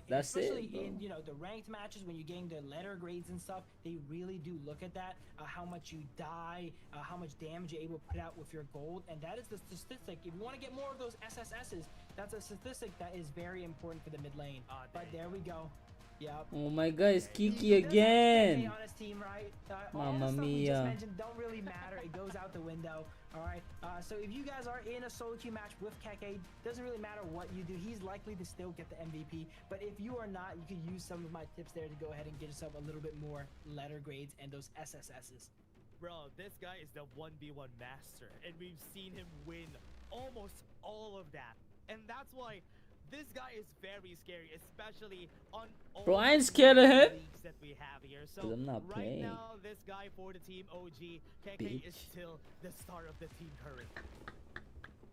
That's it, especially bro. in the ranked matches when you're getting the letter grades and stuff, they really do look at that, how much you die, how much damage you're able to put out with your gold, and that is the statistic. If you want to get more of those SSSs, that's a statistic that is very important for the mid lane. But there we go. Yep. Oh my god, it's Kiki He does have again. KK on his team, right? All Mamma the stuff we just mia. mentioned don't really matter. It goes out the window. All right. So if you guys are in a solo queue match with Keke, doesn't really matter what you do. He's likely to still get the MVP. But if you are not, you could use some of my tips there to go ahead and get yourself a little bit more letter grades and those SSSs. Bro, this guy is the 1v1 master, and we've seen him win almost all of that. And that's why This guy is very scary, especially on all Bro, I ain't the scared of him. leagues that we have here. So 'Cause I'm not right playing. now, this guy for the team OG, KK is Bitch. still the star of the team currently.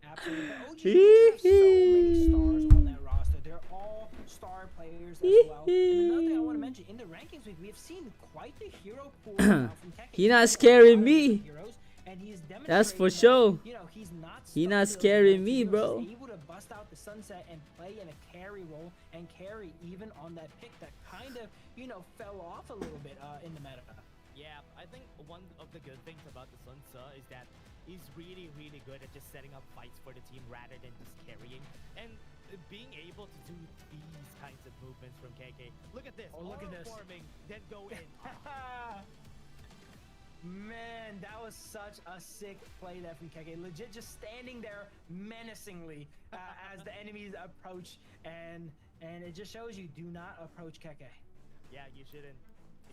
Absolutely. But OG has so many stars on that roster. They're all star players as well. And another thing I want to mention, in the rankings week, we have seen quite the hero pool now from Keke. He not scaring me. Heroes, and he's That's for demonstrating sure. that, you know, he's not He stuck not to those scaring level me, 2 heroes. bro. He's able to bust out the sunset and play in a carry role and carry even on that pick that kind of, you know, fell off a little bit in the meta. Yeah, I think one of the good things about the Sun Tzu is that he's really, really good at just setting up fights for the team rather than just carrying. And being able to do these kinds of movements from KK. Look at this. Oh, look at this. Farming, then go in. Man, that was such a sick play there from Keke. Legit just standing there menacingly as the enemies approach, and it just shows you do not approach Keke. Yeah, you shouldn't.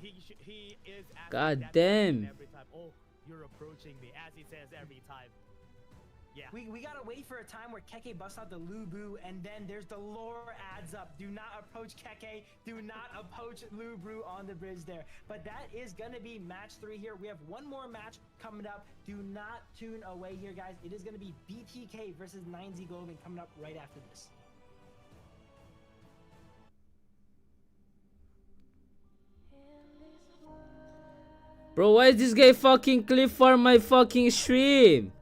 He is asking God that damn. question every time. Oh, you're approaching me, as he says every time. Yeah. We gotta wait for a time where Keke busts out the Lubu, and then there's the lore adds up. Do not approach Keke. Do not approach Lubu on the bridge there. But that is gonna be match 3 here. We have one more match coming up. Do not tune away here, guys. It is gonna be BTK versus 9Z Golden coming up right after this. Bro, why is this guy fucking clip for my fucking stream?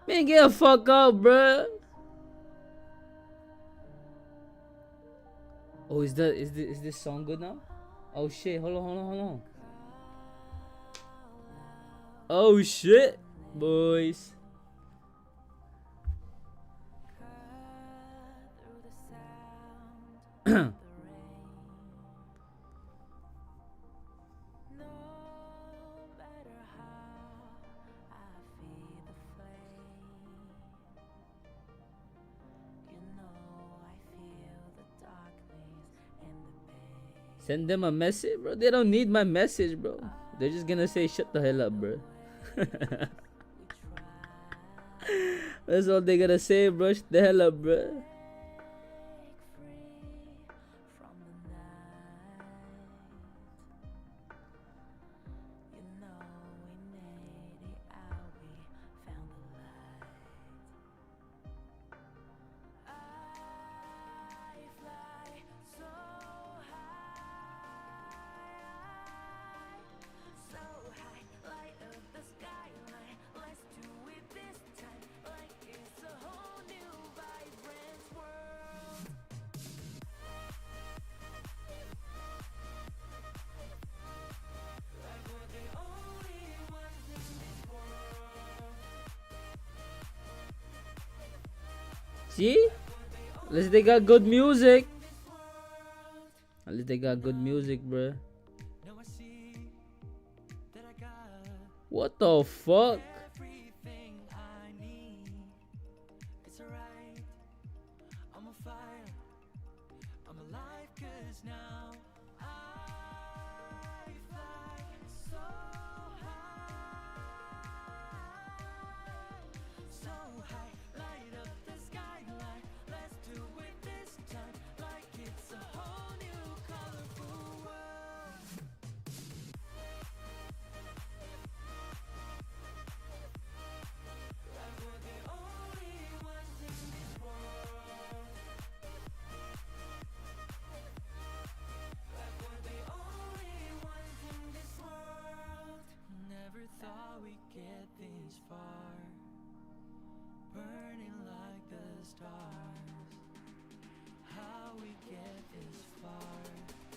Man, get the fuck out, bro. Oh, is this song good now? Oh shit, hold on. Oh shit, boys. Send them a message, bro. They don't need my message, bro. They're just gonna say, shut the hell up, bro. That's all they gonna say, bro. Shut the hell up, bro. See? At least they got good music. At least they got good music, bruh. What the fuck?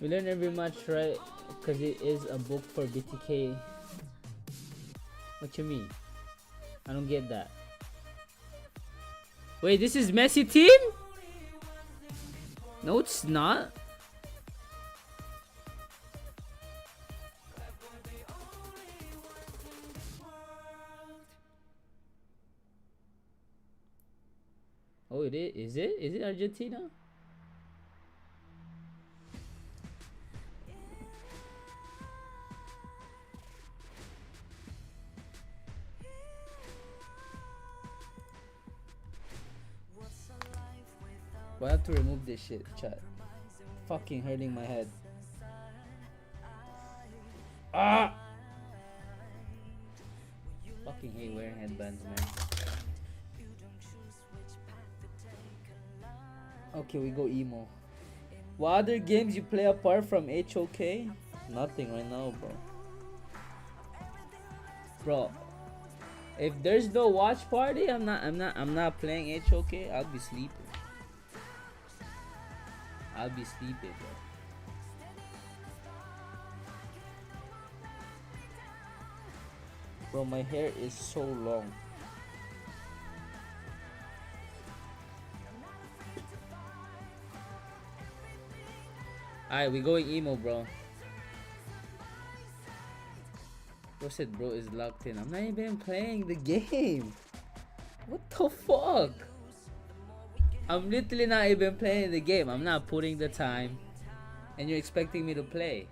We learn every match, right? Because it is a book for BTK. What you mean? I don't get that. Wait, this is Messi team? No, it's not. Oh, it is. Is it? Is it Argentina? Bro, I have to remove this shit, chat. Fucking hurting my head. Ah! Fucking hate wearing headbands, man. Okay, we go emo. What other games you play apart from HOK? Nothing right now, bro. Bro, if there's no watch party, I'm not playing HOK. I'll be sleeping. I'll be sleeping, bro. Bro, my hair is so long. Alright, we going emo, bro. Bro said bro is locked in. I'm not even playing the game. What the fuck? I'm literally not even playing the game. I'm not putting the time. And you're expecting me to play.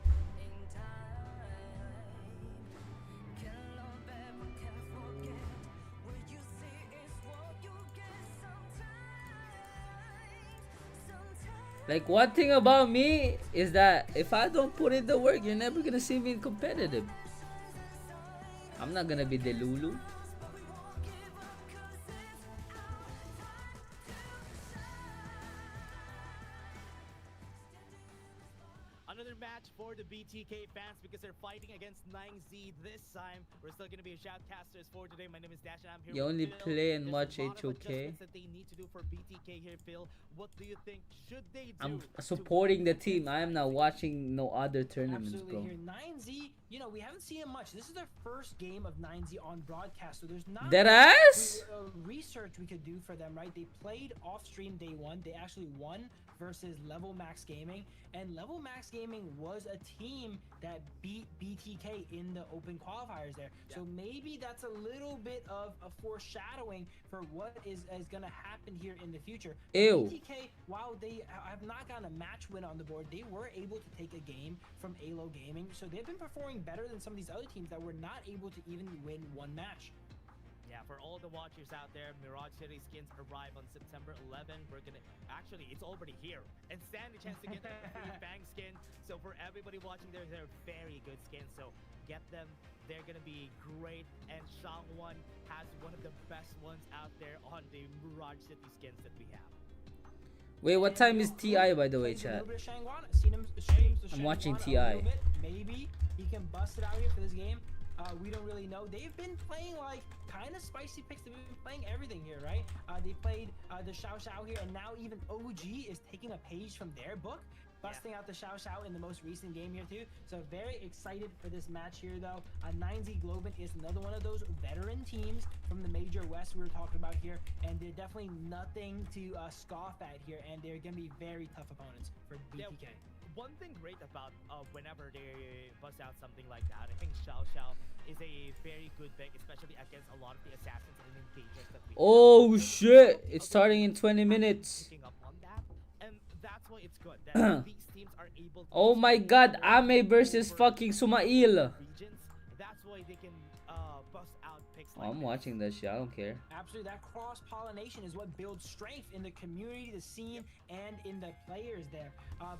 Like, one thing about me is that if I don't put in the work, you're never gonna see me competitive. I'm not gonna be the Lulu. Another match for the BTK fans because they're fighting against 9Z this time. We're still gonna be shoutcasters for today. My name is Dash and I'm here. You with only Phil. play and There's watch a lot of HOK. adjustments that they need to do for BTK here, Phil. What do you think should they do? I'm supporting the team. I am not watching no other tournaments, Absolutely. bro. Here, 9Z, you know, we haven't seen him much. This is their first game of 9Z on broadcast, so there's not Dead much ass? research we could do for them, right? They played off stream day one. They actually won versus Level Max Gaming, and Level Max Gaming was a team that beat BTK in the open qualifiers there. Yeah. So maybe that's a little bit of a foreshadowing for what is going to happen here in the future. Ew. BTK, while they have not gotten a match win on the board, they were able to take a game from ALO Gaming. So they've been performing better than some of these other teams that were not able to even win one match. Yeah, for all the watchers out there, Mirage City skins arrive on September 11. We're gonna actually, it's already here, and stand a chance to get the free Fang skin. So for everybody watching, they're very good skins. So get them; they're gonna be great. And Shangwon has one of the best ones out there on the Mirage City skins that we have. Wait, what time is TI, by the way, Played a chat? little bit of Shangwon. Seen him stream the I'm watching Shangwon a TI. little bit. Maybe he can bust it out here for this game. We don't really know. They've been playing like kind of spicy picks. They've been playing everything here, right? They played the Xiao Xiao here, and now even OG is taking a page from their book, busting out the Xiao Xiao in the most recent game here too. So very excited for this match here though. 9Z Globin is another one of those veteran teams from the Major West we were talking about here, and they're definitely nothing to scoff at here, and they're gonna be very tough opponents for BTK. Yeah. One thing great about whenever they bust out something like that, I think Xiao Xiao is a very good pick, especially against a lot of the assassins and engagers that we Oh have. shit! It's starting in 20 minutes. Picking up on that, and that's why it's good that these teams are able to Oh my god, perform Ame versus over fucking Sumail. regions. That's why they can bust out picks Oh, like I'm this. watching that shit. I don't care. Absolutely, that cross-pollination is what builds strength in the community, the scene, and in the players there.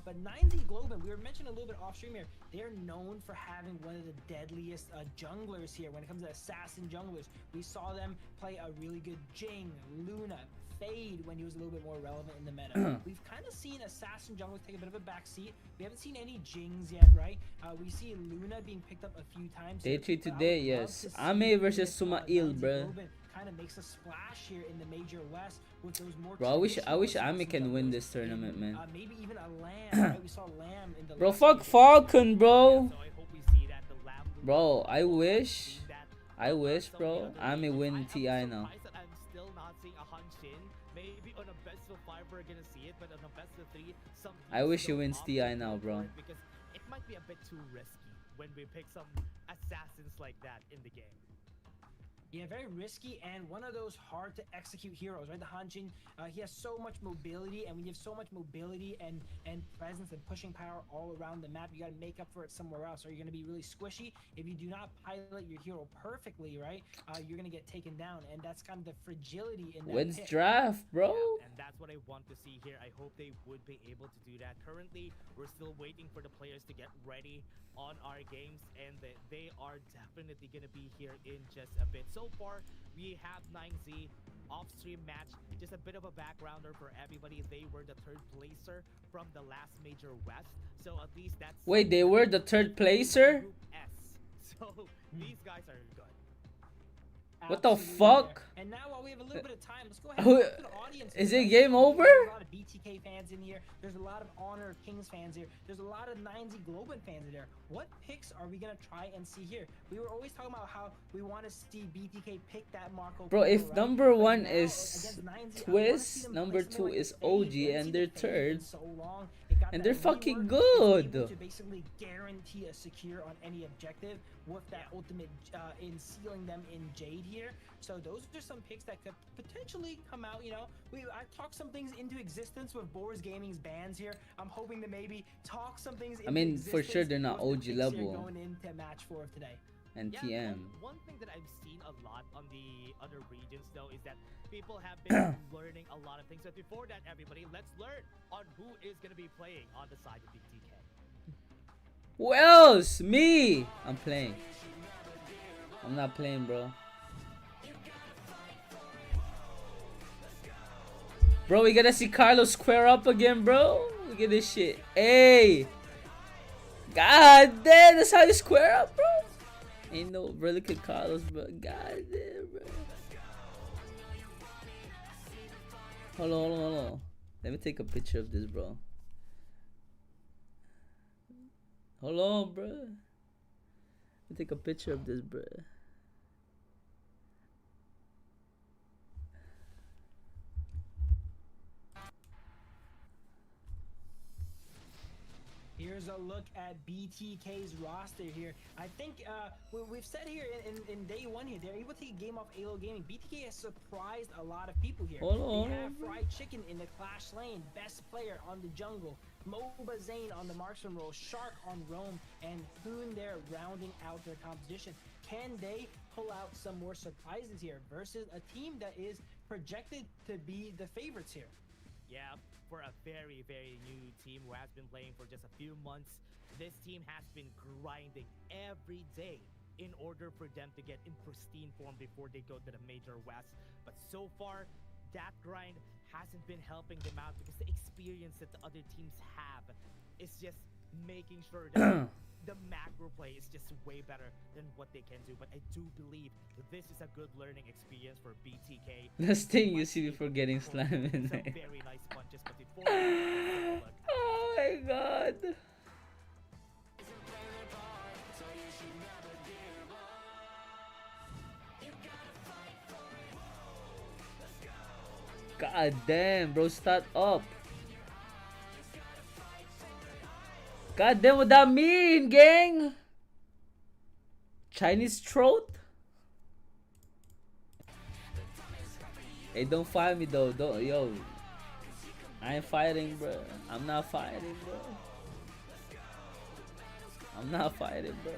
But 9Z Globin, we were mentioning a little bit off stream here, they're known for having one of the deadliest junglers here when it comes to assassin junglers. We saw them play a really good Jing, Luna, Fade when he was a little bit more relevant in the meta. We've kind of seen assassin junglers take a bit of a backseat. We haven't seen any Jings yet, right? We see Luna being picked up a few times. Day here, 3 but I would today, love yes. to see Ame versus if, Sumail, 9Z bruh. Globin kind of makes a splash here in the Major West with those more. Bro, I wish traditional Ame can win junglers this tournament, in, man. Maybe even a Lamb, right? We saw Lamb in the. Bro, last fuck Major. Falcon, bro. So I hope we see that the Lamb will Bro, I see wish, that. bro. Ame win TI now. I'm still not seeing a Hun Shin. Maybe on a best of 5 we're gonna see it, but on a best of 3, some I teams wish he don't wins opt TI to now, go bro. for it because it might be a bit too risky when we pick some assassins like that in the game. Yeah, very risky and one of those hard to execute heroes, right? The Hanjin, he has so much mobility, and when you have so much mobility and presence and pushing power all around the map, you got to make up for it somewhere else, or you're going to be really squishy. If you do not pilot your hero perfectly, right, you're going to get taken down, and that's kind of the fragility in that When's pick. draft, bro? Yeah, and that's what I want to see here. I hope they would be able to do that. Currently, we're still waiting for the players to get ready on our games, and they are definitely going to be here in just a bit. So far, we have 9Z off-stream match. Just a bit of a backgrounder for everybody. They were the third placer from the last Major West, so at least that's... Wait, they were the third placer? Group S. So these guys are good. What the Absolutely, fuck? yeah. And now while we have a little bit of time, let's go ahead Who- and talk to the audience. is here, it right? game over? There's a lot of BTK fans in here. There's a lot of Honor of Kings fans here. There's a lot of 9Z Globan fans in there. What picks are we gonna try and see here? We were always talking about how we want to see BTK pick that Marco. Bro, Polo, if right? number But one now, is against 9Z, I wanna see Twist, them number play something two like is the Fade. OG, We haven't and seen they're the Fade in third. so long. It got And that they're fucking rework. It's good. able to basically guarantee a secure on any objective with that ultimate in sealing them in Jade here. So those are some picks that could potentially come out. You know, I talked some things into existence with Boars Gaming's bans here. I'm hoping to maybe talk some things into mean, for sure existence they're not with the OG picks here level. going into match 4 of today. And Yeah, TM. one thing that I've seen a lot on the other regions though is that people have been learning a lot of things. But before that, everybody, let's learn on who is going to be playing on the side of BTK. Who else? Me! I'm playing. I'm not playing, bro. Bro, we gotta see Carlos square up again, bro. Look at this shit. Hey! God damn, that's how you square up, bro. Ain't no really good Carlos, bro. God damn, bro. Hold on, hold on, hold on. Let me take a picture of this, bro. Hold on, bro. Let me take a picture of this, bro. Here's a look at BTK's roster here. I think we've said here in day one here, they're able to take a game off Alo Gaming. BTK has surprised a lot of people here. Hold on, They have Fried Chicken in the Clash lane, best player on the jungle, Moba Zane on the marksman role, Shark on Roam, and Hoon there rounding out their composition. Can they pull out some more surprises here versus a team that is projected to be the favorites here? Yeah, for a very, very new team who has been playing for just a few months, this team has been grinding every day in order for them to get in pristine form before they go to the Major West. But so far, that grind hasn't been helping them out because the experience that the other teams have is just making sure that the macro play is just way better than what they can do. But I do believe this is a good learning experience for BTK. Last thing you see before getting slammed in Some there. very nice punches, but before that, let's take a look. Oh my god. God damn, bro, start up. God damn, what that mean, gang? Chinese throat? Hey, don't fight me though. Don't, yo. I ain't fighting, bro. I'm not fighting, bro. I'm not fighting, bro.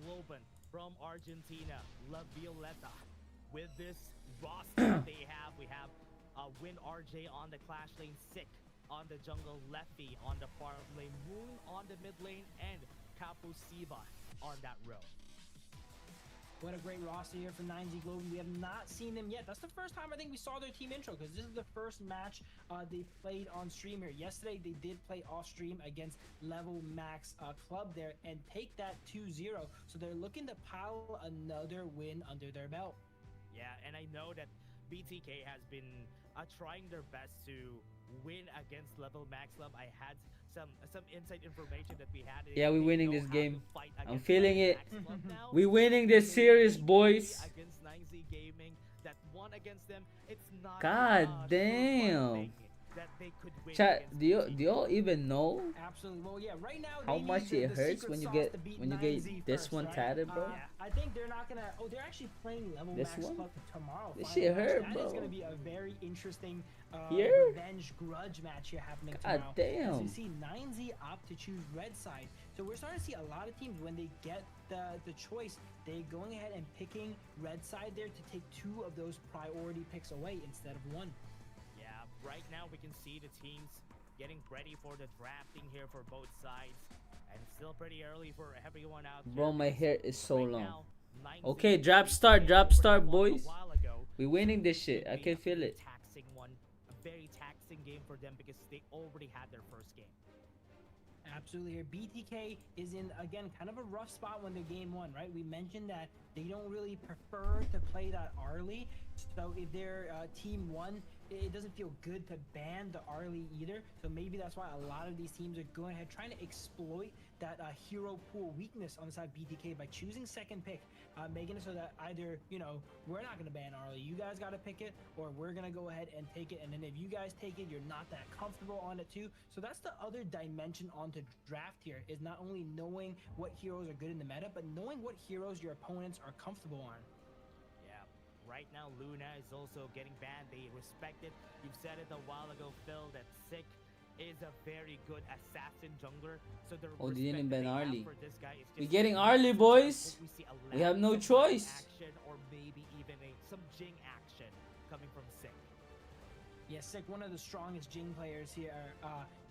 Globan from Argentina, La Violeta. With this roster they have, we have Win RJ on the Clash lane, Sick on the jungle, Lefty on the farm lane, Moon on the mid lane, and Capo Siva on that row. What a great roster here for 9Z Globan. We have not seen them yet. That's the first time I think we saw their team intro, because this is the first match they played on stream here. Yesterday, they did play off stream against Level Max Club there and take that 2-0. So they're looking to pile another win under their belt. Yeah, and I know that BTK has been trying their best to win against Level Max Club. I had some inside information that we had. Yeah, we're They winning know this how game. to fight I'm against feeling Level it. Max Club now. We winning this series, boys. Against 9Z Gaming, that won against them. It's not God a sure-fun damn. thing. that they could win. Chat, against do BTK. y'all even know Absolutely. Well, yeah. Right now, how they much need it the hurts secret when you sauce get to beat 9Z this first, one right? tatted, bro? I think they're not gonna. Oh, they're actually playing level This max one? Club tomorrow. This final shit match. hurt, That is bro. gonna be a very interesting Here? revenge grudge match here happening God tomorrow. As damn. you see 9Z opt to choose red side. So we're starting to see a lot of teams when they get the choice, they going ahead and picking red side there to take 2 of those priority picks away instead of 1. Yeah, right now we can see the teams getting ready for the drafting here for both sides, and it's still pretty early for everyone out there. Bro, my because hair is so right long. now, 9Z Okay, is drop already start, taken drop over the start, block a boys. while ago, We winning so this it shit. could I be can a feel pretty it. taxing one, a very taxing game for them because they already had their first game. Absolutely. Here, BTK is in, again, kind of a rough spot when they're game 1, right? We mentioned that they don't really prefer to play that early. So if they're team 1, it doesn't feel good to ban the early either. So maybe that's why a lot of these teams are going ahead trying to exploit that hero pool weakness on the side of BTK by choosing second pick, making it so that either, you know, we're not going to ban early, you guys got to pick it, or we're going to go ahead and take it. And then if you guys take it, you're not that comfortable on it too. So that's the other dimension onto draft here, is not only knowing what heroes are good in the meta, but knowing what heroes your opponents are comfortable on. Yeah, right now Luna is also getting banned. They respect it. You've said it a while ago, Phil, that Sick is a very good assassin jungler. So the Oh, they respect didn't that ban they have Arlie. for this guy is We just getting massive. Arlie, So I boys. hope we see a We have no lot of choice. action, or maybe even some Jing action coming from Sick. Yeah, Sick, one of the strongest Jing players here.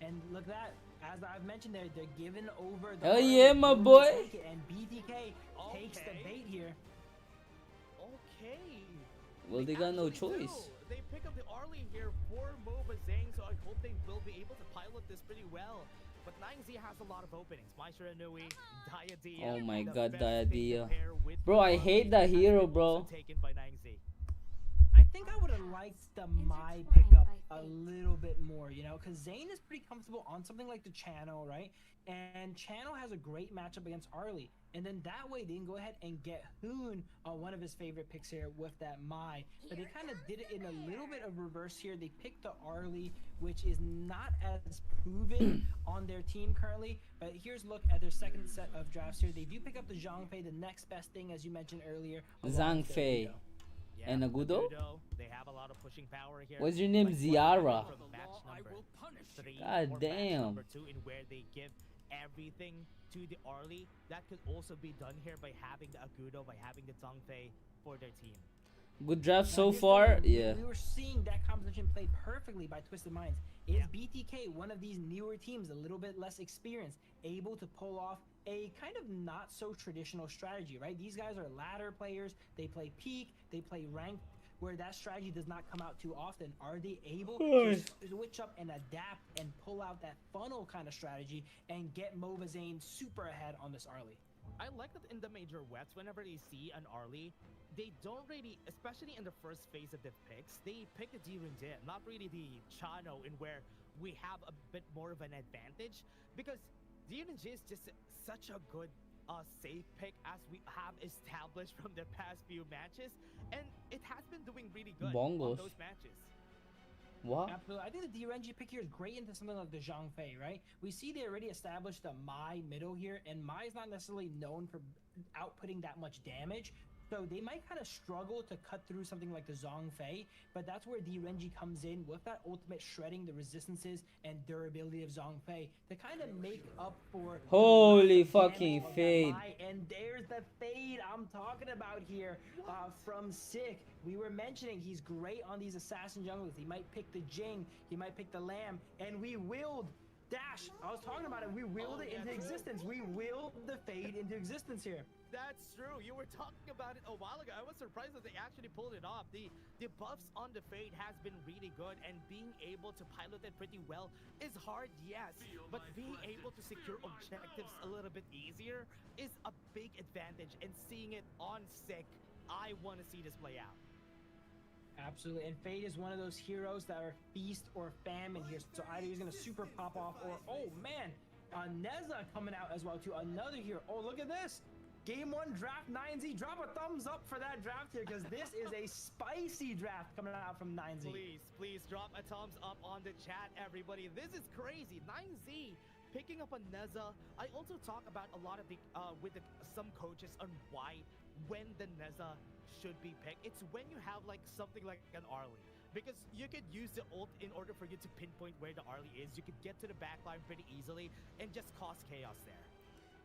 And look at that. As I've mentioned, they're giving over the Hell early, yeah, my willing to boy. take it, and BTK takes the Okay. bait here. Okay. Well, they got no actually choice. do. They pick up the Arlie here for Mova Zhang, so I hope they will be able to pilot this pretty well. But 9Z has a lot of openings. Maestro Nui, Diadea. Oh my the God, best thing to Diadea. pair with Bro, I Arlie hate that has been hero, also bro. taken by 9Z. I think I would have liked the My pickup a little bit more, you know, because Zane is pretty comfortable on something like the Channel, right? And Channel has a great matchup against Arlie. And then that way they can go ahead and get Hoon on one of his favorite picks here with that Mai. But they kind of did it in a little bit of reverse here. They picked the Arlie, which is not as proven on their team currently. But here's a look at their second set of drafts here. They do pick up the Zhang Fei, the next best thing, as you mentioned earlier. along Zhang with the Fei. Udo. Yeah, And Agudo? They have a lot of pushing power here. What's your name, Like what Ziara? happened from match number 3 God or damn. match number 2, in where they give everything to the Arlie. That could also be done here by having the Agudo, by having the Zhang Fei for their team. Good draft Now, so here's the far. thing, Yeah. we were seeing that composition played perfectly by Twisted Minds. Is Yeah. BTK one of these newer teams, a little bit less experienced, able to pull off a kind of not so traditional strategy, right? These guys are ladder players. They play peak, they play ranked, where that strategy does not come out too often. Are they able to switch up and adapt and pull out that funnel kind of strategy and get Mova Zane super ahead on this Arlie? I like that in the Major Wets, whenever they see an Arlie, they don't really, especially in the first phase of the picks, they pick a Dirunde, not really the Chano, in where we have a bit more of an advantage, because Dirunde is just such a good safe pick, as we have established from the past few matches, and it has been doing really good on Bongos. those matches. What? Absolutely. I think the DRNG pick here is great into something like the Zhang Fei, right? We see they already established the Mai middle here, and Mai is not necessarily known for outputting that much damage. So they might kind of struggle to cut through something like the Zhang Fei, but that's where DRNG comes in with that ultimate shredding the resistances and durability of Zhang Fei to kind of make up for the Holy lack of fucking damage of that fade. Mai. And there's the fade I'm talking about here from Sick. We were mentioning he's great on these assassin junglers. He might pick the Jing, he might pick the Lamb, and we willed Dash. I was talking about it. We willed it into existence. We willed the fade into existence here. That's true. You were talking about it a while ago. I was surprised that they actually pulled it off. The buffs on the Fade has been really good, and being able to pilot it pretty well is hard, yes. But being able to secure objectives a little bit easier is a big advantage. And seeing it on Sick, I want to see this play out. Absolutely, and Fade is one of those heroes that are feast or famine here. So either he's gonna super pop off, or oh man, Neza coming out as well too. Another hero. Oh, look at this. Game 1 draft 9Z. Drop a thumbs up for that draft here because this is a spicy draft coming out from 9Z. Please drop a thumbs up on the chat, everybody. This is crazy. 9Z picking up a Neza. I also talk about a lot of the some coaches on why when the Neza should be picked. It's when you have like something like an Arlie. Because you could use the ult in order for you to pinpoint where the Arlie is. You could get to the backline pretty easily and just cause chaos there.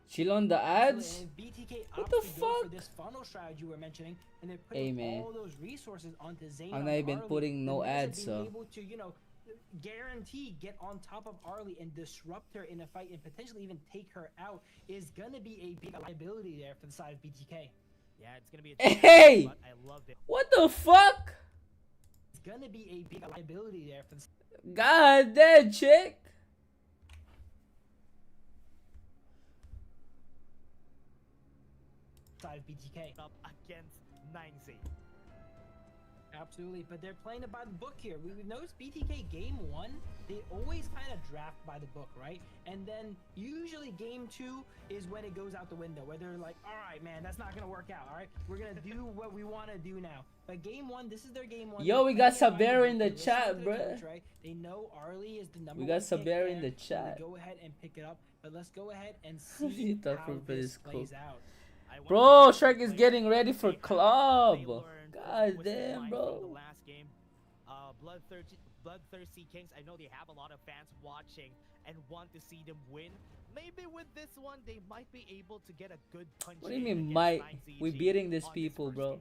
Chill on the ads. And BTK What the opted to go for fuck? this funnel strategy we're mentioning, and they're Hey, putting man. all those resources onto Zayn. I'm on not even Arlie. putting no The Neza ads, being so. able to, you know, guarantee get on top of Arlie and disrupt her in a fight and potentially even take her out is gonna be a big liability there for the side of BTK. Yeah, it's gonna be a Hey! but I loved it. What the fuck? It's gonna be a big liability there for the God damn, chick. side of BTK. Up against 9Z. Absolutely, but they're playing it by the book here. We've noticed BTK game 1, they always kind of draft by the book, right? And then usually game 2 is when it goes out the window, where they're like, all right, man, that's not going to work out, all right? We're going to do what we want to do now. But game 1, this is their game 1. Yo, we got Sabera in the chat, bro. bruh. Right? They know Arlie is the number We got 1 pick Sabera in there, the so they chat. go ahead and pick it up, but let's go ahead and You see thought how for this this plays cool. out. Bro, Shrek is getting ready for club. God damn, bro. The last game, Bloodthirsty Kings. I know they have a lot of fans watching and want to see them win. Maybe with this one, they might be able to get a good punch. What do you mean, might? We beating these people, bro.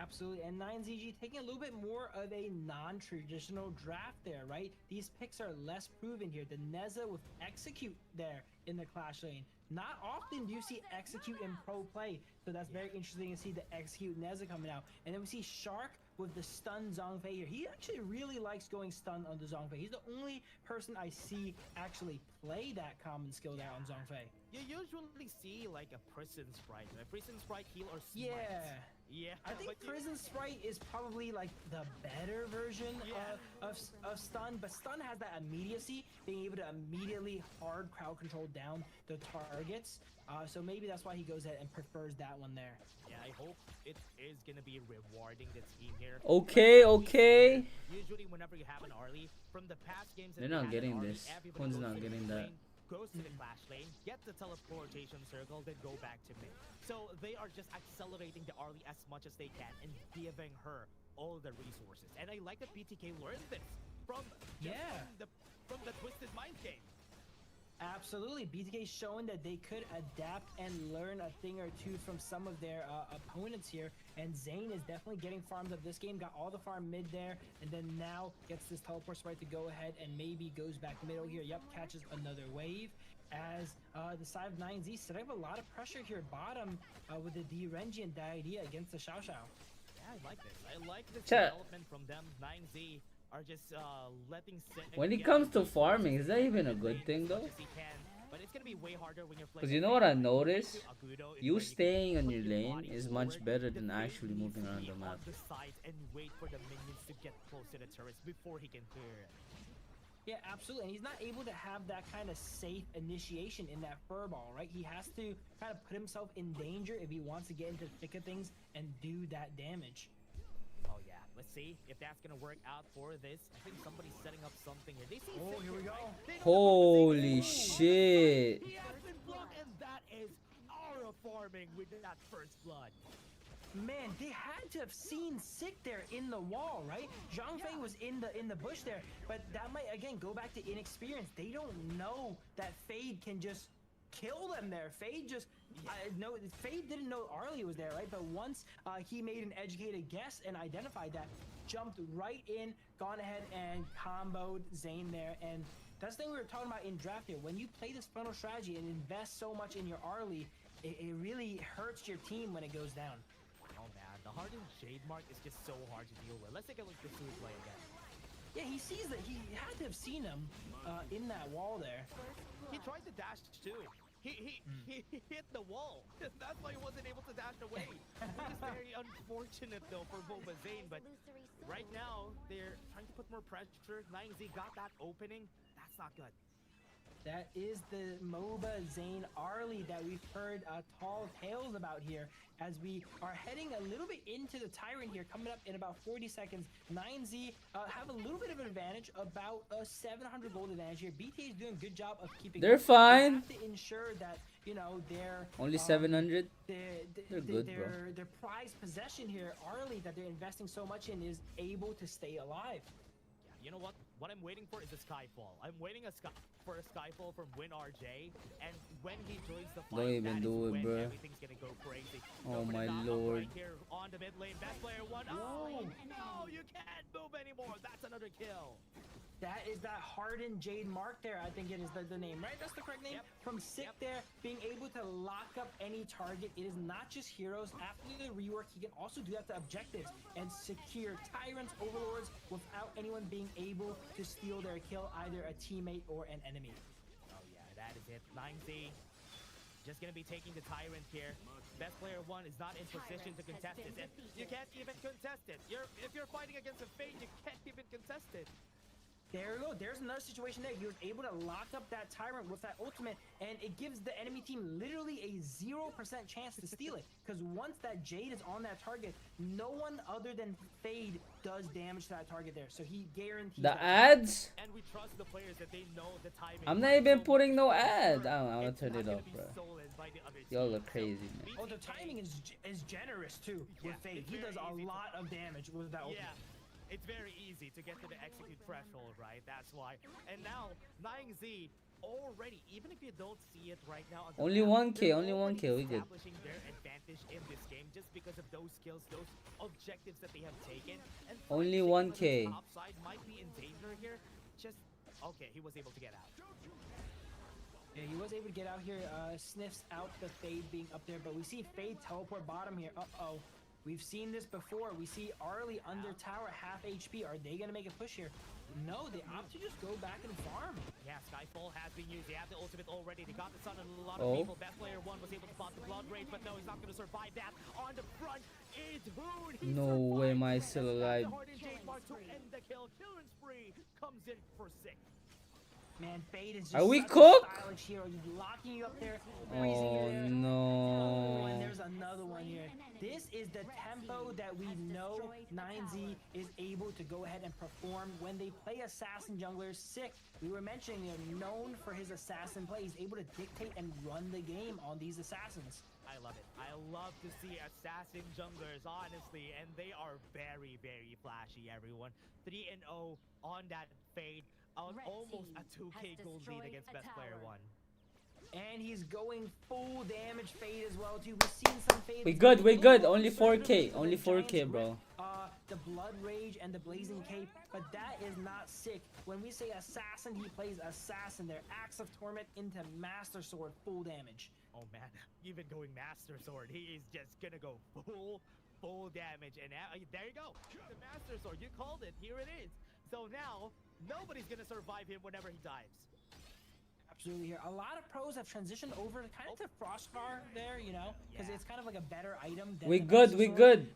Absolutely, and 9ZG taking a little bit more of a non-traditional draft there, right? These picks are less proven here. The Neza with Execute there in the Clash lane. Not often do you see Execute in pro play, so that's very interesting to see the Execute Neza coming out. And then we see Shark with the stun Zhongfei here. He actually really likes going stun on the Zhongfei. He's the only person I see actually play that common skill there on Zhongfei. You usually see like a Prison Sprite, a Prison Sprite heal or smite. Yeah, I think Prison Sprite is probably like the better version of stun, but stun has that immediacy, being able to immediately hard crowd control down the targets. So maybe that's why he goes ahead and prefers that one there. Yeah, I hope it is gonna be rewarding the team here. Okay, okay. Usually, whenever you have an Arlie from the past games, They're not getting this. One's not getting that. Goes to the Clash lane, get the teleportation circle, then go back to mid. So they are just accelerating the Arlie as much as they can and giving her all the resources. And I like that BTK learned this from from the Twisted Mind game. Absolutely, BTK showing that they could adapt and learn a thing or two from some of their opponents here. And Zayn is definitely getting farms of this game, got all the farm mid there, and then now gets this teleport sprite to go ahead and maybe goes back middle here. Yep, catches another wave. As the side of 9Z setting up a lot of pressure here bottom with the D-Renji and Diadea against the Xiao Xiao. Yeah, I like this. I like this development from them. 9Z are just letting when it comes to farming, is that even a good thing though? But it's gonna be way harder when you're playing. Because you know what I noticed? You staying on your lane is much better than actually moving around the map. The sides and wait for the minions to get close to the turrets before he can clear it. Yeah, absolutely. And he's not able to have that kind of safe initiation in that furball, right? He has to kind of put himself in danger if he wants to get into the thick of things and do that damage. Oh yeah, let's see if that's gonna work out for this. I think somebody's setting up something here. They see here we go. Holy shit. He has been blocked, and that is aura farming with that first blood. Man, they had to have seen Sick there in the wall, right? Zhongfei was in the bush there, but that might again go back to inexperience. They don't know that Fade can just kill them there. Fade just Fade didn't know Arlie was there, right? But once he made an educated guess and identified that, jumped right in, gone ahead and comboed Zayn there. And that's the thing we were talking about in draft here. When you play this funnel strategy and invest so much in your Arlie, it really hurts your team when it goes down. Oh man, the hardened Shade Mark is just so hard to deal with. Let's take a look at the Sui play again. Yeah, he sees that. He had to have seen him in that wall there. He tried to dash too. He hit the wall. That's why he wasn't able to dash away. Which is very unfortunate though for Boba Zayn. But right now they're trying to put more pressure. 9Z got that opening. That's not good. That is the MOBA Zane Arlie that we've heard tall tales about here, as we are heading a little bit into the Tyrant here, coming up in about 40 seconds. 9Z have a little bit of an advantage, about a 700 gold advantage here. BT is doing a good job of keeping. They're fine. They have to ensure that, you know, their Only 700. They're good, bro. Their prized possession here, Arlie, that they're investing so much in, is able to stay alive. You know what? What I'm waiting for is a Skyfall. I'm waiting for a Skyfall from WinRJ, and when he joins the fight, Don't even that do is it, when bro. everything's gonna go crazy. Oh Go for the my knock-up lord. Right here on the mid lane, best player one. Oh no, you can't move anymore. That's another kill. That is that hardened Jade Mark there, I think it is the name, right? That's the correct name? Yep. From Sick there, being able to lock up any target. It is not just heroes. After the rework, he can also do that to objectives and secure Tyrants, Overlords, without anyone being able to steal their kill, either a teammate or an enemy. Oh yeah, that is it. 9Z just gonna be taking the Tyrant here. Best player one is not in position to contest it, and you can't even contest it. If you're fighting against a Fate, you can't even contest it. There we go. There's another situation there. He was able to lock up that Tyrant with that ultimate, and it gives the enemy team literally a 0% chance to steal it. Because once that Jade is on that target, no one other than Fade does damage to that target there. So he guarantees The that. ads? And we trust the players that they know the timing. I'm not even putting no ad. I'm gonna turn it off, bro. Y'all look crazy, man. Oh, the timing is generous too with Fade. He does a lot of damage with that ultimate. Yeah. It's very easy to get to the execute threshold, right? That's why. And now, 9Z already, even if you don't see it right now, on the Only map, 1K, they're only already 1K, we good. establishing their advantage in this game just because of those skills, those objectives that they have taken. And Only Flying 1K. Top side might be in danger here. Just okay, he was able to get out. Yeah, he was able to get out here, sniffs out the Fade being up there, but we see Fade teleport bottom here. Uh-oh. We've seen this before. We see Arlie under tower, half HP. Are they going to make a push here? No, they opt to just go back and farm. Yeah, Skyfall has been used. They have the ultimate already. They got the sun on a lot of people. Best player one was able to spot the blood rage, but no, he's not going to survive that. On the front is Hoon. No way am I still alive. The Hardened Jade Mark to end the kill. Killing spree comes in for 6. Man, Fade is just Are we such a cooked? stylish hero. He's locking you up there, freezing Oh you there. no. Oh, and there's another one here. This is the tempo that we know 9Z is able to go ahead and perform when they play assassin junglers. Sick. We were mentioning they're known for his assassin play. He's able to dictate and run the game on these assassins. I love it. I love to see assassin junglers, honestly, and they are very, very flashy, everyone. 3-0 on that Fade. Almost a 2K gold lead against best player one. And he's going full damage Fade as well too. We've seen some Fade. We good, we good. Only 4K. Only 4K, bro. The Blood Rage and the Blazing Cape, but that is not Sick. When we say assassin, he plays assassin there. Axe of Torment into Master Sword, full damage. Oh man, even going Master Sword, he is just gonna go full damage. And now, there you go. The Master Sword, you called it. Here it is. So now, nobody's gonna survive him whenever he dives. Absolutely here. A lot of pros have transitioned over kind of to Frostbar there, you know, because it's kind of like a better item. Than We the good, Master we Sword. good.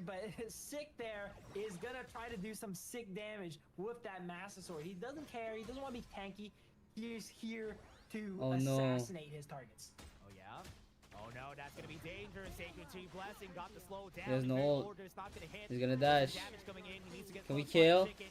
But Sick there is gonna try to do some sick damage with that Master Sword. He doesn't care. He doesn't want to be tanky. He's here to assassinate his targets. Oh yeah. Oh no, that's gonna be dangerous. Sacred Tree Blessing got the slow down. He has no Very ult. order is not gonna hit. He's gonna dash. Damage coming in. He needs to get Can we close by kill? Chicken.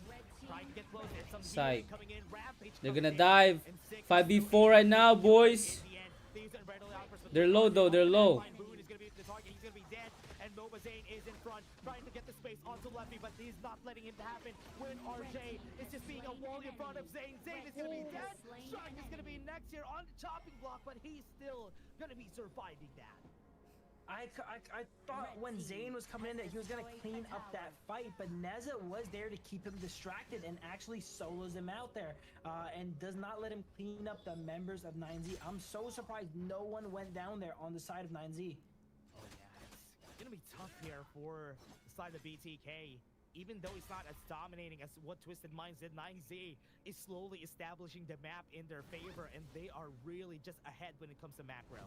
Trying to get close. There's some Psych. healing coming in. Rampage They're coming gonna in. dive. And Sick 5v4 right now, boys. in the end, things are readily out for They're low though, they're low. Boone is gonna be the target. He's gonna be dead. And Nova Zane is in front, trying to get the space onto Lefty, but he's not letting it happen. When RJ is just being a wall in front of Zane. Zane is gonna be dead. Shark is gonna be next here on the chopping block, but he's still gonna be surviving that. I thought when Zane was coming in that he was going to clean up that fight, but Neza was there to keep him distracted and actually solos him out there and does not let him clean up the members of 9Z. I'm so surprised no one went down there on the side of 9Z. Oh yeah, it's gonna be tough here for the side of BTK. Even though it's not as dominating as what Twisted Minds did, 9Z is slowly establishing the map in their favor, and they are really just ahead when it comes to macro.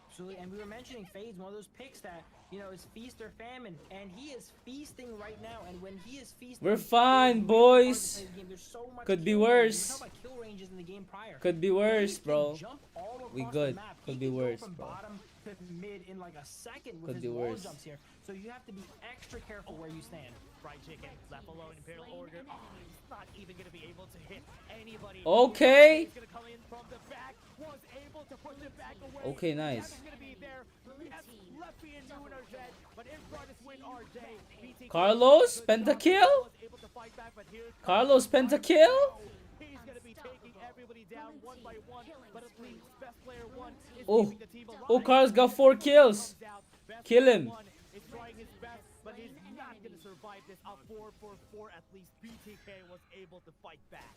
Absolutely, and we were mentioning Fade's one of those picks that, you know, is feast or famine, and he is feasting right now. And when he is feasting, We're fine, boys. There's so much Could be kill range. worse. We talk about kill ranges in the game prior. Could be worse, He can bro. jump all We across good. the map. Could He be can go worse, from bro. bottom to mid in like a second with Could his be wall worse. jumps here. So you have to be extra careful where you stand. Fried chicken, left alone, Imperial Order. Oh, he's not even going to be able to hit anybody. Okay. He's going to come in from the back. Was able to push it back away. Okay, nice. Devin's going to be there. Yes, left being Nuner's dead, but in front is Win RJ. BTK Carlos, pentakill? was able to fight back, but here's Carlos pentakill? he's going to be taking everybody down one by one, but at least best player one is Oh. keeping the team alive. Oh, Carlos got 4 kills. Comes out, best Kill player him. one is trying his best, but he's not going to survive this. A 4-4-4, at least BTK was able to fight back.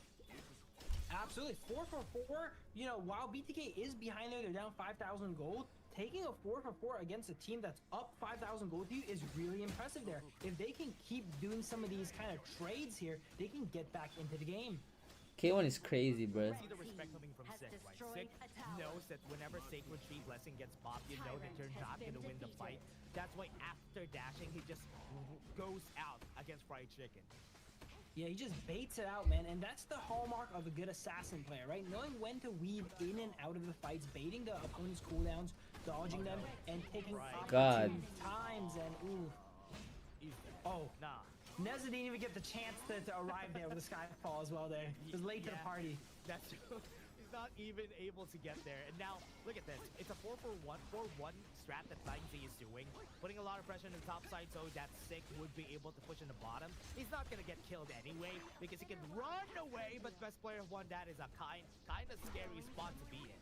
Absolutely, 4-for-4. You know, while BTK is behind there, they're down 5,000 gold. Taking a 4-for-4 against a team that's up 5,000 gold to you is really impressive there. If they can keep doing some of these kind of trades here, they can get back into the game. K1 is crazy, bro. See the respect coming from Sick, right? Sick knows that whenever Sacred Tree Blessing gets popped, you know that you're not going to win the fight. That's why after dashing, he just goes out against Fried Chicken. Yeah, he just baits it out, man, and that's the hallmark of a good assassin player, right? Knowing when to weave in and out of the fights, baiting the opponent's cooldowns, dodging them, and taking God. opportune times, and ooh. Oh, Nah. Neza didn't even get the chance to arrive there with the Skyfall as well there. He was late to the party. That's true. He's not even able to get there. And now, look at this. It's a 4-4-1 strat that Dynasty is doing. Putting a lot of pressure on the top side so that Sick would be able to push in the bottom. He's not going to get killed anyway because he can run away, but best player of one, that is a kind of scary spot to be in.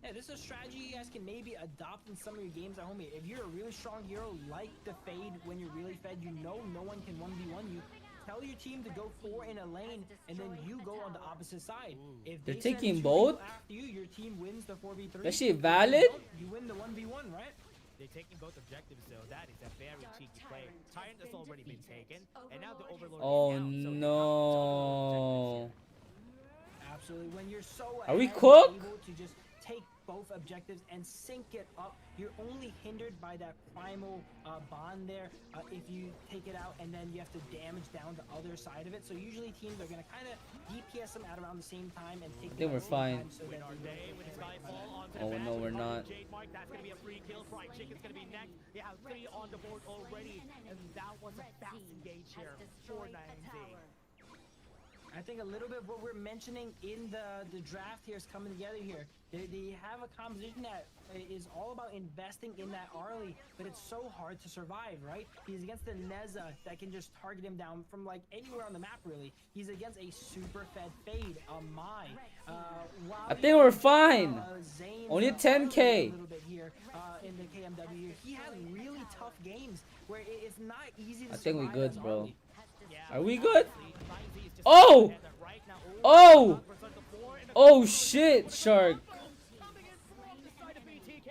Yeah, this is a strategy you guys can maybe adopt in some of your games at home. If you're a really strong hero like the Fade, when you're really fed, you know no one can 1v1 you. Tell your team to go 4 in a lane, and then you go on the opposite side. If They're they send taking 2 both? people after you, your team wins the 4v3. That shit valid? You win the 1v1, right? They're taking both objectives, though. That is a very cheeky play. Tyrant has already been taken, and now the Overlord Oh is down, so they're no. Absolutely. When you're so Are we ahead, cooked? able to just take both objectives and sync it up, you're only hindered by that primal bond there if you take it out and then you have to damage down the other side of it. So usually teams are going to kind of DPS them at around the same time and take They them were at the same fine. time so that Day with his Skyfall onto the Oh back. no, we're not. Jade Mark, that's gonna be a free kill. Fried Chicken's gonna be next. They have 3 on the board already, and that was a fast engage here for 9Z. I think a little bit of what we're mentioning in the draft here is coming together here. They have a composition that is all about investing in that early, but it's so hard to survive, right? He's against the Neza that can just target him down from like anywhere on the map, really. He's against a super fed Fade, a Mai. I think we're fine. Zayn, Only a 10K. little bit here in the KMW here. He has really tough games where it's not easy to I think we survive good, as bro. early. Are we good? 9Z is just Oh! ahead right now. Oh! Represent the 4 and a Oh shit, Shark. coming in from the side of BTK.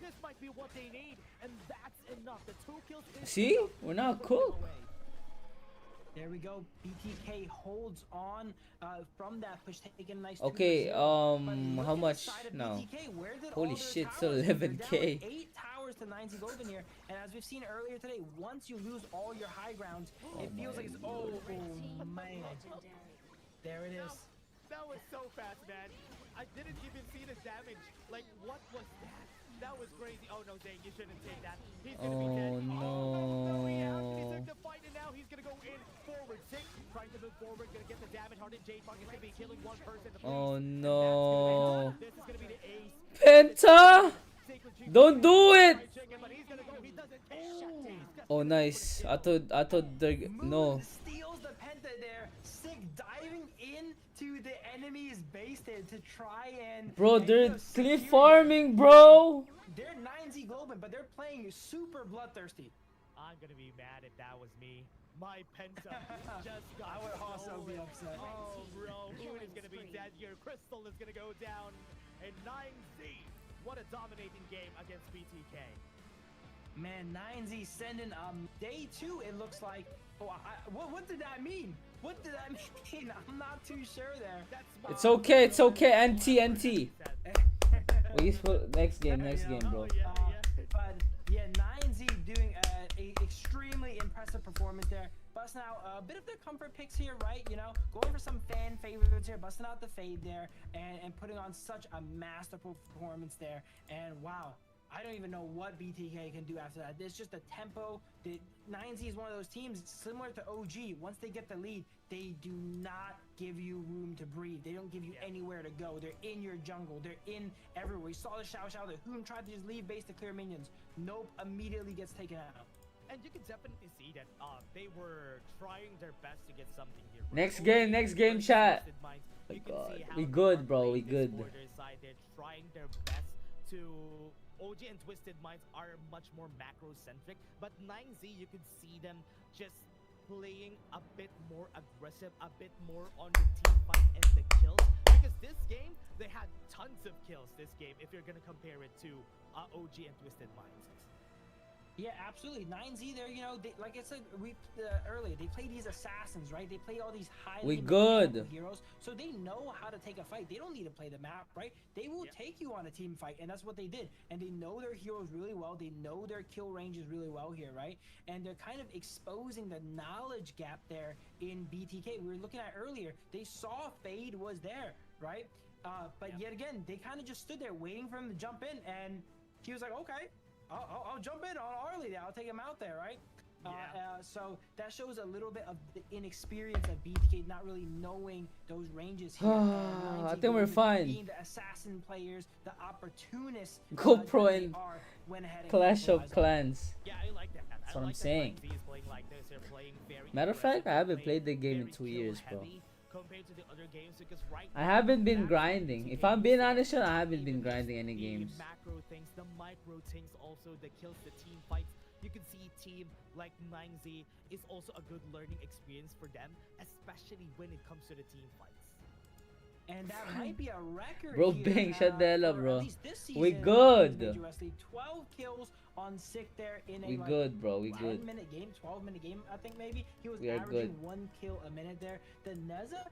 This might be what they need, and that's enough. The 2 kills is See? enough. We're not cooked. There we go. BTK holds on from that push, taking a nice. Okay, 2-0. But how look much inside of now? BTK, where did Holy all their shit, towers still go? They're down 11K. 8 towers to 90 golden here, and as we've seen earlier today, once you lose all your high grounds, it feels like it's man. There it is. That was so fast, man. I didn't even see the damage. Like, what was that? That was crazy. Oh no, Zane, you shouldn't take that. He's gonna be dead. Oh no, he actually no. took the fight, and now he's gonna go in forward. Sick, trying to move forward, gonna get the damage. Hardened Jade Mark is gonna be killing one person. Oh And no. this is gonna be the ace. Penta! Sacred Chief Don't do it! Fried Chicken, but he's gonna go. He doesn't care. Oh nice. I thought they're no. Moon steals the penta there. Sick diving in to the enemy's base there to try and. Bro, and, they're you know, cliff secure- farming, bro. They're 9Z Globin, but they're playing super bloodthirsty. I'm gonna be mad if that was me. My Penta just got I would also be stolen. upset. Oh, bro, Moon is gonna be dead here. Crystal is gonna go down. And 9Z, what a dominating game against BTK. Man, 9Z sending day 2. It looks like. Oh, what did that mean? What did that mean? I'm not too sure there. That's It's okay, it's okay. NT. Next game, You know? bro. But yeah, 9Z doing a extremely impressive performance there. Busting out a bit of their comfort picks here, right? You know, going for some fan favorites here, busting out the fade there, and putting on such a masterful performance there. And wow, I don't even know what BTK can do after that. There's just a tempo. The 9Z is one of those teams similar to OG. Once they get the lead, they do not give you room to breathe. They don't give you anywhere to go. They're in your jungle. They're in everywhere. We saw the Xiao Xiao. The Hoon tried to just leave base to clear minions. Nope, immediately gets taken out. And you can definitely see that they were trying their best to get something here. Next game, chat. My God, we good, bro. We good. Side, they're trying their best to. OG and Twisted Minds are much more macro-centric, but 9Z, you could see them just playing a bit more aggressive, a bit more on the team fight and the kills. Because this game, they had tons of kills this game, if you're gonna compare it to OG and Twisted Minds. Yeah, absolutely. 9Z there, you know, they, like I said earlier, they play these assassins, right? They play all these highly mechanical heroes, so they know how to take a fight. They don't need to play the map, right? They will take you on a team fight, and that's what they did. And they know their heroes really well. They know their kill ranges really well here, right? And they're kind of exposing the knowledge gap there in BTK. We were looking at earlier, they saw Fade was there, right? But yet again, they kind of just stood there waiting for him to jump in, and he was like, okay, I'll jump in on Arlie there. I'll take him out there, right? So that shows a little bit of the inexperience of BTK not really knowing those ranges here. I think we're fine. Being the assassin players, the opportunists. GoPro and Clash of Clans. Yeah, I like that. That's what I'm saying. Matter of fact, I haven't played the game in 2 years, bro. Compared to the other games, because I haven't been grinding. If I'm being honest, I haven't been grinding any games. The macro things, the micro things, also the kills, the team fights. You can see team like 9Z is also a good learning experience for them, especially when it comes to the team fights. And that might be a record. Bro, here, Bing, shut the hell up, bro. We season, good. 12 kills on Sick there in a We good, bro. We good. 10-minute game, 12-minute game, I think maybe. He was We are averaging good. 1 kill a minute there. The Neza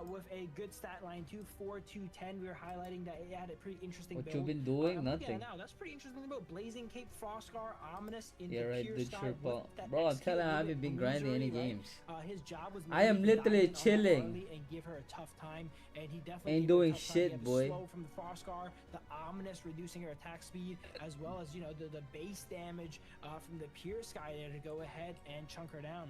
with a good stat line too, 4-2-10. We were highlighting that it had a pretty interesting What build. you been doing? I'm looking at it Nothing. now. That's pretty interesting build. Blazing Cape, Frostscar, Ominous in Yeah, the right, pure good sky shirt, with bro. that Bro, I'm XP telling you, I a haven't little been bit grinding any illusory, games. right? His job was I am maybe literally dive in on chilling. Arlie and give her a tough time, and he definitely Ain't gave her a doing tough time. shit, He had the boy. Slow from the Frostscar, the Ominous reducing her attack speed, as well as, you know, the base damage from the pure sky there to go ahead and chunk her down.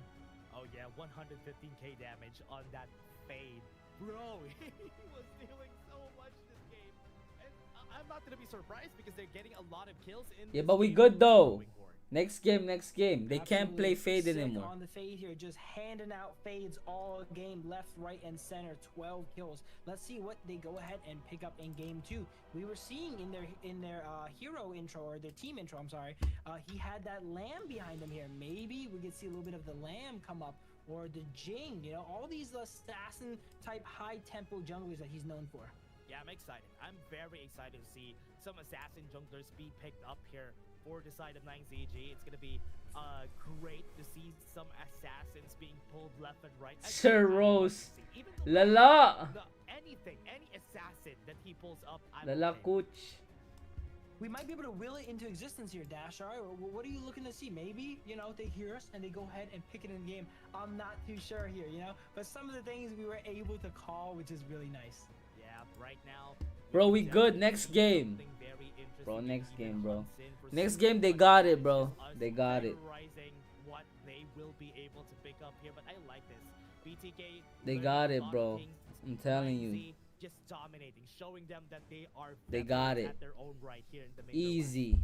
Oh yeah, 115k damage on that fade. Bro, he was dealing so much this game. And I'm not gonna be surprised because they're getting a lot of kills in Yeah, this but we game. good though. Next game. They can't play Absolutely Fade sick anymore. on the fade here, just handing out fades all game, left, right, and center. 12 kills. Let's see what they go ahead and pick up in game 2. We were seeing in their hero intro, or their team intro, I'm sorry. He had that lamb behind him here. Maybe we could see a little bit of the lamb come up, or the Jing. You know, all these assassin type high tempo junglers that he's known for. Yeah, I'm excited. I'm very excited to see some assassin junglers be picked up here for the side of 9ZG. It's gonna be great to see some assassins being pulled left and right. Sir Rose. Even though Lala. any assassin that he pulls up, I'm Lala okay. Kuch. We might be able to will it into existence here, Dash. All right, what are you looking to see? Maybe, you know, they hear us and they go ahead and pick it in the game. I'm not too sure here, you know, but some of the things we were able to call, which is really nice. Yeah, right now. Bro, we good. Next game. Bro, next game, bro. Next game, they got it, bro. They got it. What they will be able to pick up here, but I like this. BTK. They got it, bro. I'm telling you. Just dominating, showing them that they are. They got it. At their own right here in the main Easy.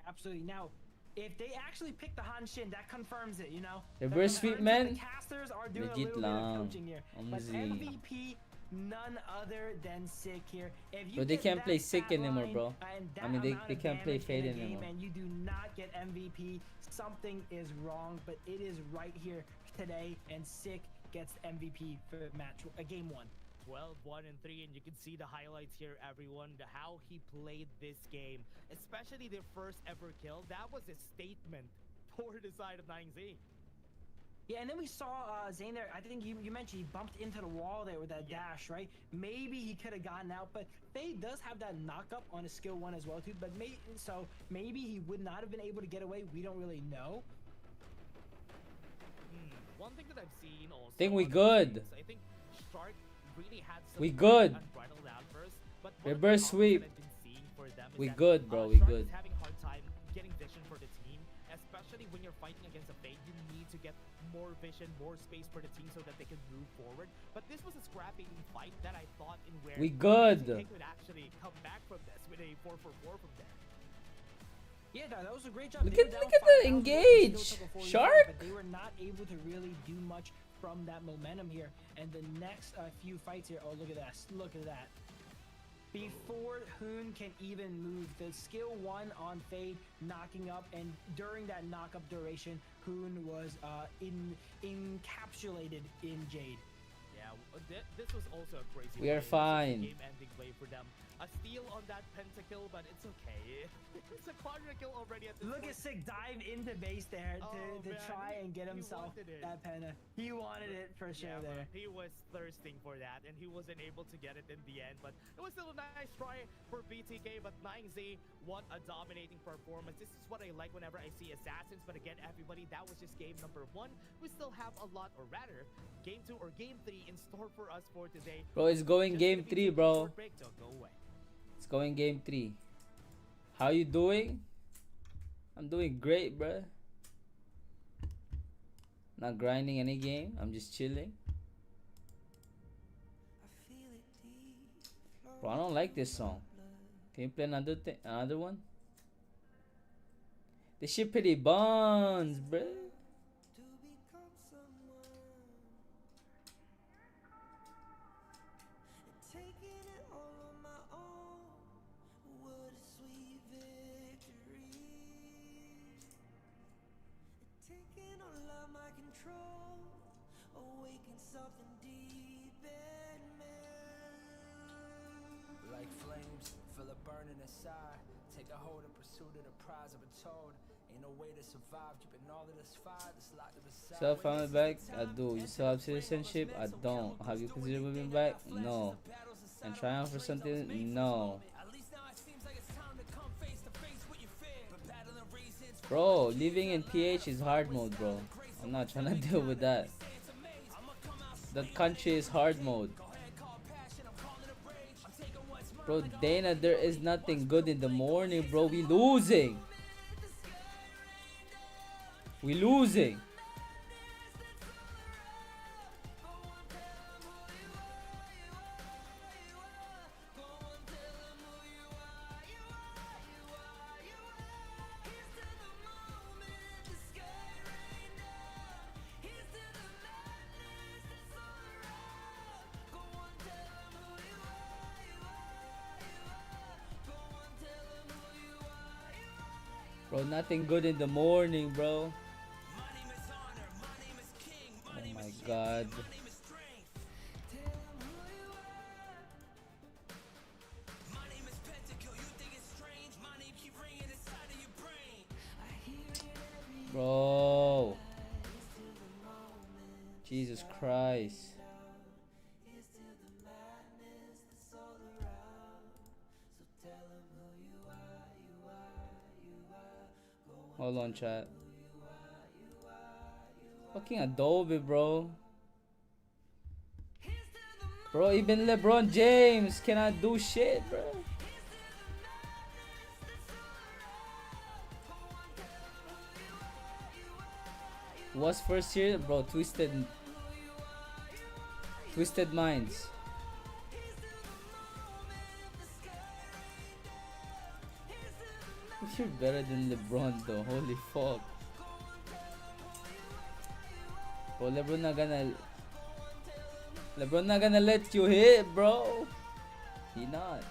Absolutely. Now, if they actually pick the Hanshin, that confirms it, you know. Reverse That sweep, confirms that man. The casters are doing Legit a little bit of lang. coaching here. Om But Z. MVP, none other than Sick here. If you Bro, they get can't that play Sick stat anymore, line bro. and I mean, that amount they of can't play damage in Fade a game anymore. and you do not get MVP, something is wrong. But it is right here today, and Sick gets MVP for game 1. 12, 1, and 3, and you can see the highlights here, everyone. How he played this game, especially their first ever kill. That was a statement for the side of 9Z. Yeah, and then we saw Zane there. I think you mentioned he bumped into the wall there with that dash, right? Maybe he could have gotten out, but Fade does have that knock-up on his skill 1 as well, too. But maybe he would not have been able to get away. We don't really know. One thing that I've seen also. Think we on the good. streams, I think Shark really had some We good. unbridled outbursts, but one of the Reverse problems sweep. that I've been seeing for them is We that, good, bro. We Shark good. is having a hard time getting vision for the team, especially when you're fighting against a Fade. You need to get more vision, more space for the team so that they can move forward. But this was a scrappy fight that I thought in where We good. BTK could actually come back from this with a 4-for-4 from there. Yeah, that was a great job. Look They at were down the 5,000, engage. still took a 4-0, Shark. but they were not able to really do much from that momentum here. And the next few fights here, oh, look at that. Look at that. Before Hoon can even move, the skill 1 on Fade knocking up, and during that knock-up duration, Hoon was encapsulated in Jade. Yeah, this was also a crazy We are play. This was a fine. game-ending play for them. A steal on that pentakill, but it's okay. It's a quadra kill already at this Look point. at Sig dive into base there to man, try and get he himself wanted it. that penta. He wanted it for sure Yeah, there. but he was thirsting for that, and he wasn't able to get it in the end. But it was still a nice try for BTK, but 9Z, what a dominating performance. This is what I like whenever I see Assassins. But again, everybody, that was just game number 1. We still have a lot, or rather, game 2 or game 3 in store for us for today. Bro, it's going Just game gonna be 3, taking a bro. short break, don't go away. It's going game 3. How you doing? I'm doing great, bro. Not grinding any game. I'm just chilling. Bro, I don't like this song. Can you play another one? This shit pretty buns, bro. Like flames, feel it burning inside. Take a hold in pursuit of the prize I've been told. Ain't no way to survive, keeping all of this fire that's locked up inside. Still family back? I do. You still have citizenship? I don't. Have you considered moving back? No. And trying for something? No. Bro, living in PH is hard mode, bro. I'm not trying to deal with that. That country is hard mode. Bro, Dana, there is nothing good in the morning, bro. We losing. We losing. Bro, nothing good in the morning, bro. Oh my god. Bro. Jesus Christ. Hold on, chat. Fucking Adobe, bro. Bro, even LeBron James cannot do shit, bro. What's first year? Bro, Twisted Minds. You're better than LeBron though, holy fuck. Bro, LeBron not gonna let you hit, bro. He not.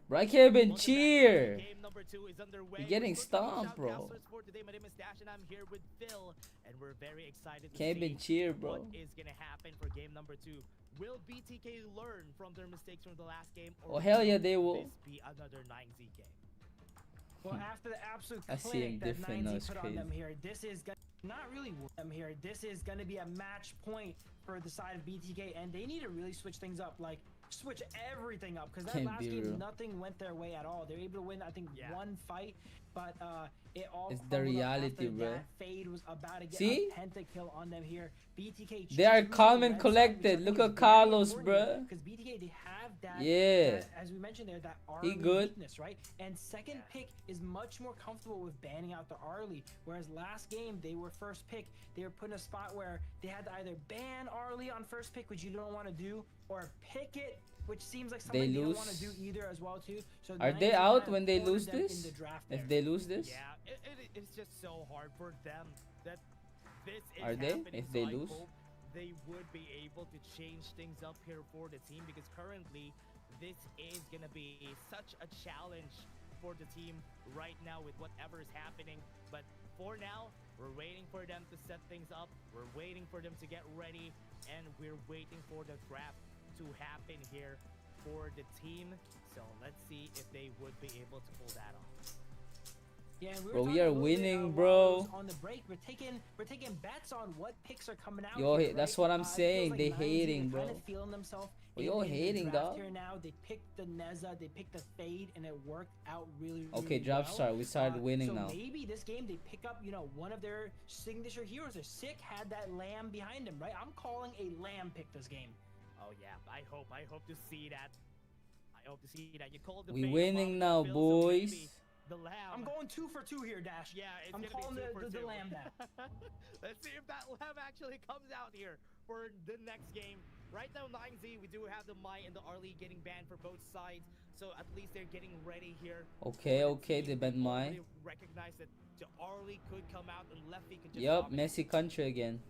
Bro, I can't even cheer. Game number 2 is underway. You're getting We're looking at stomped, bro. shoutcasters for today. My name is Dash and I'm here with Phil, and we're very excited to Can't see even cheer, bro. what is gonna happen for game number 2. Will BTK learn from their mistakes from the last game, or Oh, hell yeah, they will will. this be another 9Z game? Well, after the absolute I see him clinic that different now, 9Z it's put on crazy. them here, this is not really them here. This is gonna be a match point for the side of BTK, and they need to really switch things up. Like switch everything up, because that Can't last be game real. nothing went their way at all. They're able to win, I think, one fight, but it all It's the crumbled up reality, after bro. that. Fade was about to get See? a pentakill on them here. BTK They are choosing calm the and red side, collected. which I Look think at is very Carlos, important bruh. here, because BTK, they have that, Yeah. that, as we mentioned there, that He Arlie good. weakness, right? And second pick is much more comfortable with banning out the Arlie, whereas last game they were first pick. They were put in a spot where they had to either ban Arlie on first pick, which you don't want to do, or pick it, which seems like something they don't want to do lose. either as well too. So Are they 9Z out kind of when they cornered lose them in this? the draft If there. they lose this? Yeah, it's just so hard for them that this is Are they? happening. If they so I lose? hope they would be able to change things up here for the team, because currently this is gonna be such a challenge for the team right now with whatever is happening. But for now, we're waiting for them to set things up. We're waiting for them to get ready, and we're waiting for the draft to happen here for the team. So let's see if they would be able to pull that off. Yeah, and Bro, we talking are a little bit, winning, while bro. it was on the break, we're taking bets on what picks are coming out. Yo, here, that's right? what I'm It feels saying. like They 9Z, hating, they're bro. kind of feeling themselves. Well, yo, in the hating, draft dog. Here now, they picked the Neza, they picked the Fade, and it worked out really, Okay, really drop well. start. We started winning so now. maybe this game they pick up, one of their signature heroes. Their Sick had that lamb behind him, right? I'm calling a lamb pick this game. Oh yeah, I hope to see that. I hope to see that. You called the We fade winning above now, the field, so maybe boys. The lamb. I'm going 2 for 2 here, Dash. Yeah, it's I'm gonna calling be 2 for the 2. lamb now. Let's see if that lamb actually comes out here for the next game. Right now, 9Z, we do have the Mai and the Arlie getting banned for both sides, so at least they're getting ready here. Okay, for the okay, team. they banned Mai. They recognize that the Arlie could come out and Lefty can just Yup, dominate. Messi country again.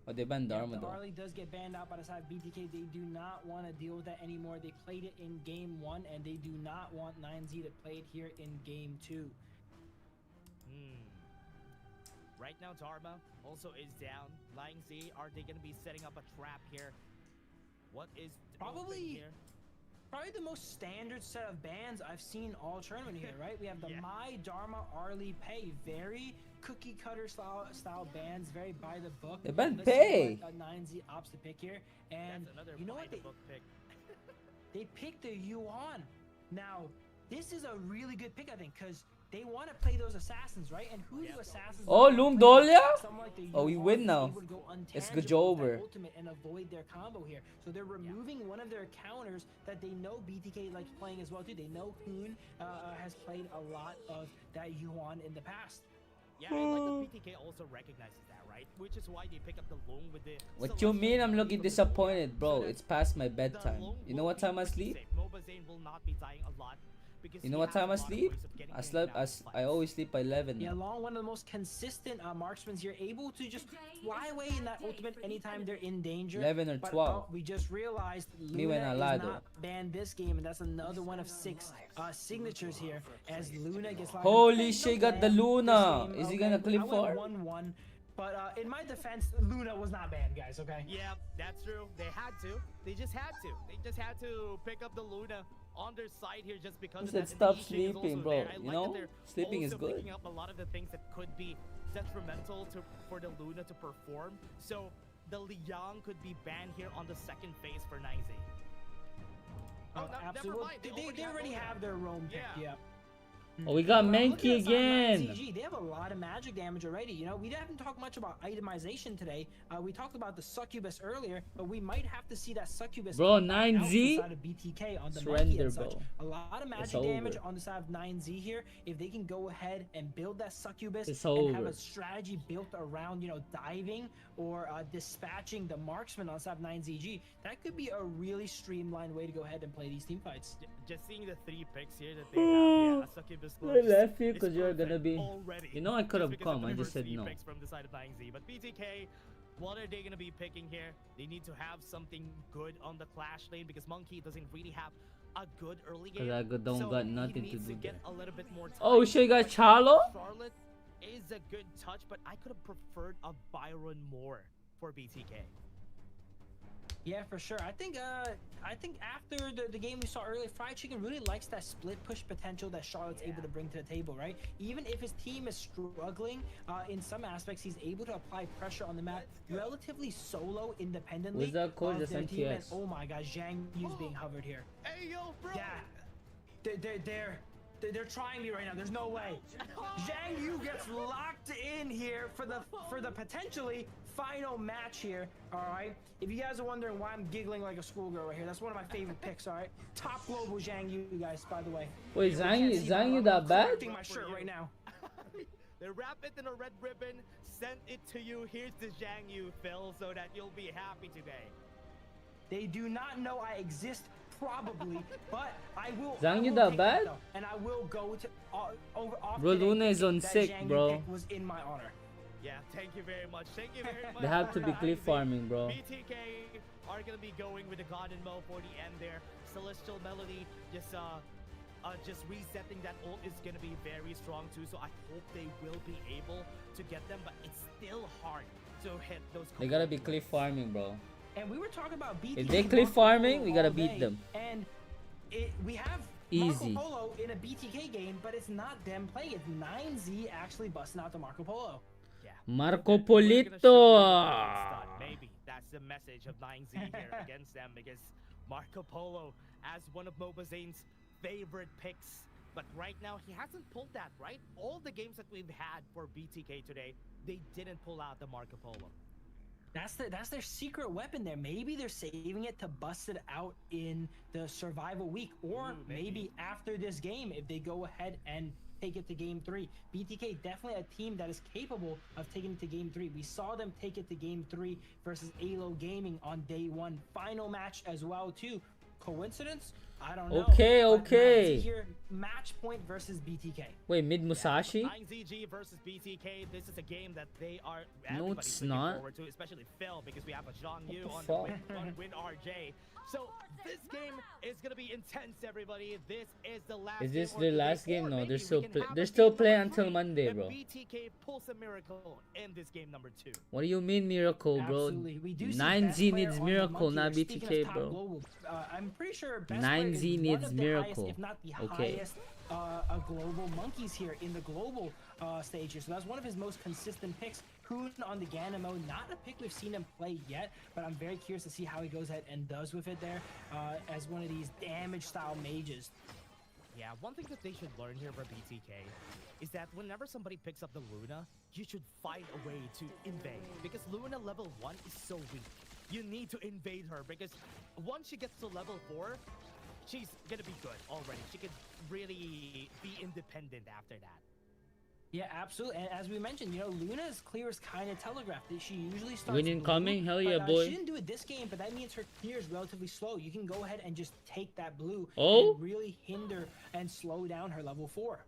Oh, they banned Dharma The though. Arlie does get banned out by the side of BTK. They do not want to deal with that anymore. They played it in game 1, and they do not want 9Z to play it here in game 2. Right now, Dharma also is down. 9Z, are they going to be setting up a trap here? What is open Probably here? the most standard set of bans I've seen all tournament here, right? We have the Yeah. Mai, Dharma, Arlie, Pei. Very cookie cutter style bans, very by the book. They banned Let's see Pei. what, 9Z opts to pick here. And That's another you know what? by-the-book pick. They picked the Yuan. Now, this is a really good pick, I think, because they want to play those assassins, right? And who do assassins? Oh, not wanna Loom play? Dolia? Someone like the Oh, we Yuan win is now. able to go It's untangible with Gajover. that ultimate and avoid their combo here. So they're removing one of their counters that they know BTK likes playing as well too. They know Hoon has played a lot of that Yuan in the past. Yeah, and like the BTK also recognizes that, right? Which is why they pick up the Long with the... What you Celestial mean I'm Blade looking from the disappointed, Zodiac, bro? so that It's past my the bedtime. Long You know will what be time I pretty sleep? safe. Mobazane will not be dying a lot, because You he know what has a time I lot of sleep? ways of getting I in and slept. out of I fights. always sleep by 11 Yeah, now. Long, one of the most consistent marksmen here, able to just fly away in that ultimate anytime they're in danger. 11 or But, 12. we just realized Me Luna when I is lie, not banned this game, and that's another one of 6 signatures here. As Luna gets locked. Holy shit, got the Lamb Luna. this game, Is he okay? gonna clip I for? went 1-1. But in my defense, Luna was not banned, guys. Okay. Yeah, that's true. They had to. They just had to. They just had to pick up the Luna on their side here just because Who of said that. And stop the Yi Xing is sleeping, also bro? there. I You like know, that they're sleeping is also good. picking up a lot of the things that could be detrimental for the Luna to perform. So the Liang could be banned here on the second phase for 9Z. Oh, no, never Absolutely. mind. They already have their roam pick. Yeah. Yep. Oh, we got Look at Menki the side of again. 9ZG. They have a lot of magic damage already. You know, we haven't talked much about itemization today. We talked about the succubus earlier, but we might have to see that succubus. Bro, come back out 9Z? inside of BTK on the Surrender, monkey and such. bro. A lot of magic over. damage on the side of 9Z here. If they can go ahead and build that succubus It's and have over. a strategy built around, diving or dispatching the marksman on the side of 9ZG, that could be a really streamlined way to go ahead and play these team fights. Just seeing the 3 picks here that they have, yeah, Succubus I Gloves left you is because you're gonna perfect be. already. You know I could have Just because of come. the I just said diversity no. picks from the side of 9Z. But BTK, what are they going to be picking here? They need to have something good on the Clash lane because Monkey doesn't really have a good early game. 'Cause I don't so got he nothing to needs do get there. a little bit more time. Oh shit, you got But Charlo? Charlotte is a good touch, but I could have preferred a Byron more for BTK. Yeah, for sure. I think after the game we saw earlier, Fried Chicken really likes that split push potential that Charlotte's able to bring to the table, right? Even if his team is struggling in some aspects, he's able to apply pressure on the map relatively solo, independently. Who's that called? of Just their team. And, MTS. oh my God, Zhang Yu's being hovered here. Hey, yo, bro. Yeah, they're trying me right now. There's no way. Zhang Yu gets locked in here for the potentially final match here. All right. If you guys are wondering why I'm giggling like a schoolgirl right here, that's one of my favorite picks. All right. Top global Zhang Yu, guys. By the way. Wait, Zhang Yu that bad? I'm my shirt right now. They wrap it in a red ribbon, sent it to you. Here's the Zhang Yu, Phil, so that you'll be happy today. They do not know I exist, probably, but I will. Zhang Yu I will that take bad? though, and I will go to over off. Bro, today Luna is on that sick, Zhang Yu bro. pick was in my honor. Yeah, thank you very much. Thank you very much. They have to be cliff farming, bro. BTK are gonna be going with the God and Mo for the end there. Celestial Melody just resetting that ult is gonna be very strong too. So I hope they will be able to get them, but it's still hard to hit those. They gotta be cliff farming, bro. And we were talking about BTK. If they cliff farming, we gotta all beat day, them. And we have Easy. Marco Polo in a BTK game, but it's not them playing. It's 9Z actually busting out the Marco Polo. Yeah. Marco We're gonna show Polito. you maybe that's the message of 9Z here against them, because Marco Polo as one of Moba Zane's favorite picks. But right now he hasn't pulled that, right? All the games that we've had for BTK today, they didn't pull out the Marco Polo. That's their secret weapon there. Maybe they're saving it to bust it out in the survival week, or maybe after this game if they go ahead and take it to game 3. BTK definitely a team that is capable of taking it to game 3. We saw them take it to game 3 versus Alo Gaming on day 1. Final match as well too. Coincidence? I don't know. Okay, But okay. here, match point versus BTK. Wait, mid Musashi? 9ZG versus BTK. This is a game that they are No, it's looking not. forward to, especially Phil, because we have a Zhang Yu What on the the fuck? on Win RJ. So this game is gonna be intense, everybody. This is the last. Is this game of the day, last or game? No, maybe they're we still can have they're a still game playing number until 3, Monday, and bro. BTK pulls a miracle in this game number 2. What do you mean miracle, bro? Absolutely. We do see 9Z best player needs on the miracle, monkey not there. Speaking BTK, of top bro. global, I'm pretty sure best 9Z player is needs one of the miracle. highest, if not the Okay. highest global monkeys here in the global stages. So that's one of his most consistent picks. Hoon on the Ganon mode, not a pick we've seen him play yet, but I'm very curious to see how he goes ahead and does with it there as one of these damage style mages. Yeah, one thing that they should learn here for BTK is that whenever somebody picks up the Luna, you should find a way to invade, because Luna level 1 is so weak. You need to invade her, because once she gets to level 4, she's gonna be good already. She could really be independent after that. Yeah, absolutely. And as we mentioned, you know, Luna's clear is kind of telegraphed. She usually starts Win incoming? Hell yeah, but, boy. She didn't do it this game, but that means her clear is relatively slow. You can go ahead and just take that blue Oh? and really hinder and slow down her level 4.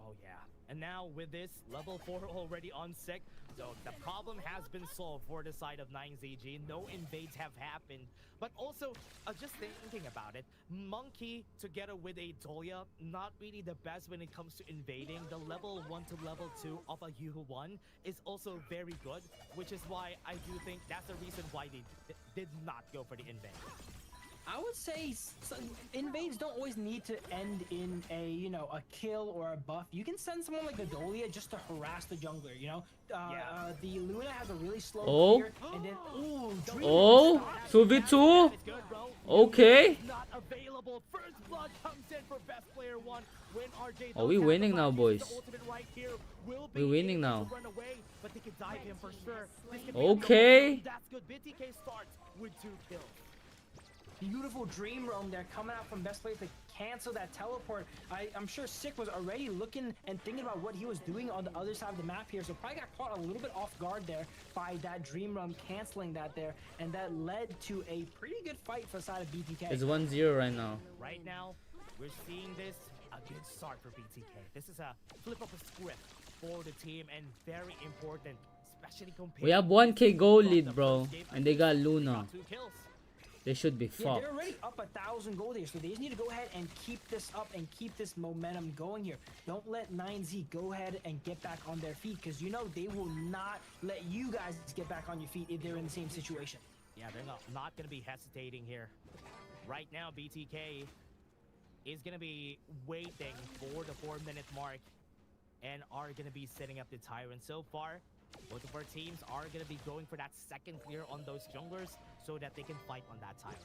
Oh yeah. And now with this level 4 already on sick, so the problem has been solved for the side of 9ZG. No invades have happened. But also, just thinking about it, Monkey together with a Dolia, not really the best when it comes to invading. The level 1 to level 2 of a U1 is also very good, which is why I do think that's the reason why they did not go for the invade. I would say invades don't always need to end in a, you know, a kill or a buff. You can send someone like Adolia just to harass the jungler, you know? The Luna has a really slow clear, and then, Oh, 2v2? Okay. Not available. First blood comes in for best player 1. When RJ Are we winning now, boys? Right here, will be We're winning able now. to run away, but they can dive him for sure. This could be Okay. that's good. BTK starts with 2 kills. Beautiful dream roam there coming out from best player to cancel that teleport. I'm sure Sick was already looking and thinking about what he was doing on the other side of the map here, so probably got caught a little bit off guard there by that dream roam canceling that there, and that led to a pretty good fight for the side of BTK. It's 1-0 right now. Right now, we're seeing this a good start for BTK. This is a flip of a script for the team and very important, especially compared. We have 1k goal lead, bro, and they got Luna. Got 2 kills. They should be Yeah, fucked. they're already up 1,000 gold here, so they just need to go ahead and keep this up and keep this momentum going here. Don't let 9Z go ahead and get back on their feet, because you know they will not let you guys get back on your feet if they're in the same situation. Yeah, Yeah, they're not going to be hesitating here. Right now, BTK is going to be waiting for the 4-minute mark and are going to be setting up the Tyrant. So far, both of our teams are going to be going for that second clear on those junglers so that they can fight on that Tyrant.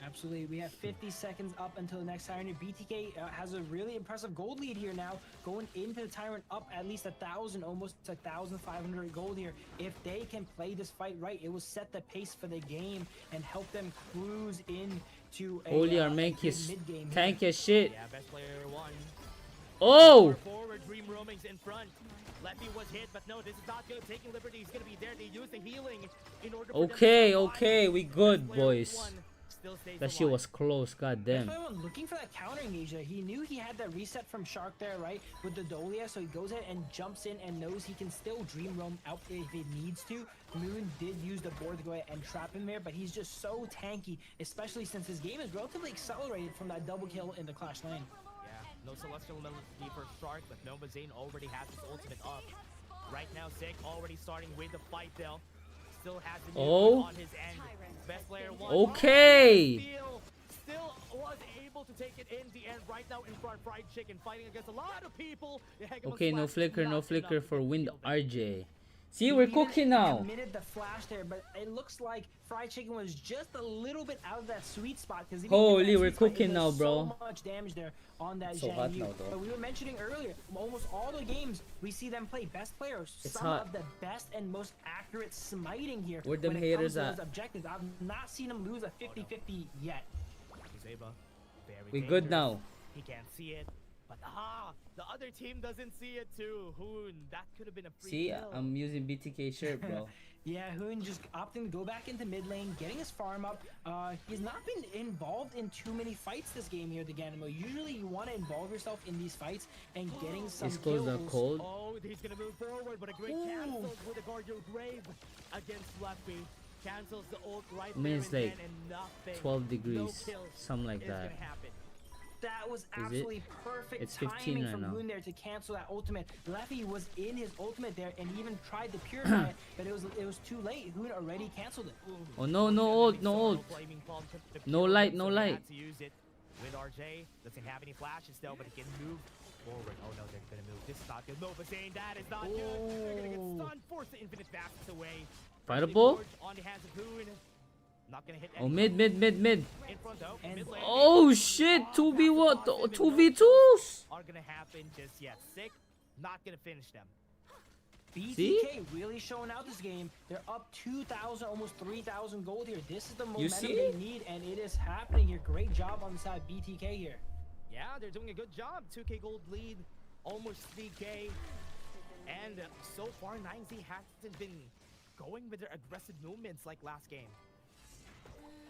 Absolutely. We have 50 seconds up until the next Tyrant. BTK has a really impressive gold lead here now, going into the Tyrant up at least 1,000, almost 1,500 gold here. If they can play this fight right, it will set the pace for the game and help them cruise into a Holy, our make is mid-game tank as shit. Yeah, best player won. Oh! Forward, Dream Roaming's in front. Lefty was hit, but no, this is not good. Taking Liberty, he's gonna be there. They use the healing in order for Okay, we good, boys. That shit alive. was close, god damn. Looking for that counter engage there. He knew he had that reset from Shark there, right? With the Dolia, so he goes ahead and jumps in and knows he can still Dream Roam out if it needs to. Moon did use the board to go ahead and trap him there, but he's just so tanky, especially since his game is relatively accelerated from that double kill in the Clash lane. No Celestial Melody for Shark, but Nova Zane already has his ultimate up. Right now, Sick already starting with the fight though. Still has the on his end. Best player won. Okay. Still was able to take it in the end. Right now in front, Fried Chicken fighting against a lot of people. Okay, no flicker for Wind RJ. See, we're cooking now. Committed the flash there, but it looks like Fried Chicken was just a little bit out of that sweet spot because holy, we're cooking now, bro. So much damage there on that so hot now, though. But we were mentioning earlier, almost all the games we see them play best players. It's some hot. of the best and most accurate smiting here. Where them when it haters comes to at? those objectives, I've not seen them lose a 50-50 yet. We good now. He can't see it. But the other team doesn't see it too. Hoon, that could have been a free See, kill. I'm using BTK shirt, bro. Yeah, Hoon just opting to go back into mid lane, getting his farm up. He's not been involved in too many fights this game here, the Ganimo. Usually you want to involve yourself in these fights and getting some This goes the kills. cold. Oh, he's gonna move forward, but a great cancel with a guard your grave against Lefty. Cancels the ult right there It's and like then, and nothing. 12 No degrees, kills something like is that. gonna happen. That was absolutely perfect It's 15 timing right from now. Hoon there to cancel that ultimate. Leffy was in his ultimate there and he even tried to purify it, but it was too late. Hoon already canceled it. Oh no, no ult, no ult. No light, no light. To use it with RJ, doesn't have any flashes though, but he can move forward. Oh no, they're gonna move. This is not good. Nova saying that is not good. They're gonna get stunned, force the infinite fastest away. Fightable? On the hands of Hoon. Not gonna hit Oh, mid. in front though. Mid lane. Oh shit, 2v1, 2v2s. Are gonna happen just yet. Sick, not gonna finish them. BTK See? really showing out this game. They're up 2,000, almost 3,000 gold here. This is the You momentum see? they need, and it is happening here. Great job on the side of BTK here. Yeah, they're doing a good job. 2K gold lead, almost 3K. And so far, 9Z hasn't been going with their aggressive movements like last game.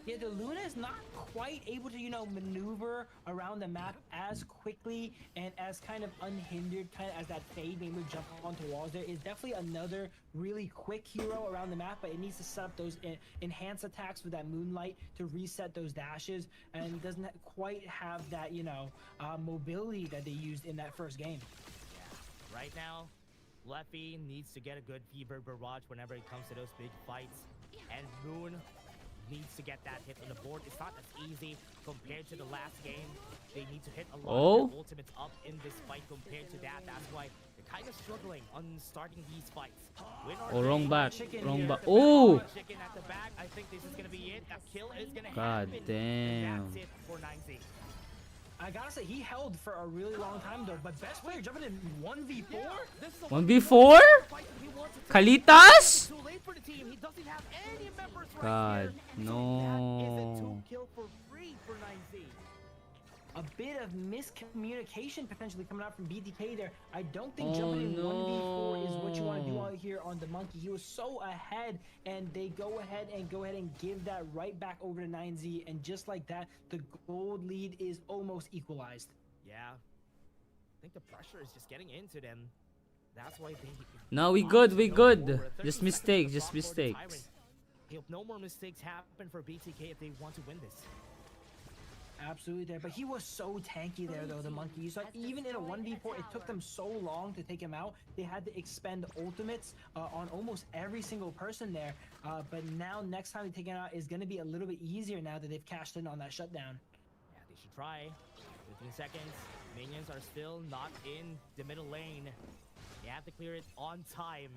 Yeah, the Luna is not quite able to, maneuver around the map as quickly and as kind of unhindered, kind of as that Fade maybe would jump onto walls. There is definitely another really quick hero around the map, but it needs to set up those enhanced attacks with that Moonlight to reset those dashes, and it doesn't quite have that, mobility that they used in that first game. Yeah. Right now, Leffy needs to get a good fever barrage whenever it comes to those big fights. And Moon needs to get that hit on the board. It's not as easy compared to the last game. They need to hit a lot of their ultimates up in this fight compared to that. That's why they're kind of struggling on starting these fights. Oh, wrong back. Oh! Chicken at the back. I think this is gonna be it. A kill is gonna God happen. damn. That's it for 9Z. I gotta say, he held for a really long time though, but best player jumping in 1v4? 1v4? Kalitas? Too late for the team. He doesn't have any members right God, here. no. So that is a 2-kill for free for 9Z. A bit of miscommunication potentially coming out from BTK there. I don't think jumping in 1v4 is what you want to do out here on the Monkey. He was so ahead, and they go ahead and give that right back over to 9Z, and just like that, the gold lead is almost equalized. Yeah. I think the pressure is just getting into them. That's why they... No, we good. Just mistakes, just mistakes. I hope no more mistakes happen for BTK if they want to win this. Absolutely there, but he was so tanky there though, the monkey. You saw even in a 1v4, it took them so long to take him out. They had to expend ultimates on almost every single person there. But now next time they take him out is going to be a little bit easier now that they've cashed in on that shutdown. Yeah, they should try. 15 seconds. Minions are still not in the middle lane. They have to clear it on time,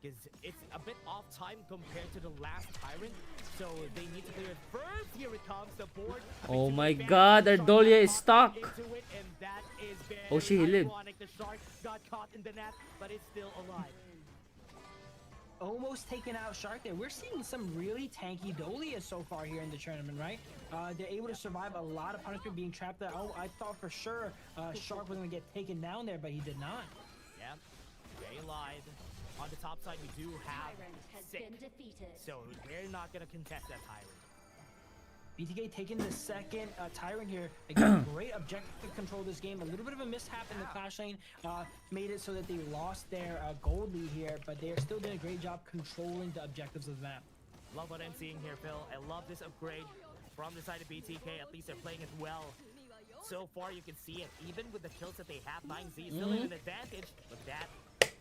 because it's a bit off time compared to the last Tyrant. So they need to clear it first. Here it comes, the board. Oh my god, their Dolia is stuck. Into it, and that is Oh, she lived. ironic. The shark got caught in the net, but it's still alive. Almost taken out Shark there. We're seeing some really tanky Dolia so far here in the tournament, right? They're able to survive a lot of punishment being trapped there. Oh, I thought for sure Shark was going to get taken down there, but he did not. Yep, stay alive. On the top side, we do have Sick, so we're not going to contest that Tyrant. BTK taking the second Tyrant here. Again, great objective control this game. A little bit of a mishap in the Clash lane made it so that they lost their gold lead here, but they are still doing a great job controlling the objectives of the map. Love what I'm seeing here, Phil. I love this upgrade from the side of BTK. At least they're playing it well. So far, you can see it. Even with the kills that they have, 9Z is still in an advantage, but that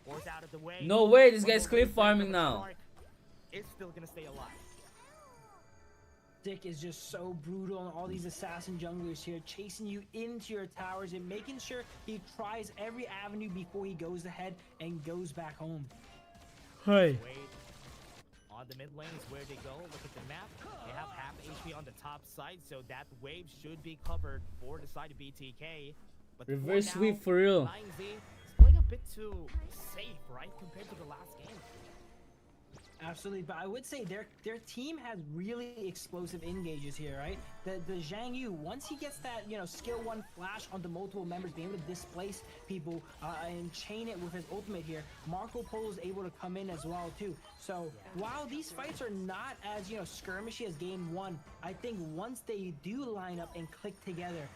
force out of the way. No way, this guy's cliff farming now. Is still gonna stay alive. Dick is just so brutal on all these assassin junglers here, chasing you into your towers and making sure he tries every avenue before he goes ahead and goes back home. Hey. Wait. On the mid lane is where they go. Look at the map. They have half HP on the top side, so that wave should be covered for the side of BTK. But Reverse for sweep now, for real. 9Z is playing a bit too safe, right, compared to the last game. Absolutely, but I would say their team has really explosive engages here, right? The Zhang Yu, once he gets that, you know, skill 1 flash onto multiple members, being able to displace people and chain it with his ultimate here, Marco Polo is able to come in as well too. So while these fights are not as, you know, skirmishy as game 1, I think once they do line up and click together,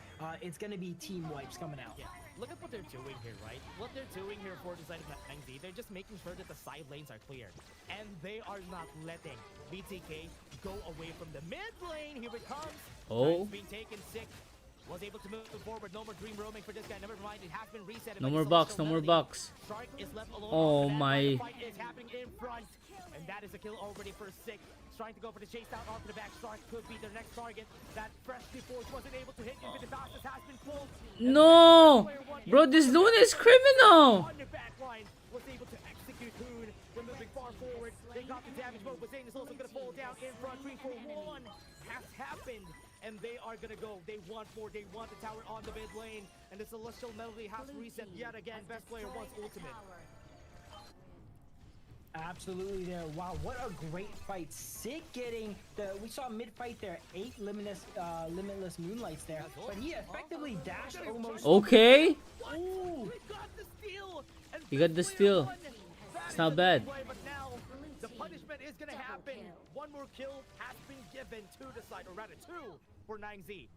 it's going to be team wipes coming out. Yeah. Look at what they're doing here, right? What they're doing here for the side of 9Z, they're just making sure that the side lanes are clear. And they are not letting BTK go away from the mid lane. Here it comes. Oh. Being taken sick. Was able to move forward. No more dream roaming for this guy. Never mind, it has been reset. No more box, no more box. Shark is left alone. Oh my. The fight is happening in front. And that is a kill already for Sick. Trying to go for the chase down onto the back. Shark could be their next target. That freshly forged wasn't able to hit into the fastest has been pulled. No! Bro, this Luna is criminal! On the back line, was able to execute Hoon. When moving far forward, they got the damage mode, but Zane is also going to fall down in front. 3 for 1 has happened. And they are going to go. They want more. They want the tower on the mid lane. And the Celestial Melody has reset yet again. Best player wants ultimate. Absolutely there. Wow, what a great fight. Sick getting the, we saw mid fight there, 8 limitless moonlights there, but he effectively dashed almost. Okay. Ooh. He got the steal. It's not bad. But now the punishment is going to happen. 1 more kill has been given to the side, or rather 2 for 9Z.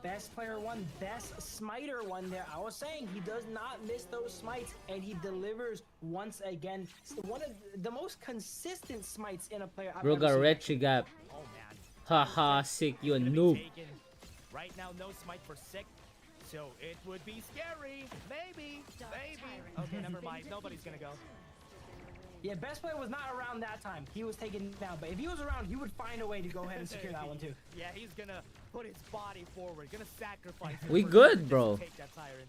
Best player 1, best smiter 1 there. I was saying he does not miss those smites, and he delivers once again. One of the most consistent smites in a player I've Bro ever got seen. wretched gap. Oh man. Haha, Sick, you a noob. Right now, no smite for Sick. So it would be scary. Maybe. Okay, never mind. Nobody's gonna go. Yeah, best player was not around that time. He was taken down, but if he was around, he would find a way to go ahead and secure that one too. Yeah, he's gonna put his body forward, gonna sacrifice it We for good, just bro. to take that Tyrant.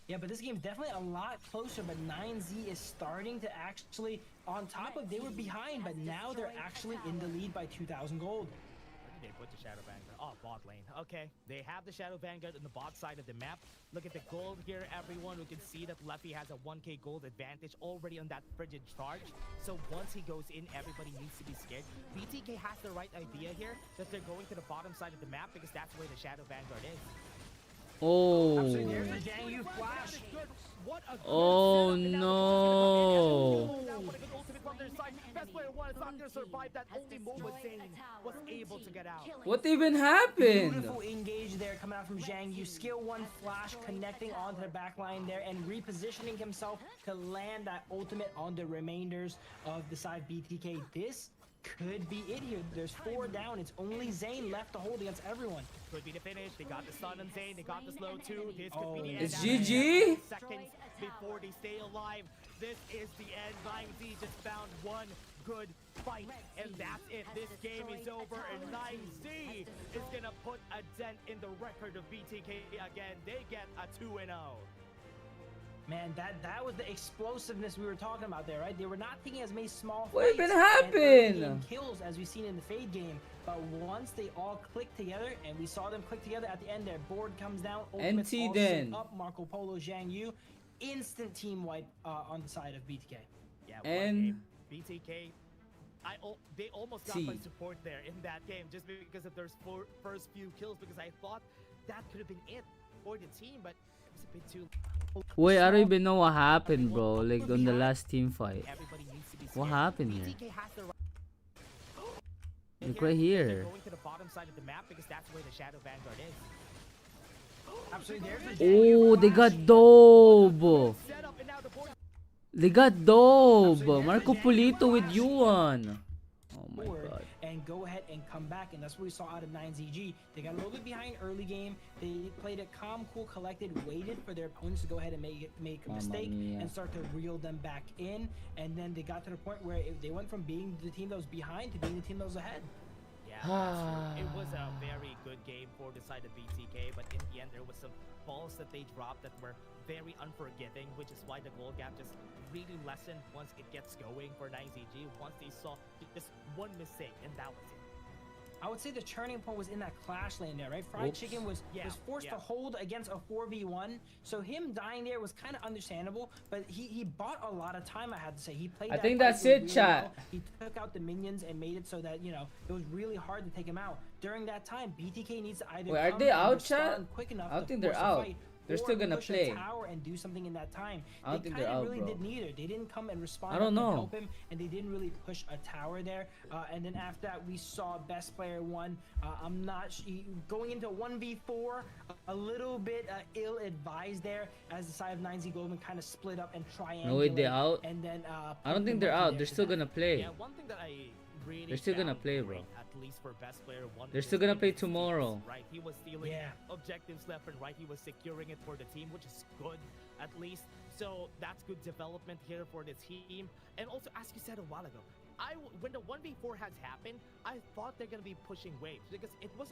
Yeah, but this game's definitely a lot closer, but 9Z is starting to actually, on top of, they were behind, but now they're actually in the lead by 2,000 gold. Where did they put the Shadow Vanguard? Oh, bot lane. Okay, they have the Shadow Vanguard on the bot side of the map. Look at the gold here, everyone. We can see that Leffy has a 1k gold advantage already on that frigid charge. So once he goes in, everybody needs to be scared. BTK has the right idea here that they're going to the bottom side of the map because that's where the Shadow Vanguard is. Oh. Absolutely, there's a Zhang Yu flash. Oh no. Best player 1 is not going to survive that only moment Zane was able to get out. What even happened? Beautiful engage there coming out from Zhang Yu. Skill 1 flash connecting onto the back line there and repositioning himself to land that ultimate on the remainders of the side BTK. This could be it here. There's 4 down. It's only Zane left to hold against everyone. Could be the finish. They got the stun on Zane. They got the slow too. This could be the end. It's after GG. Seconds before they stay alive. This is the end. 9Z just found one good fight, and that's it. This game is over, and 9Z is gonna put a dent in the record of BTK again. They get a 2-0. Man, that was the explosiveness we were talking about there, right? They were not taking as many small What fights been and happen? early kills as we've seen in the Fade game, but once they all clicked together, and we saw them click together at the end, their board comes down, ultimates NT all then. set up, Marco Polo, Zhang Yu, instant team wipe on the side of BTK. Yeah, And BTK, they almost got my support there in that game just because of their first few kills, because I thought that could have been it for the team, but it was a bit too. Wait, I don't even know what happened, bro. Like on the last team fight. Everybody needs to be What scared. happened here? BTK has the Look right here. They're going to the bottom side of the map because that's where the Shadow Vanguard is. Absolutely, there's the Oh, they got dope. Set up, and now the board. They got dope. Marco Polito with Yuan. Oh my forward god. and go ahead and come back, and that's what we saw out of 9ZG. They got a little bit behind early game. They played it calm, cool, collected, waited for their opponents to go ahead and make a mistake and start to reel them back in, and then they got to the point where they went from being the team that was behind to being the team that was ahead. Yeah, that's true. It was a very good game for the side of BTK, but in the end there was some balls that they dropped that were very unforgiving, which is why the goal gap just really lessened once it gets going for 9ZG. Once they saw just one mistake, and that was it. I would say the turning point was in that clash lane there, right? Fried Chicken was forced to hold against a 4v1, so him dying there was kind of understandable, but he bought a lot of time, I had to say. He played I that think fight that's it, really chat. well. He took out the minions and made it so that, you know, it was really hard to take him out. During that time, BTK needs to either Wait, are come they and out, respond chat? quick enough I don't to think they're force a out. fight, They're or still gonna push play. a tower and do something in that time. I don't They think they're kind of out, really bro. did neither. They didn't come and respond I don't up and know. help him, and they didn't really push a tower there. And then after that, we saw best player one. I'm not going into 1v4, a little bit ill-advised there, as the side of 9Z Globin kind of split up and triangulate. No way they're out. And then I don't think they're out. They're still gonna play. Yeah, one thing that I really They're still gonna found play, bro. great, at least for best player one. They're is still gonna his play steals, tomorrow. Right, he was stealing objectives left and right. He was securing it for the team, which is good, at least. So that's good development here for the team. And also, as you said a while ago, when the 1v4 has happened, I thought they're gonna be pushing waves because it was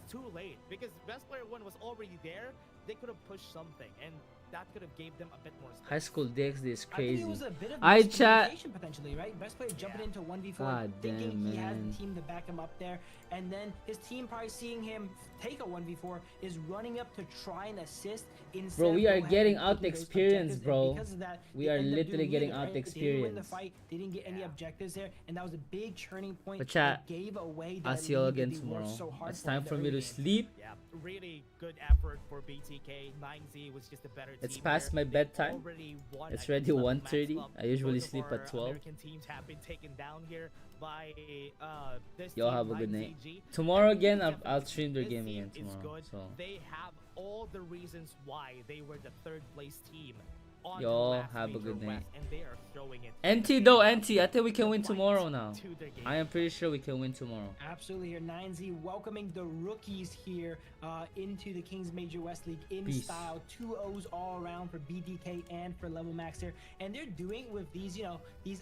too late, because best player one was already there. They could have pushed something, and that could have gave them a bit more space. High school DX is I think crazy. it was a bit of I chat. miscommunication potentially, right? Best player jumping into 1v4, God thinking damn, he has man. the team to back him up there, and then his team probably seeing him take a 1v4 is running up to try and assist instead. Bro, we of are go ahead getting and out taking the those experience, objectives, bro. and because of that, We they are ended up literally doing getting neither, out the right? They didn't win the experience. fight. They didn't get any objectives there, and that was a big turning point. But chat, that gave away I'll that see you all lead that again they tomorrow. worked so hard It's for in time the for me early to game. sleep. Yeah, really good effort for BTK. 9Z was just a better It's team past there. my They bedtime. already won It's against already Level 1:30. Max Club. I usually Both of sleep our at 12. American teams have been taken down here by this Y'all team, have a good 9ZG. night. Tomorrow And again, definitely I'll stream their this game team again is tomorrow. good. So They have all the reasons why they were the third place team on the y'all last have a Major good West, night. and they are throwing it. NT though, NT, I think we can win tomorrow now. To their game. I am pretty sure we can win tomorrow. Absolutely here, 9Z welcoming the rookies here into the Kings Major West League in Peace. style. 2-0s all around for BDK and for Level Max here, and they're doing with these, you know, these